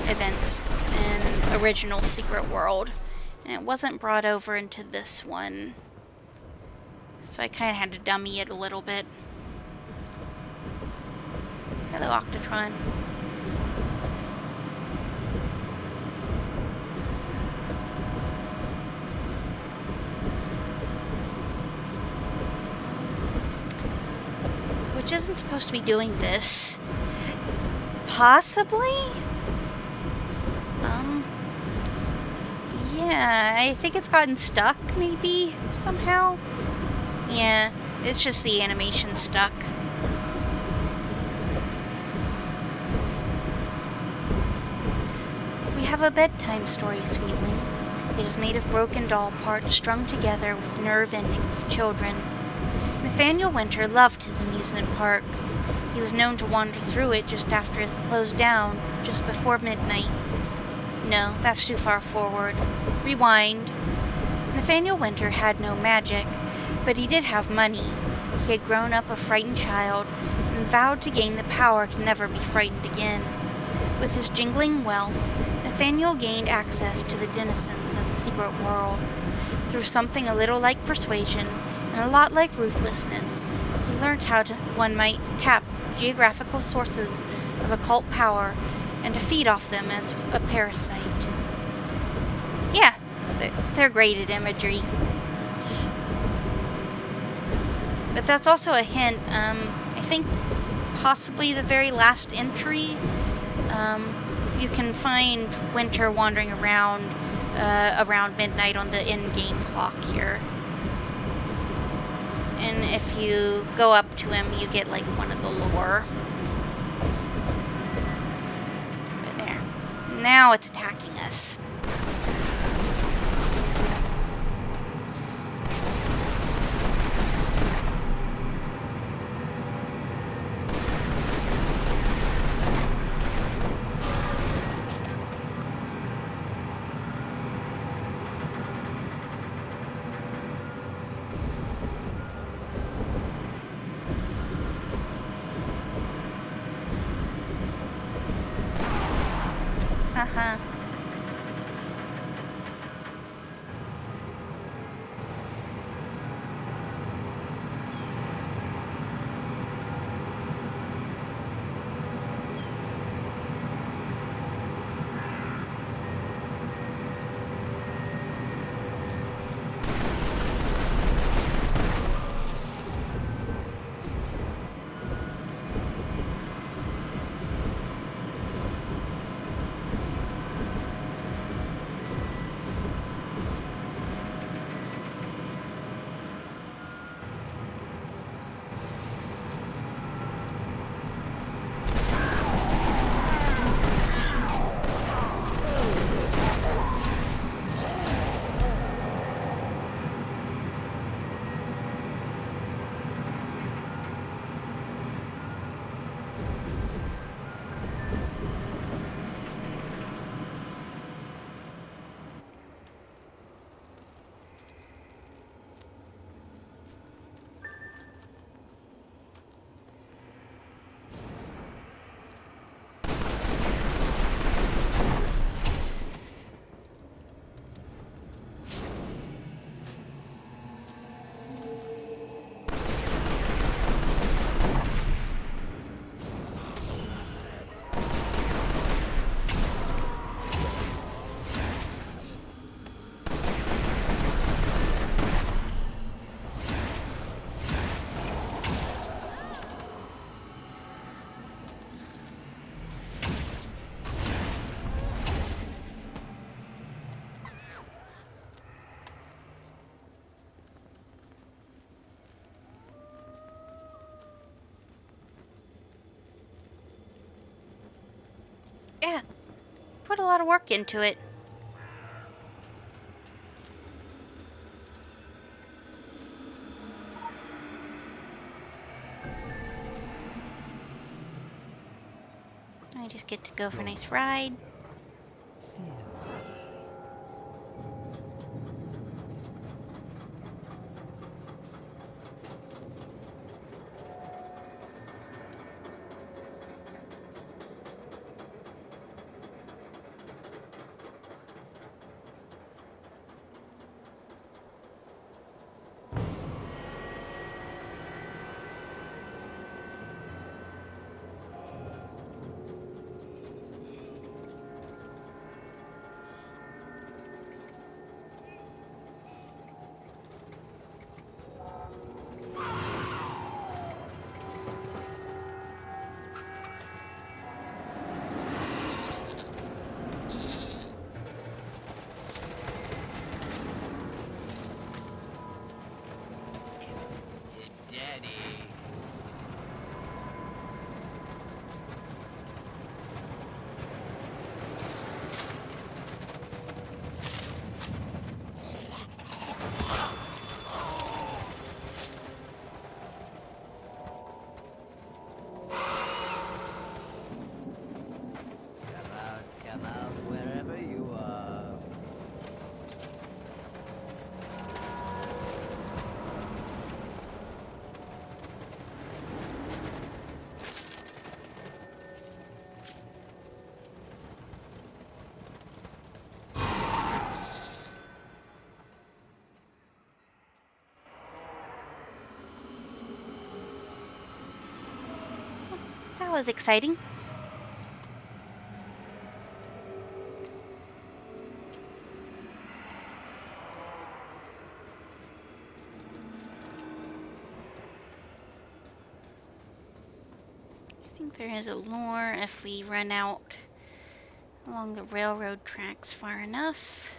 A: events in original Secret World. And it wasn't brought over into this one. So I kind of had to dummy it a little bit. Hello, Octotron. Which isn't supposed to be doing this. Possibly? Yeah, I think it's gotten stuck, maybe, somehow. Yeah, it's just the animation stuck. We have a bedtime story, Sweetling. It is made of broken doll parts strung together with nerve endings of children. Nathaniel Winter loved his amusement park. He was known to wander through it just after it closed down, just before midnight. No, that's too far forward. Rewind. Nathaniel Winter had no magic, but he did have money. He had grown up a frightened child and vowed to gain the power to never be frightened again. With his jingling wealth, Nathaniel gained access to the denizens of the secret world. Through something a little like persuasion and a lot like ruthlessness, he learned how one might tap geographical sources of occult power and to feed off them as a parasite. Yeah, they're great at imagery. But that's also a hint, I think possibly the very last entry, you can find Winter wandering around midnight on the in-game clock here. And if you go up to him, you get like one of the lore. But there. Now it's attacking us. Yeah, put a lot of work into it. I just get to go for a nice ride.
I: Come out wherever you are.
A: That was exciting. I think there is a lure if we run out along the railroad tracks far enough.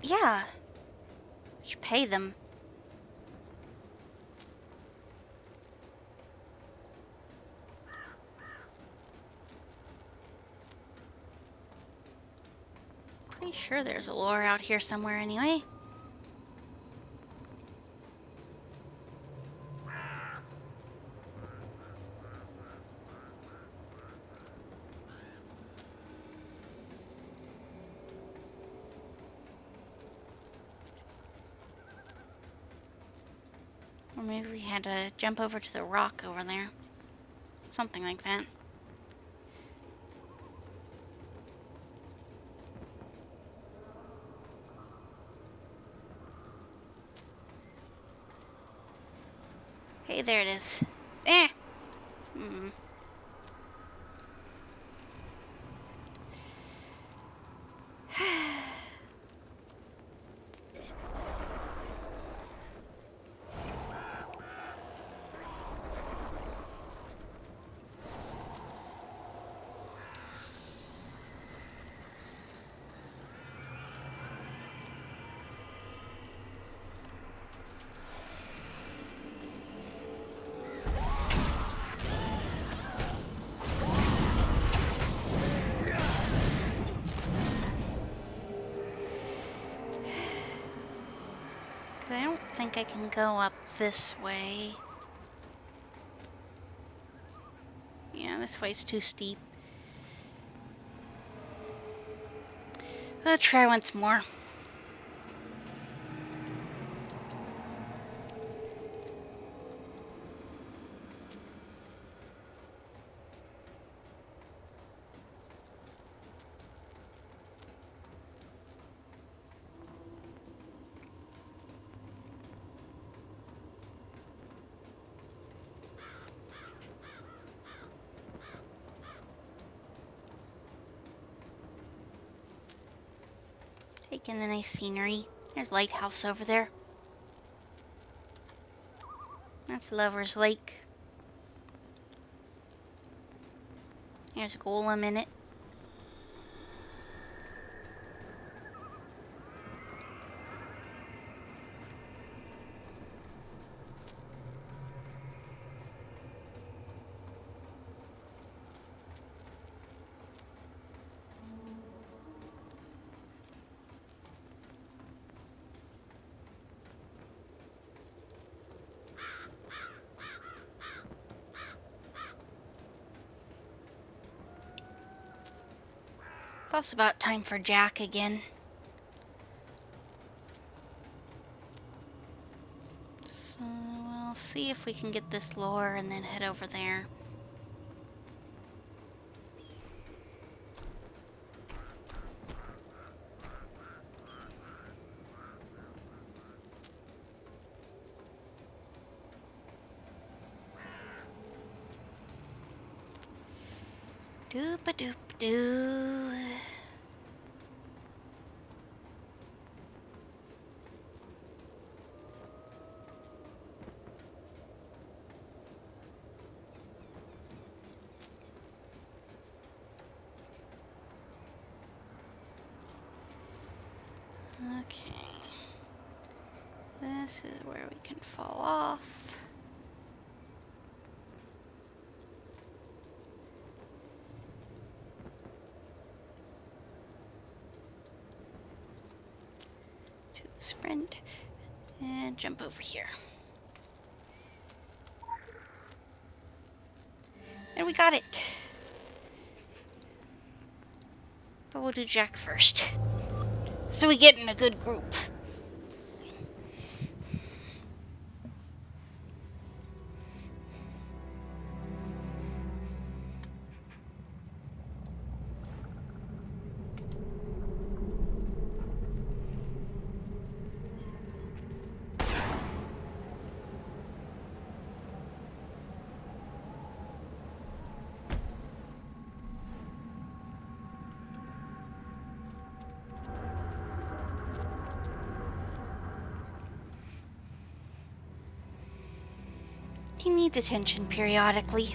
A: Yeah. Should pay them. Pretty sure there's a lure out here somewhere anyway. Or maybe we had to jump over to the rock over there. Something like that. Hey, there it is. Eh! Hmm. I don't think I can go up this way. Yeah, this way's too steep. I'll try once more. Taking the nice scenery. There's a lighthouse over there. That's Lover's Lake. There's a golem in it. also about time for Jack again. So we'll see if we can get this lore and then head over there. Doop-a-doop-doo. Okay. This is where we can fall off. To sprint and jump over here. And we got it. But we'll do Jack first. So we get in a good group. He needs attention periodically.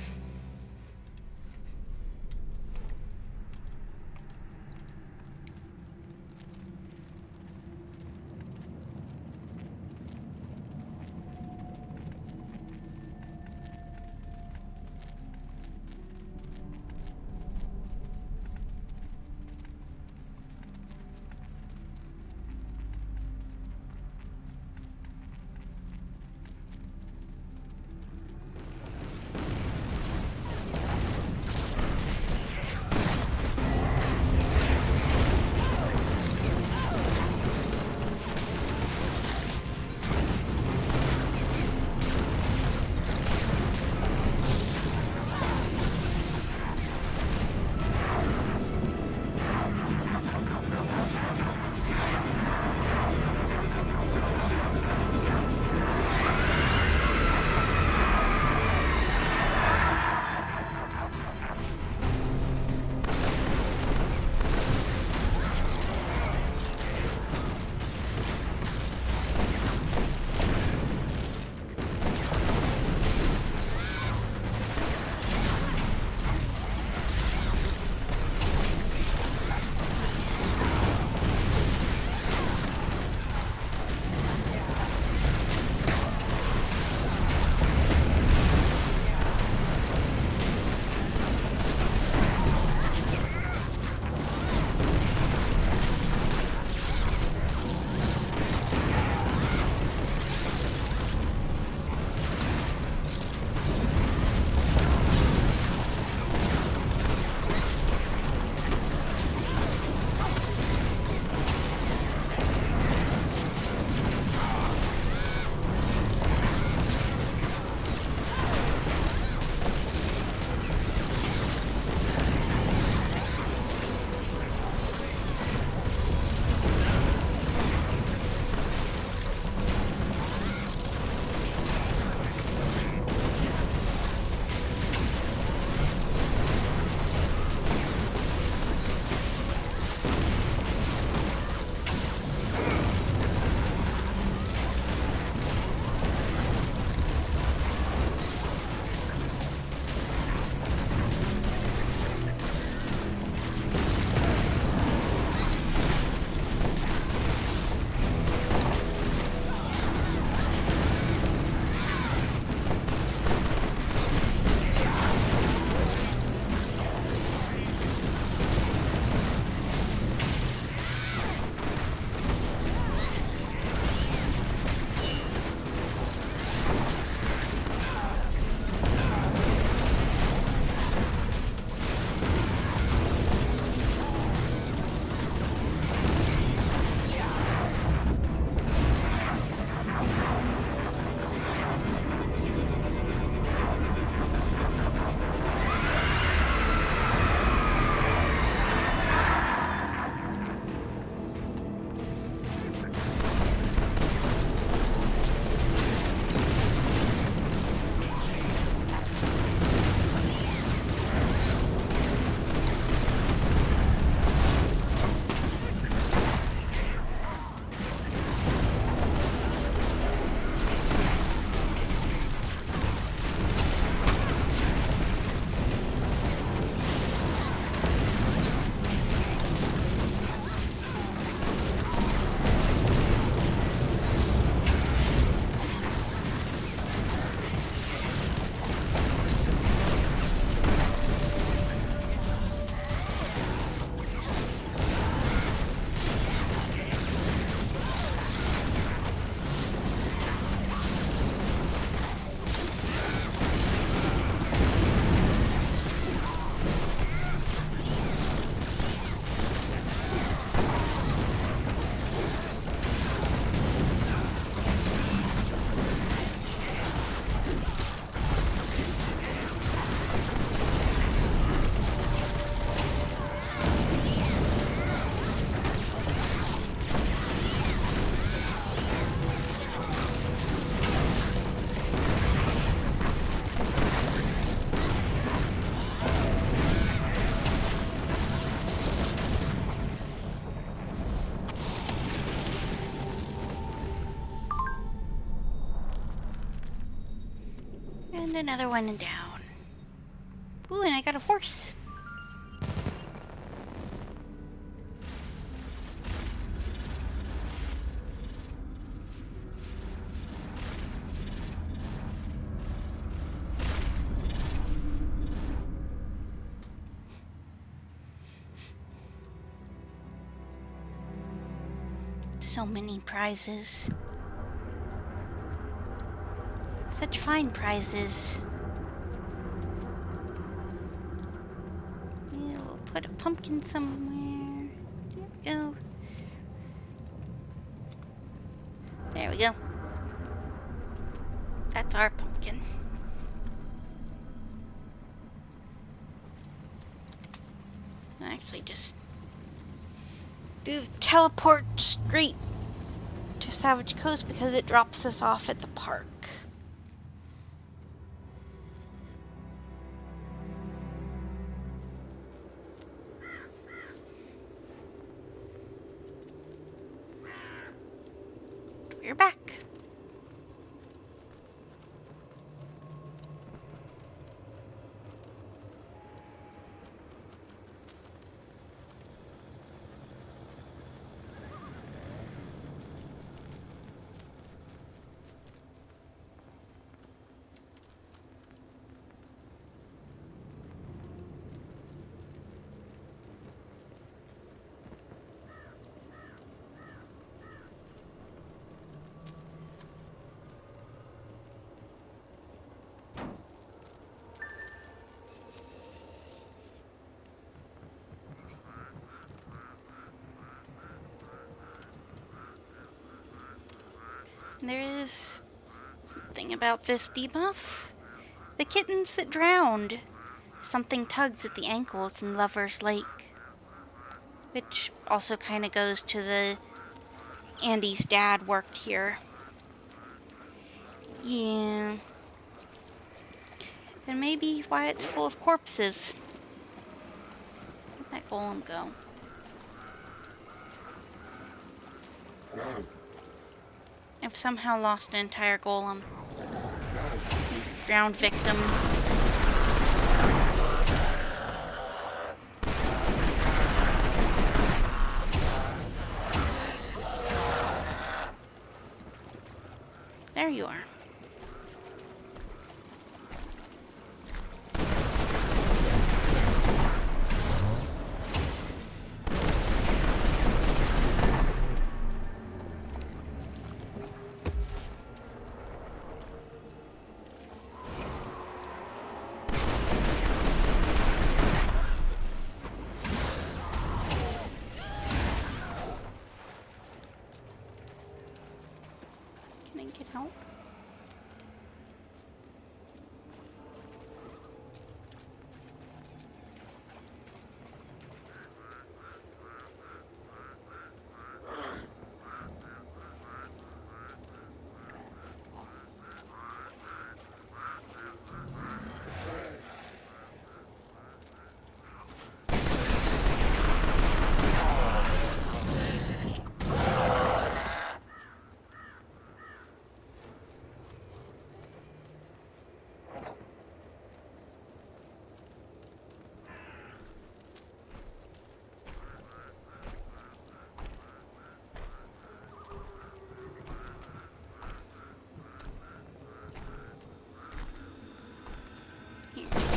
A: And another one down. Ooh, and I got a horse. So many prizes. Such fine prizes. Yeah, we'll put a pumpkin somewhere. There we go. There we go. That's our pumpkin. I'll actually just teleport straight to Savage Coast because it drops us off at the park. We're back. There is something about this debuff. The kittens that drowned. Something tugs at the ankles in Lover's Lake. Which also kind of goes to the Andy's dad worked here. Yeah. And maybe why it's full of corpses. Where'd that golem go? I've somehow lost an entire golem. Drowned victim. There you are. Can I get out?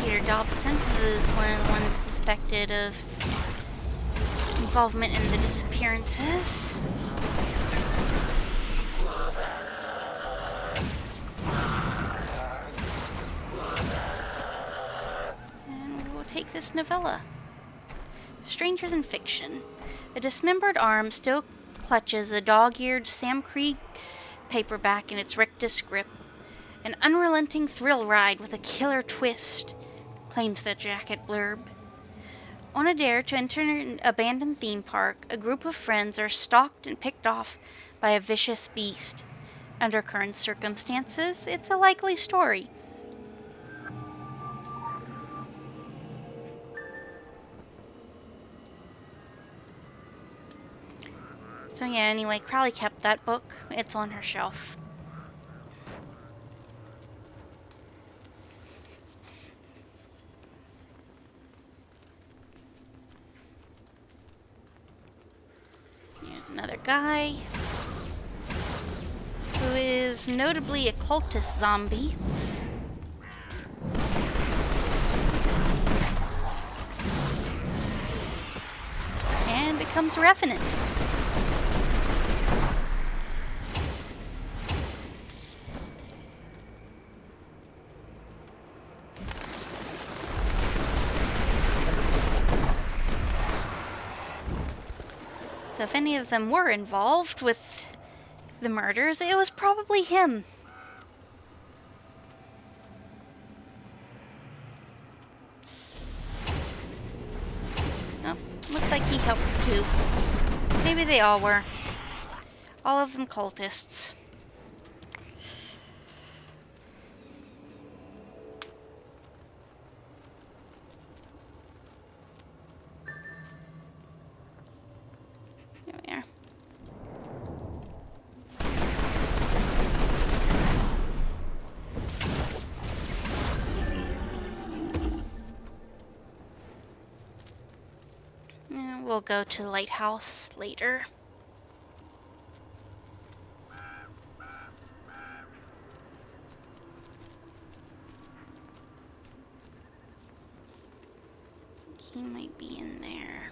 A: Peter Dobson, who is one of the ones suspected of involvement in the disappearances. And we will take this novella. Stranger Than Fiction. A dismembered arm still clutches a dog-eared Sam Krieg paperback in its rictus grip. An unrelenting thrill ride with a killer twist, claims the jacket blurb. On a dare to enter an abandoned theme park, a group of friends are stalked and picked off by a vicious beast. Under current circumstances, it's a likely story. So yeah, anyway, Crowley kept that book. It's on her shelf. Another guy who is notably a cultist zombie. And becomes Revenant. So if any of them were involved with the murders, it was probably him. Oh, looks like he helped too. Maybe they all were. All of them cultists. There we are. Yeah, we'll go to the lighthouse later. He might be in there.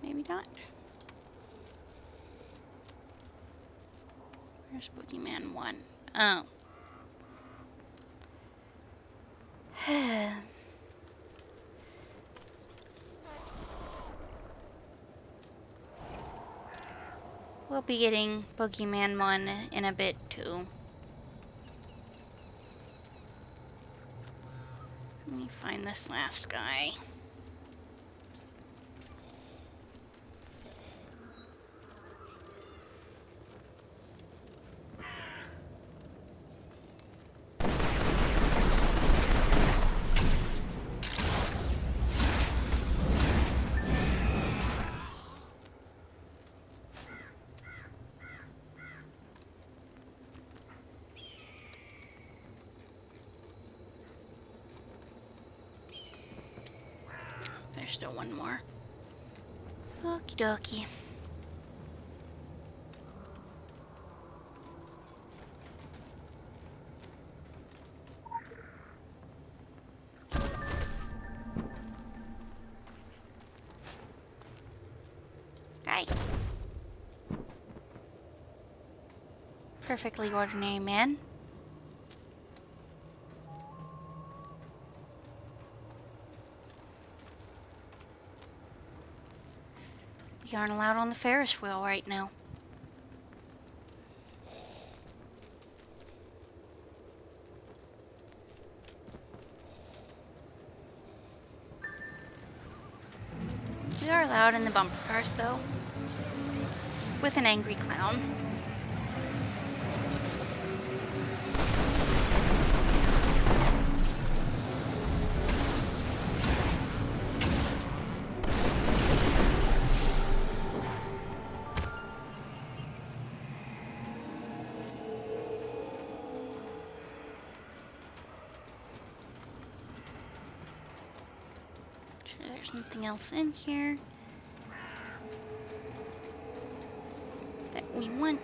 A: Maybe not. Where's Boogeyman 1? Oh. We'll be getting Boogeyman 1 in a bit too. Let me find this last guy. There's still one more. Okie dokie. Hi. Perfectly ordinary man. You aren't allowed on the Ferris wheel right now. We are allowed in the bumper cars, though. With an angry clown. Sure, there's nothing else in here that we want.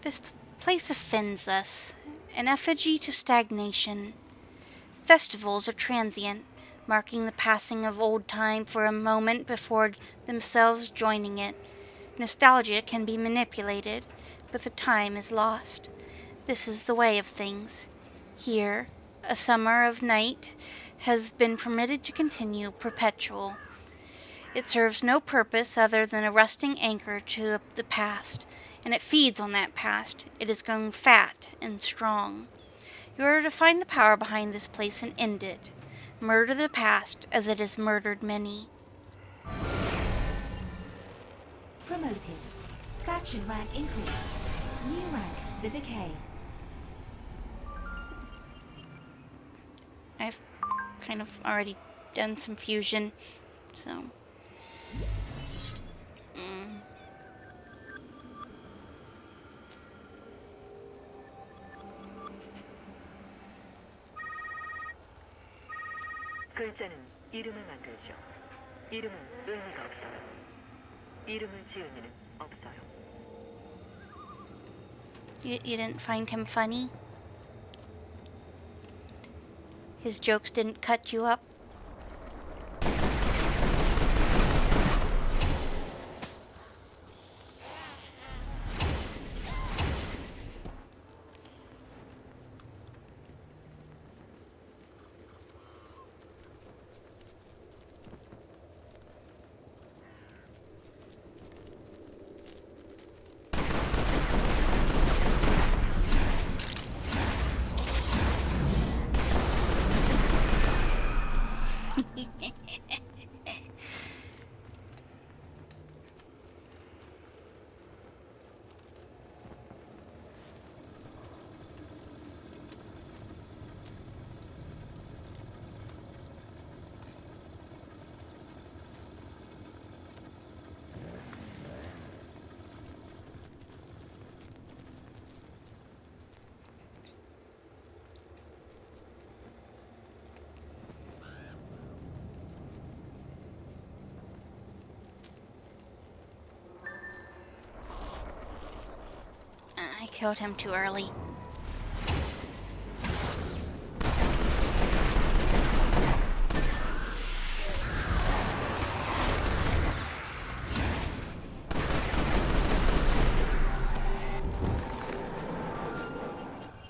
A: This place offends us, an effigy to stagnation. Festivals are transient, marking the passing of old time for a moment before themselves joining it. Nostalgia can be manipulated, but the time is lost. This is the way of things. Here, a summer of night has been permitted to continue perpetual. It serves no purpose other than a rusting anchor to the past, and it feeds on that past. It is grown fat and strong. You are to find the power behind this place and end it. Murder the past as it has murdered many.
B: Promoted. Faction rank increase. New rank, the Decay.
A: I've kind of already done some fusion, so...
J: 글자는 이름을 만들죠. 이름은 의미가 없어요. 이름을 지은 이는 없어요.
A: You didn't find him funny? His jokes didn't cut you up? I killed him too early.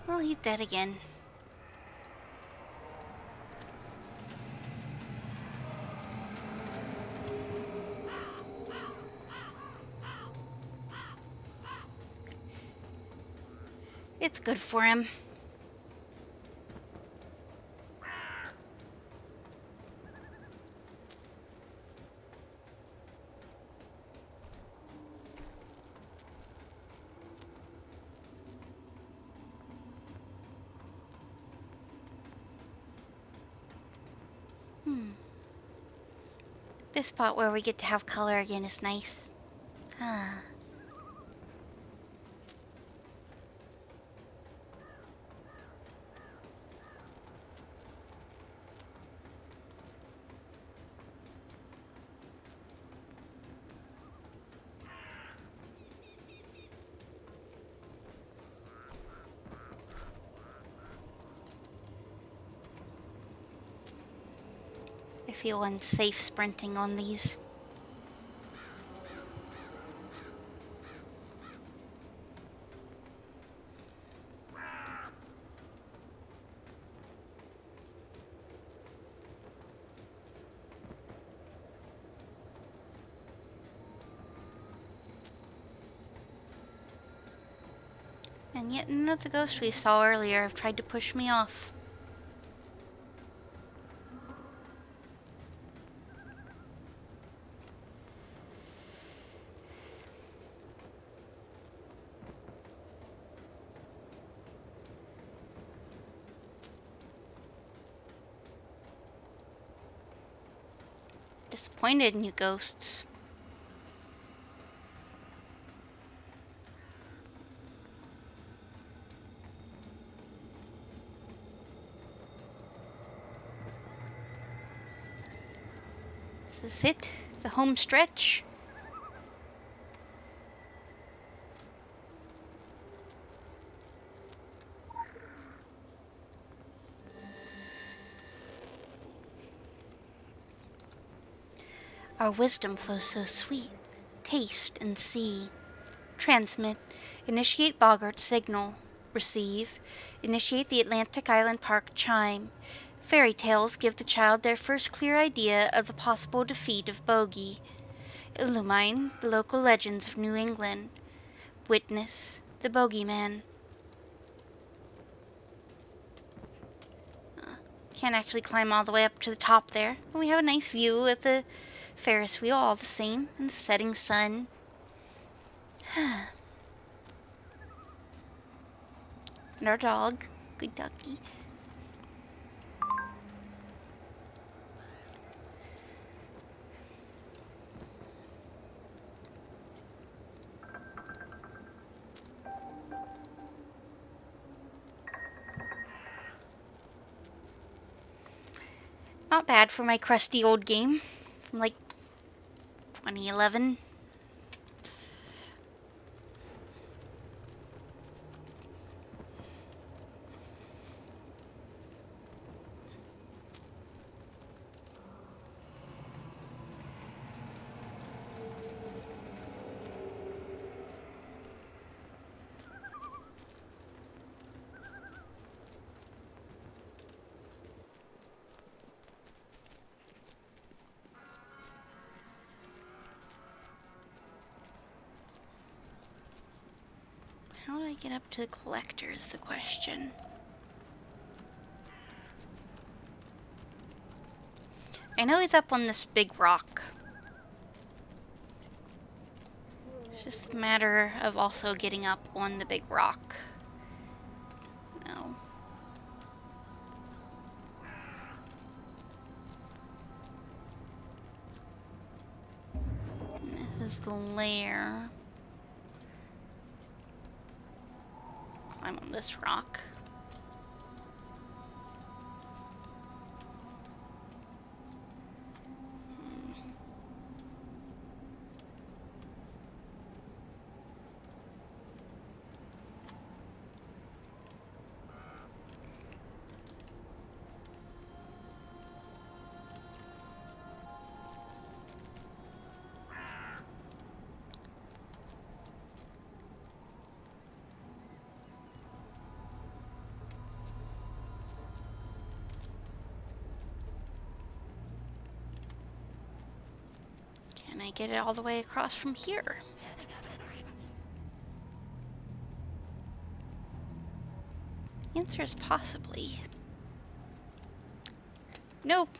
A: Well, he's dead again. It's good for him. This spot where we get to have color again is nice. Ah. I feel unsafe sprinting on these. And yet none of the ghosts we saw earlier have tried to push me off. Disappointed in you ghosts. This is it, the home stretch. Our wisdom flows so sweet. Taste and see. Transmit. Initiate Boggart signal. Receive. Initiate the Atlantic Island Park chime. Fairy tales give the child their first clear idea of the possible defeat of Bogey. Illumine the local legends of New England. Witness the Bogeyman. Can't actually climb all the way up to the top there. But we have a nice view of the Ferris wheel all the same, and the setting sun. And our dog, good doggy. Not bad for my crusty old game from like 2011. How do I get up to the collector is the question. I know he's up on this big rock. It's just a matter of also getting up on the big rock. No. And this is the lair. Climb on this rock. Can I get it all the way across from here? The answer is possibly. Nope.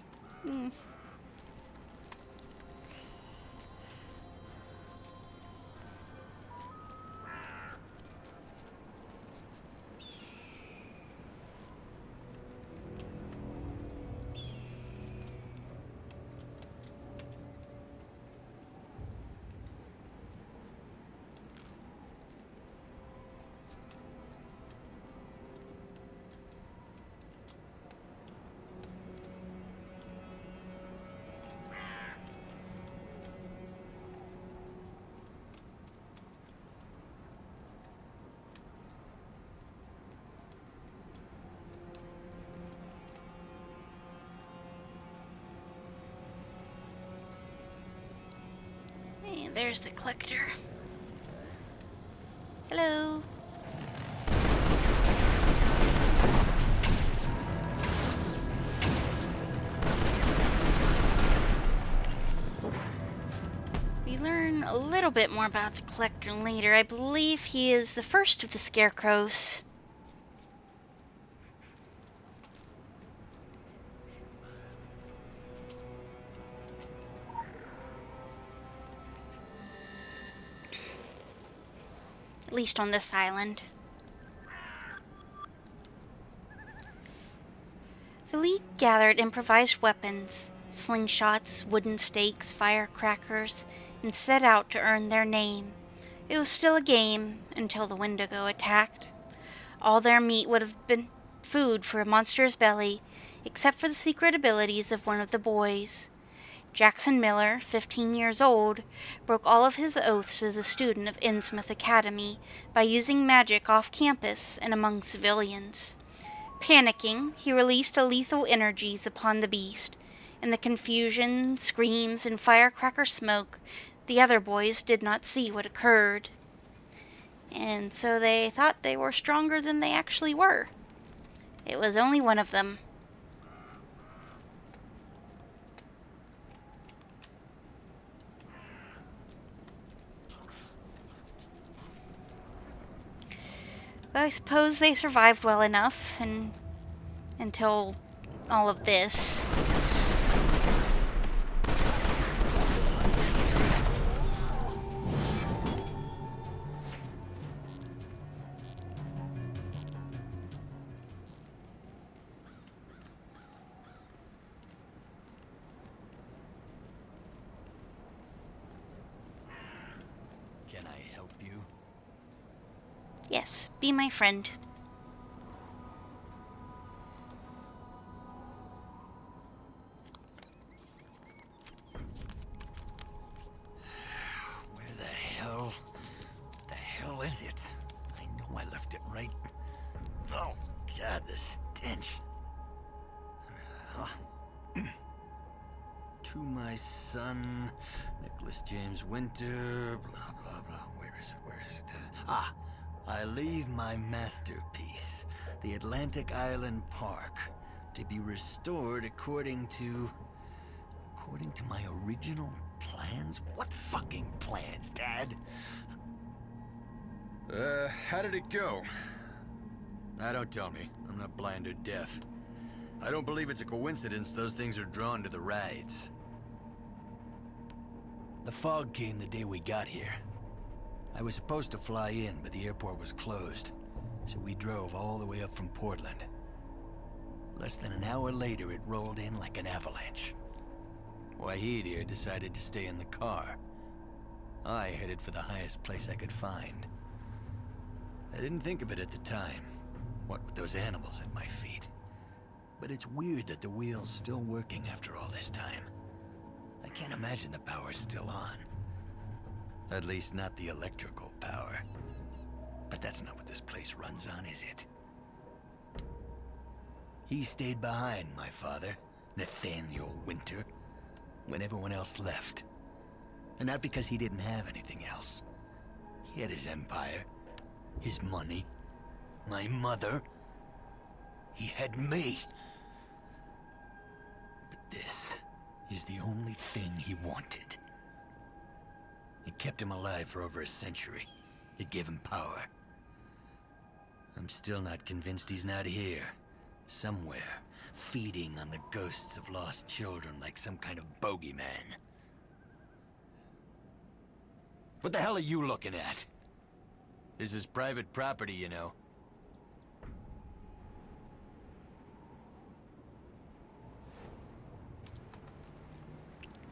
A: Hey, there's the collector. Hello. We learn a little bit more about the collector later. I believe he is the first of the scarecrows. At least on this island. The League gathered improvised weapons, slingshots, wooden stakes, firecrackers, and set out to earn their name. It was still a game until the Wendigo attacked. All their meat would have been food for a monster's belly, except for the secret abilities of one of the boys. Jackson Miller, 15 years old, broke all of his oaths as a student of Innsmouth Academy by using magic off campus and among civilians. Panicking, he released a lethal energies upon the beast. In the confusion, screams, and firecracker smoke, the other boys did not see what occurred. And so they thought they were stronger than they actually were. It was only one of them. I suppose they survived well enough until all of this.
H: Can I help you?
A: Yes, be my friend.
H: Where the hell is it? I know I left it right. Oh, God, the stench. To my son, Nicholas James Winter, blah, blah, blah. Where is it? I leave my masterpiece, the Atlantic Island Park, to be restored according to my original plans? What fucking plans, Dad? How did it go? Don't tell me. I'm not blind or deaf. I don't believe it's a coincidence those things are drawn to the rides. The fog came the day we got here. I was supposed to fly in, but the airport was closed, so we drove all the way up from Portland. Less than an hour later, it rolled in like an avalanche. Wahid here decided to stay in the car. I headed for the highest place I could find. I didn't think of it at the time, what with those animals at my feet. But it's weird that the wheel's still working after all this time. I can't imagine the power's still on. At least not the electrical power. But that's not what this place runs on, is it? He stayed behind, my father, Nathaniel Winter, when everyone else left. And not because he didn't have anything else. He had his empire, his money, my mother. He had me. But this is the only thing he wanted. It kept him alive for over a century. It gave him power. I'm still not convinced he's not here. Somewhere, feeding on the ghosts of lost children like some kind of bogeyman. What the hell are you looking at? This is private property, you know.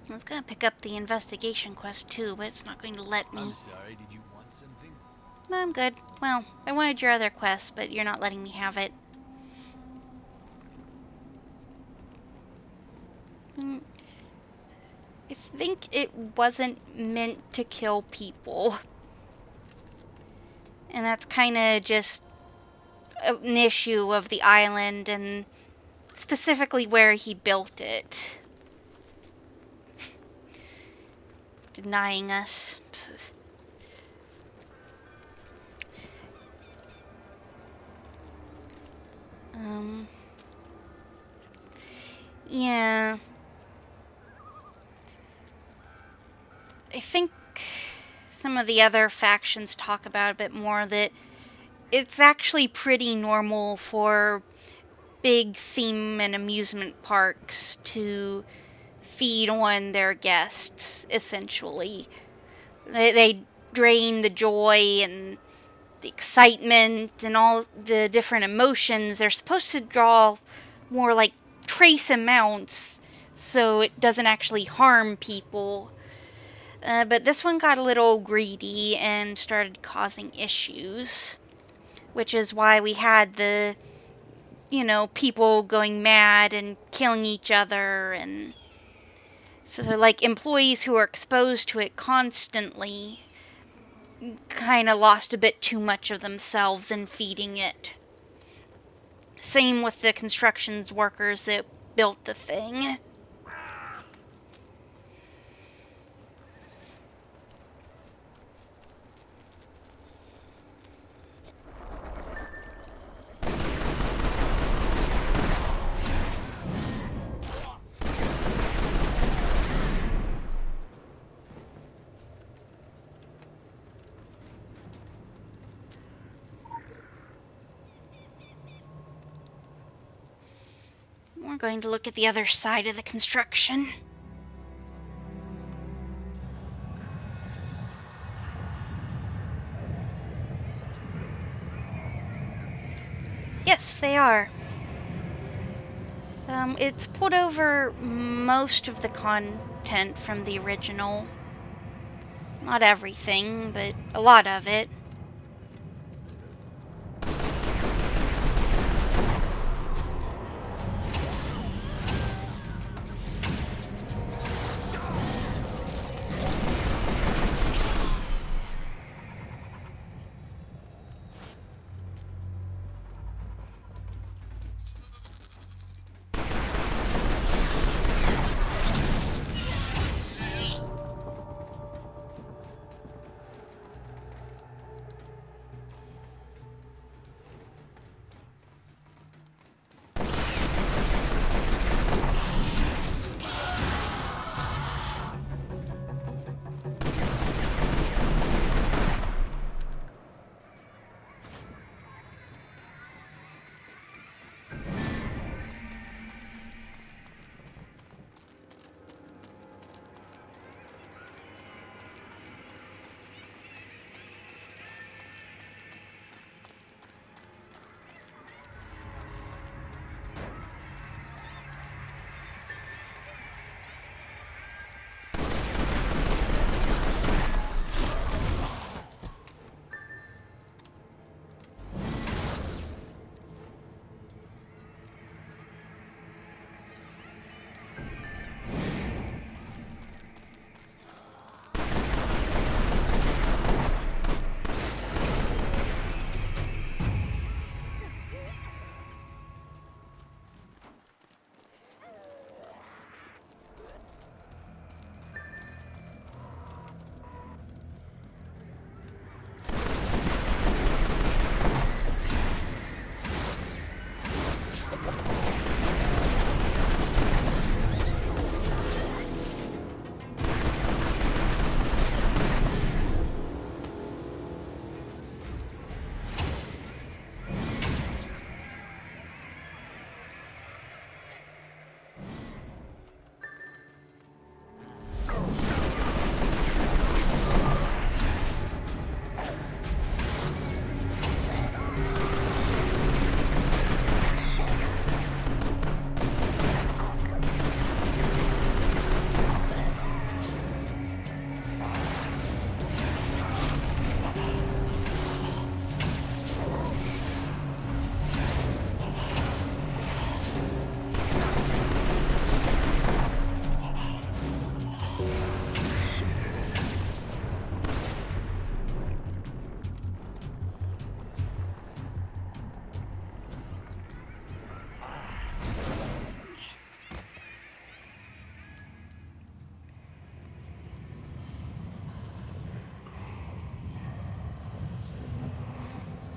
A: I was gonna pick up the investigation quest too, but it's not going to let me.
H: I'm sorry, did you want something?
A: No, I'm good. Well, I wanted your other quest, but you're not letting me have it. I think it wasn't meant to kill people. And that's kind of just an issue of the island and specifically where he built it. Denying us. Yeah. I think some of the other factions talk about a bit more that it's actually pretty normal for big theme and amusement parks to feed on their guests, essentially. They drain the joy and the excitement and all the different emotions. They're supposed to draw more like trace amounts so it doesn't actually harm people. But this one got a little greedy and started causing issues, which is why we had the, people going mad and killing each other, and so like employees who are exposed to it constantly kind of lost a bit too much of themselves in feeding it. Same with the construction workers that built the thing. We're going to look at the other side of the construction. Yes, they are. It's pulled over most of the content from the original. Not everything, but a lot of it.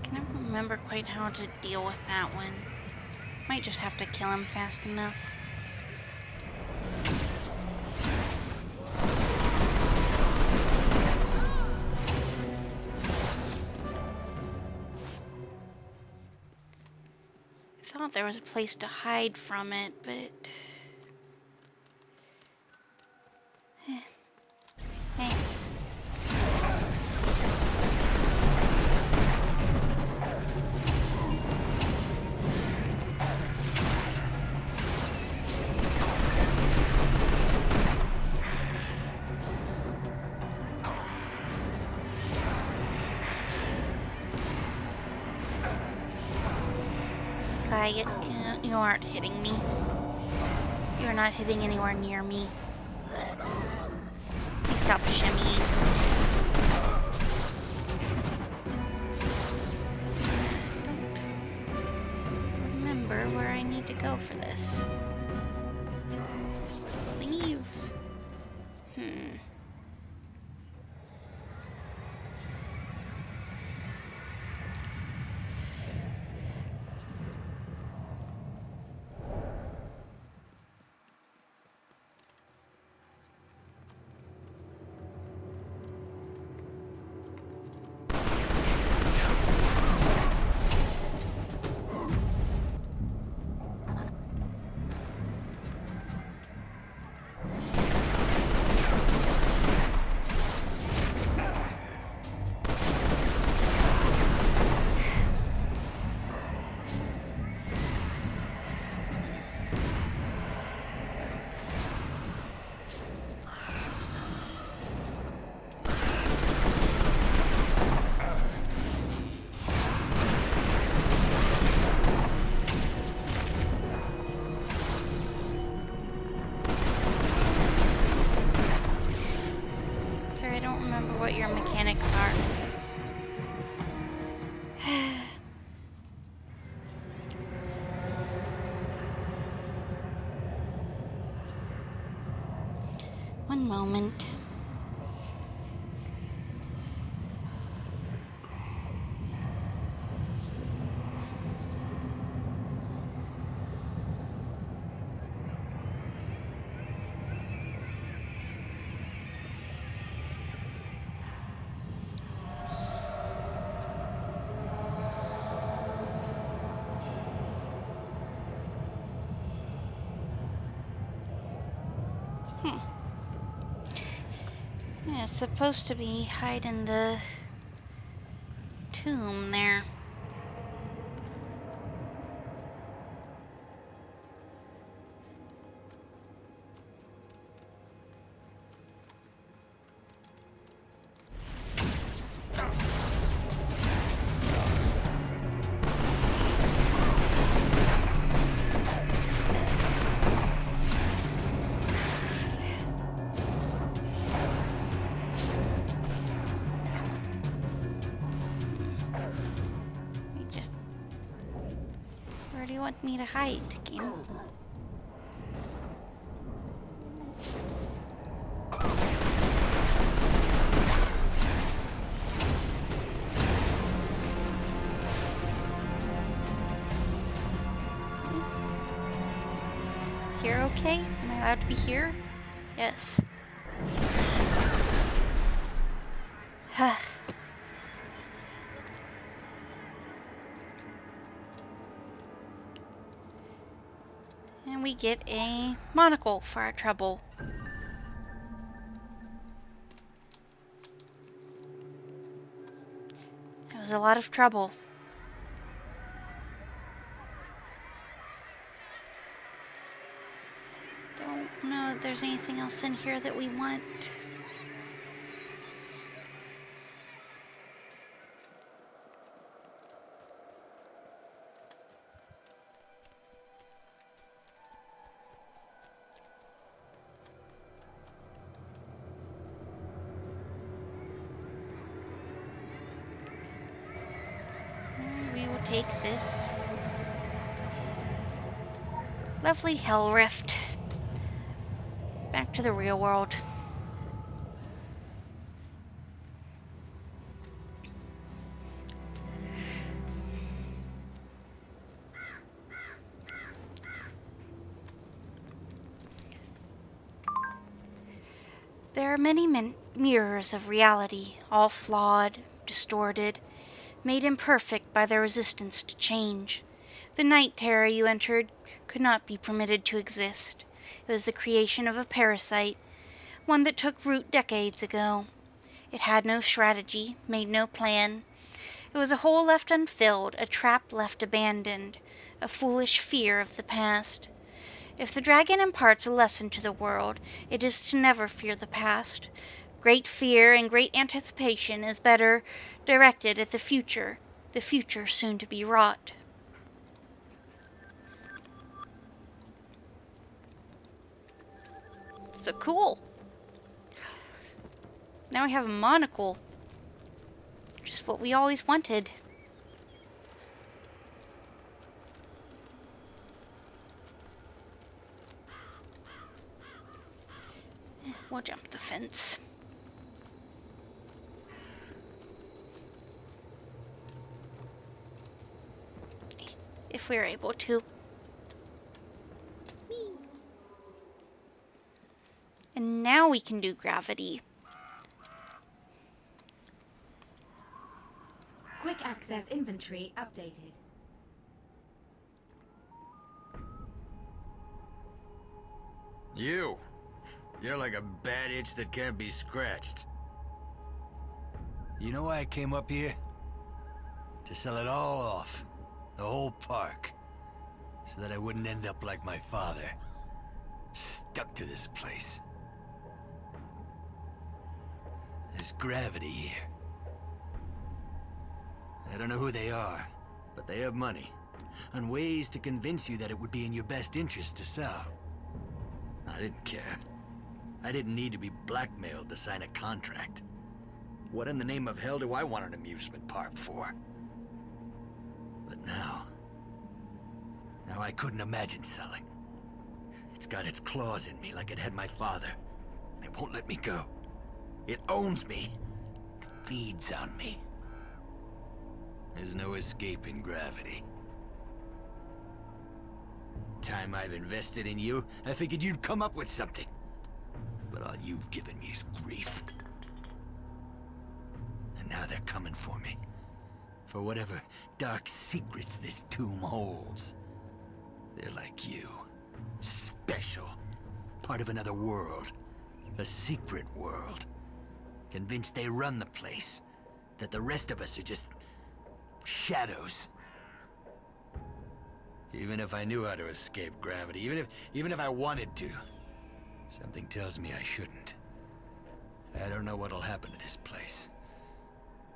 A: I never remember quite how to deal with that one. Might just have to kill him fast enough. I thought there was a place to hide from it, but... Hey. Guy, you aren't hitting me. You're not hitting anywhere near me. Please stop shimmying. Don't remember where I need to go for this. Just leave. or what your mechanics are. One moment. Yeah, it's supposed to be hiding the tomb there. You just... Where do you want me to hide, game? Here okay? Am I allowed to be here? Yes. And we get a monocle for our trouble. It was a lot of trouble. Don't know if there's anything else in here that we want. We will take this. Lovely hell rift. Back to the real world. There are many mirrors of reality, all flawed, distorted, made imperfect by their resistance to change. The night terror you entered could not be permitted to exist. It was the creation of a parasite, one that took root decades ago. It had no strategy, made no plan. It was a hole left unfilled, a trap left abandoned, a foolish fear of the past. If the dragon imparts a lesson to the world, it is to never fear the past. Great fear and great anticipation is better directed at the future soon to be wrought. So cool. Now we have a monocle. Just what we always wanted. We'll jump the fence. If we're able to. Whee! And now we can do gravity.
B: Quick access inventory updated.
H: You're like a bad itch that can't be scratched. You know why I came up here? To sell it all off. The whole park. So that I wouldn't end up like my father. Stuck to this place. There's gravity here. I don't know who they are, but they have money. And ways to convince you that it would be in your best interest to sell. I didn't care. I didn't need to be blackmailed to sign a contract. What in the name of hell do I want an amusement park for? But now I couldn't imagine selling. It's got its claws in me like it had my father. It won't let me go. It owns me. It feeds on me. There's no escaping gravity. Time I've invested in you, I figured you'd come up with something. But all you've given me is grief. And now they're coming for me. For whatever dark secrets this tomb holds. They're like you. Special. Part of another world. A secret world. Convinced they run the place. That the rest of us are just shadows. Even if I knew how to escape gravity, even if I wanted to, something tells me I shouldn't. I don't know what'll happen to this place.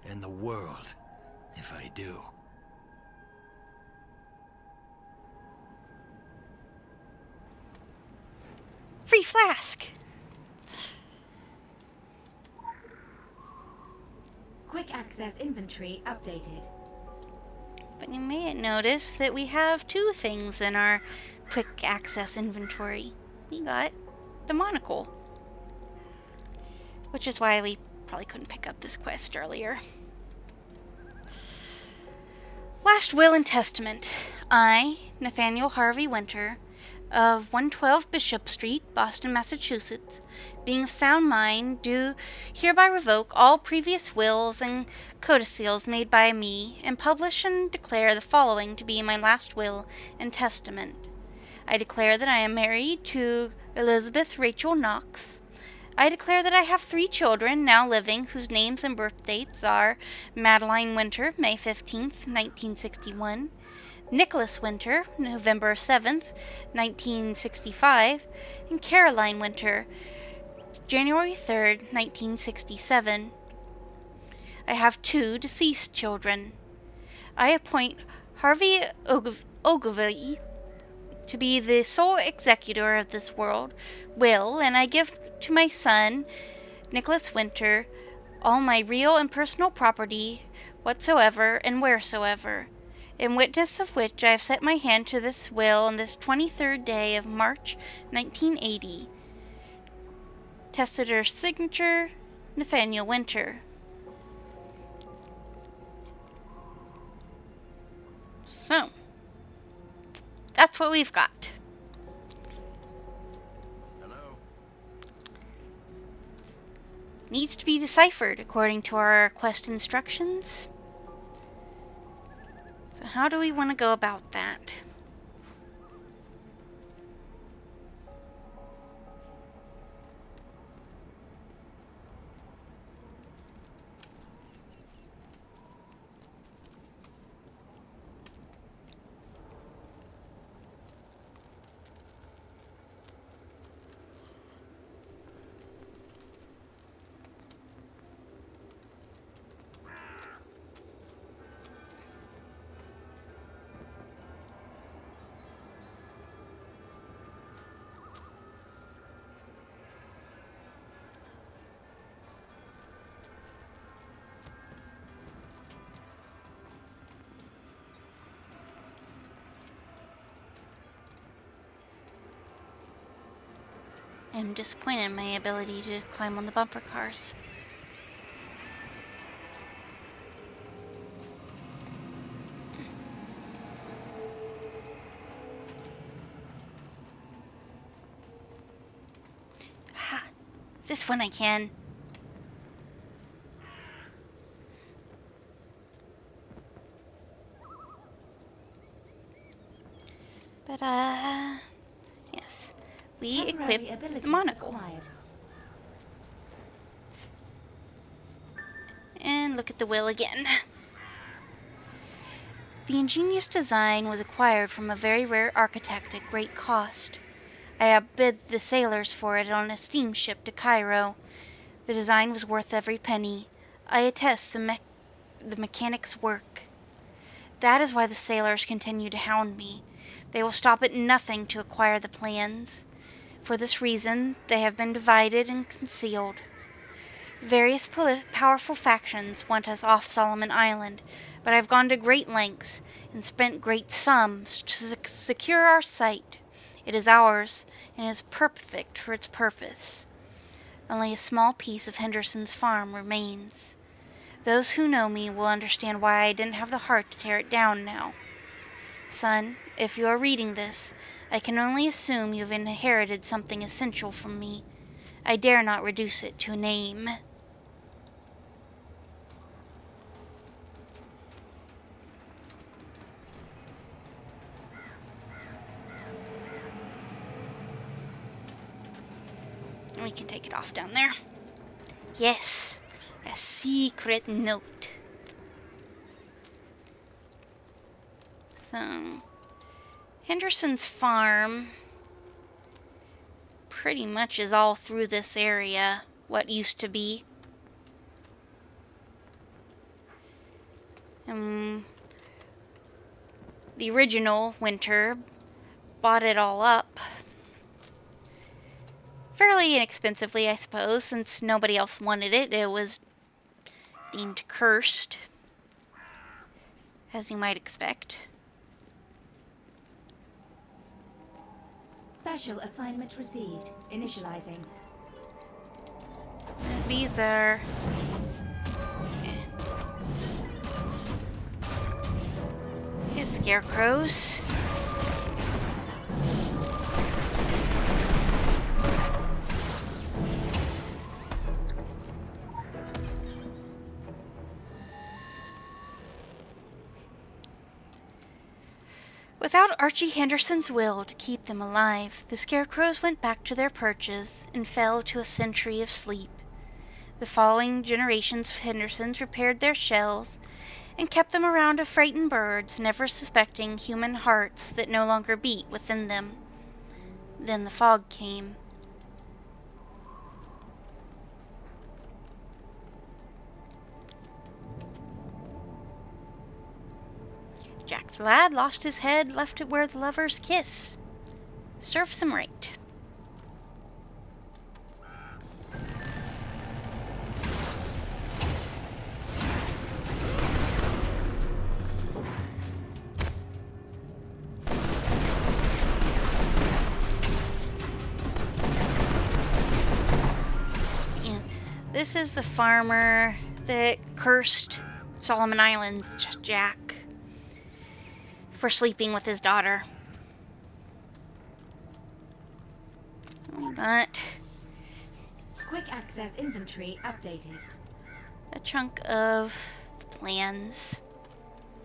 H: And the world, if I do.
A: Free flask!
B: Quick access inventory updated.
A: But you may notice that we have two things in our quick access inventory. We got the monocle, which is why we probably couldn't pick up this quest earlier. Last will and testament. I, Nathaniel Harvey Winter, of 112 Bishop Street, Boston, Massachusetts, being of sound mind, do hereby revoke all previous wills and codicils made by me, and publish and declare the following to be my last will and testament. I declare that I am married to Elizabeth Rachel Knox. I declare that I have 3 children now living whose names and birth dates are Madeline Winter, May 15th, 1961, Nicholas Winter, November 7th, 1965, and Caroline Winter, January 3rd, 1967. I have 2 deceased children. I appoint Harvey Ogilvy to be the sole executor of this will, and I give to my son, Nicholas Winter, all my real and personal property whatsoever and wheresoever, in witness of which I have set my hand to this will on this 23rd day of March, 1980. Testator's signature, Nathaniel Winter. So, that's what we've got.
H: Hello?
A: Needs to be deciphered according to our quest instructions. So how do we want to go about that? I'm disappointed in my ability to climb on the bumper cars. Ha! This one I can. But, yes. We
B: Temporary
A: equip the
B: abilities
A: monocle.
B: acquired.
A: And look at the will again. The ingenious design was acquired from a very rare architect at great cost. I outbid the sailors for it on a steamship to Cairo. The design was worth every penny. I attest the mechanic's work. That is why the sailors continue to hound me. They will stop at nothing to acquire the plans. For this reason, they have been divided and concealed. Various powerful factions want us off Solomon Island, but I've gone to great lengths and spent great sums to secure our site. It is ours, and is perfect for its purpose. Only a small piece of Henderson's farm remains. Those who know me will understand why I didn't have the heart to tear it down now. Son, if you are reading this, I can only assume you have inherited something essential from me. I dare not reduce it to a name. We can take it off down there. Yes, a secret note. So, Henderson's farm pretty much is all through this area, what used to be. The original Winter bought it all up. Fairly inexpensively, I suppose, since nobody else wanted it. It was deemed cursed, as you might expect.
B: Special assignment received. Initializing.
A: These are... his scarecrows. Without Archie Henderson's will to keep them alive, the scarecrows went back to their perches and fell to a century of sleep. The following generations of Hendersons repaired their shells and kept them around to frighten birds, never suspecting human hearts that no longer beat within them. Then the fog came. Jack the lad lost his head, left it where the lovers kiss. Serves him right. Yeah, this is the farmer that cursed Solomon Island, Jack, for sleeping with his daughter. We got
B: Quick access inventory updated.
A: a chunk of the plans.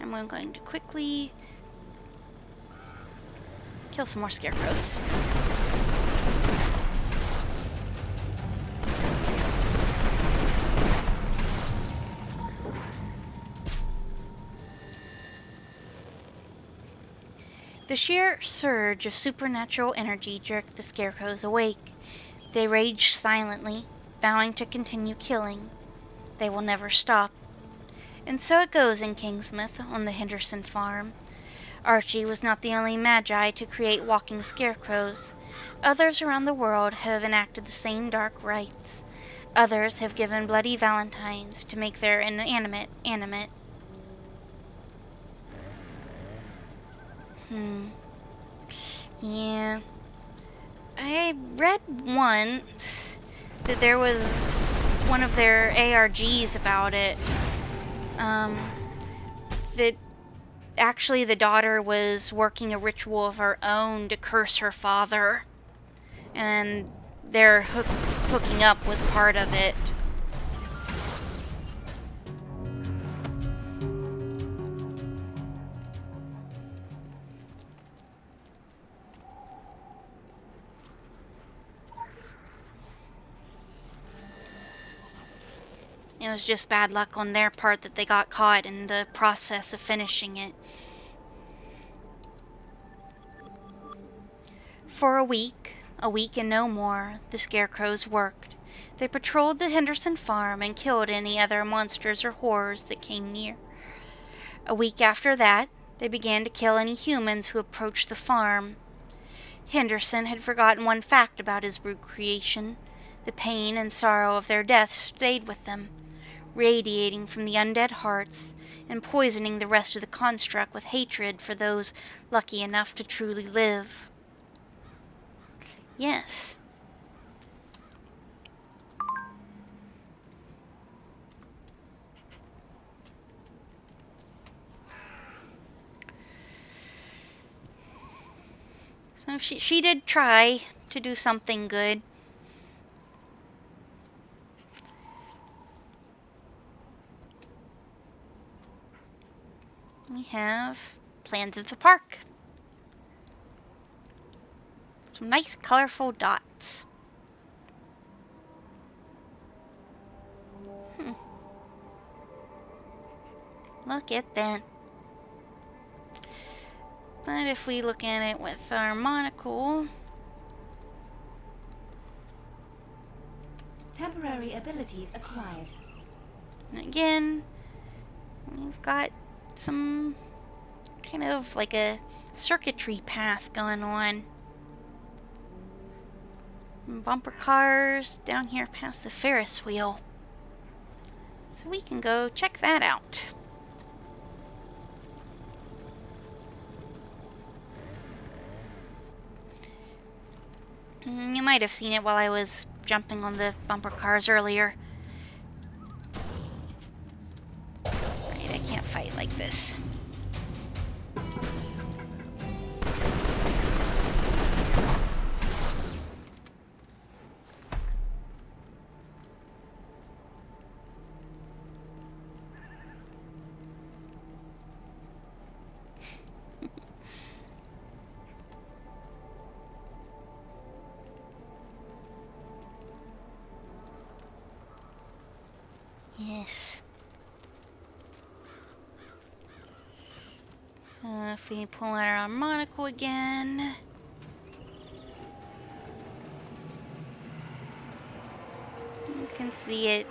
A: I'm going to quickly kill some more scarecrows. The sheer surge of supernatural energy jerked the scarecrows awake. They raged silently, vowing to continue killing. They will never stop. And so it goes in Kingsmouth on the Henderson farm. Archie was not the only magi to create walking scarecrows. Others around the world have enacted the same dark rites. Others have given bloody valentines to make their inanimate animate. Yeah. I read once that there was one of their ARGs about it. That actually the daughter was working a ritual of her own to curse her father. And their hooking up was part of it. It was just bad luck on their part that they got caught in the process of finishing it. For a week and no more, the scarecrows worked. They patrolled the Henderson farm and killed any other monsters or horrors that came near. A week after that, they began to kill any humans who approached the farm. Henderson had forgotten one fact about his brute creation. The pain and sorrow of their death stayed with them, radiating from the undead hearts and poisoning the rest of the construct with hatred for those lucky enough to truly live. Yes. So she did try to do something good. We have plans of the park. Some nice colorful dots. Look at that. But if we look at it with our monocle,
B: Temporary abilities acquired.
A: again, we've got some kind of like a circuitry path going on. Bumper cars down here past the Ferris wheel. So we can go check that out. You might have seen it while I was jumping on the bumper cars earlier. Right, I can't fight like this. Yes. So if we pull out our monocle again. You can see it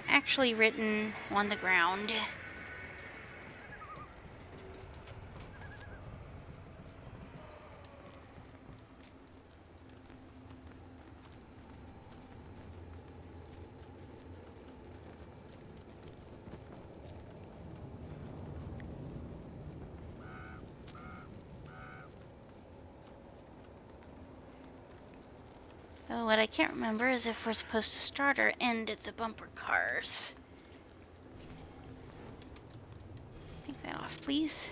A: actually written on the ground. So what I can't remember is if we're supposed to start or end at the bumper cars. Take that off, please.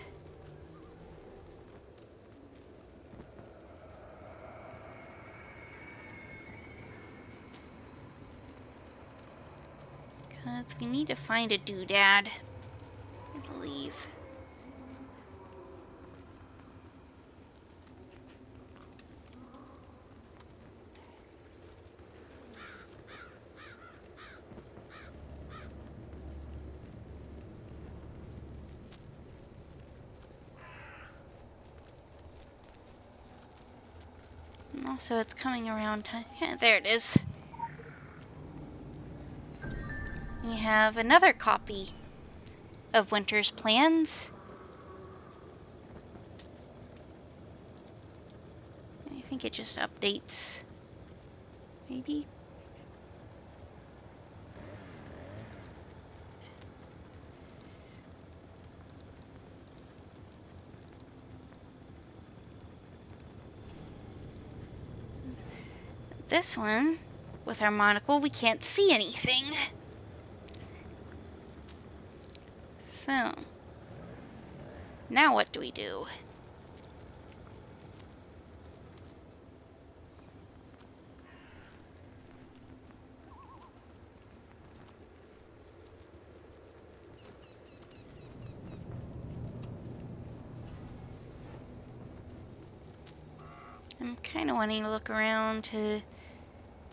A: Because we need to find a doodad, I believe. And also, it's coming around. Yeah, there it is. We have another copy of Winter's Plans. I think it just updates. Maybe? This one, with our monocle, we can't see anything. So, now what do we do? I'm kind of wanting to look around to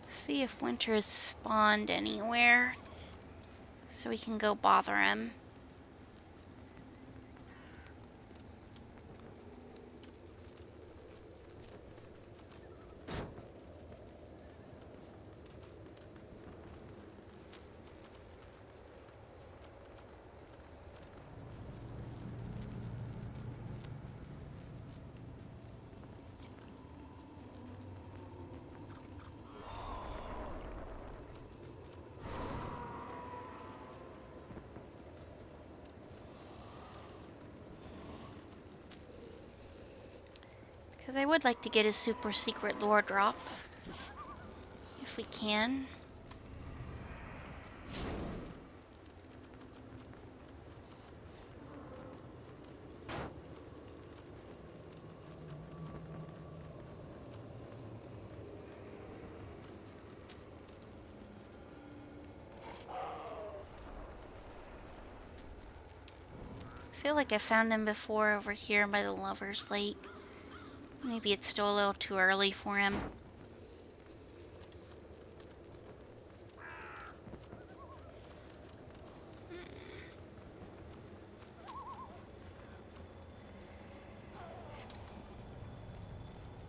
A: see if Winter has spawned anywhere, so we can go bother him. Because I would like to get a super secret lore drop. If we can. I feel like I found him before over here by the Lover's Lake. Maybe it's still a little too early for him.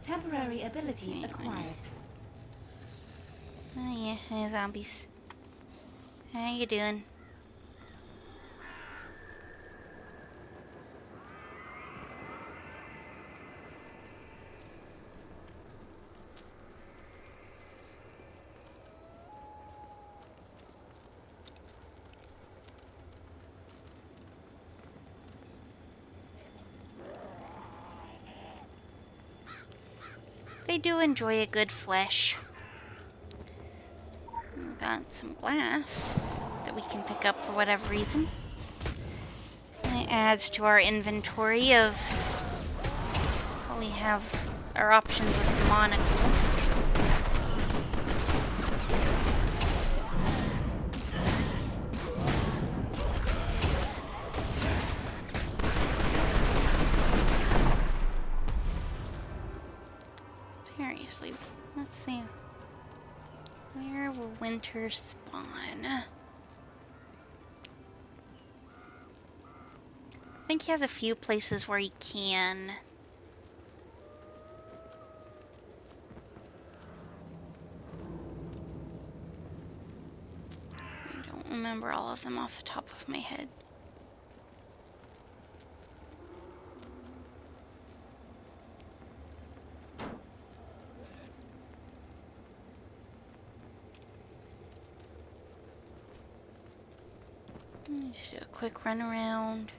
B: Temporary abilities acquired.
A: Oh yeah, hey zombies. How you doing? They do enjoy a good flesh. We've got some glass that we can pick up for whatever reason. And it adds to our inventory of what we have, our options with the monocle. Seriously, let's see. Where will winter spawn? I think he has a few places where he can. I don't remember all of them off the top of my head. Just do a quick run around.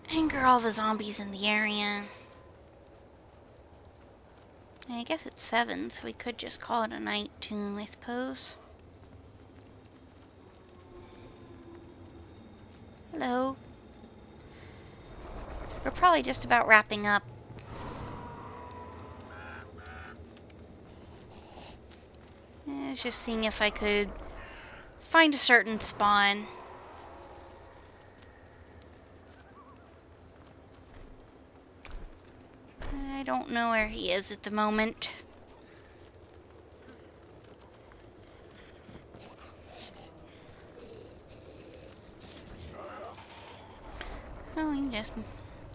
A: Anger all the zombies in the area. I guess it's 7, so we could just call it a night tune, I suppose. Hello. We're probably just about wrapping up. I was just seeing if I could find a certain spawn. I don't know where he is at the moment.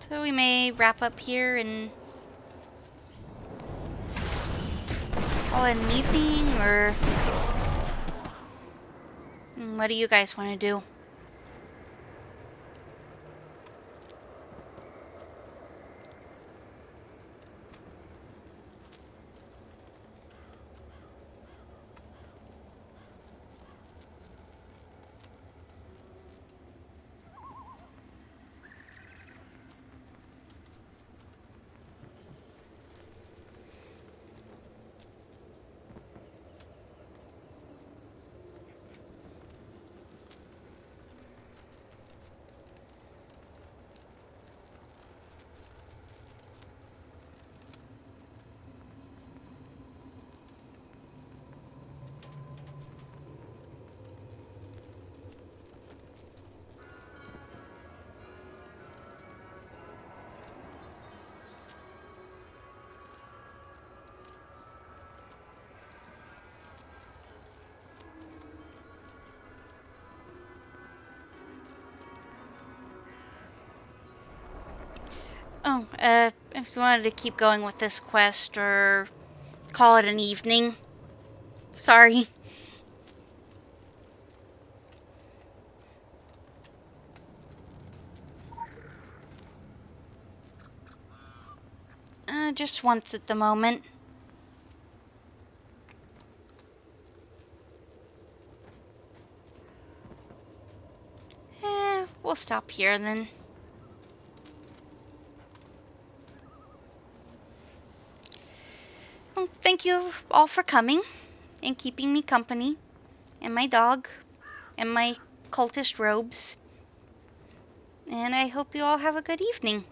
A: So we may wrap up here and call it an evening, or what do you guys want to do? Oh, if you wanted to keep going with this quest or call it an evening. Sorry. Just once at the moment. We'll stop here then. Well, thank you all for coming and keeping me company, and my dog, and my cultist robes. And I hope you all have a good evening.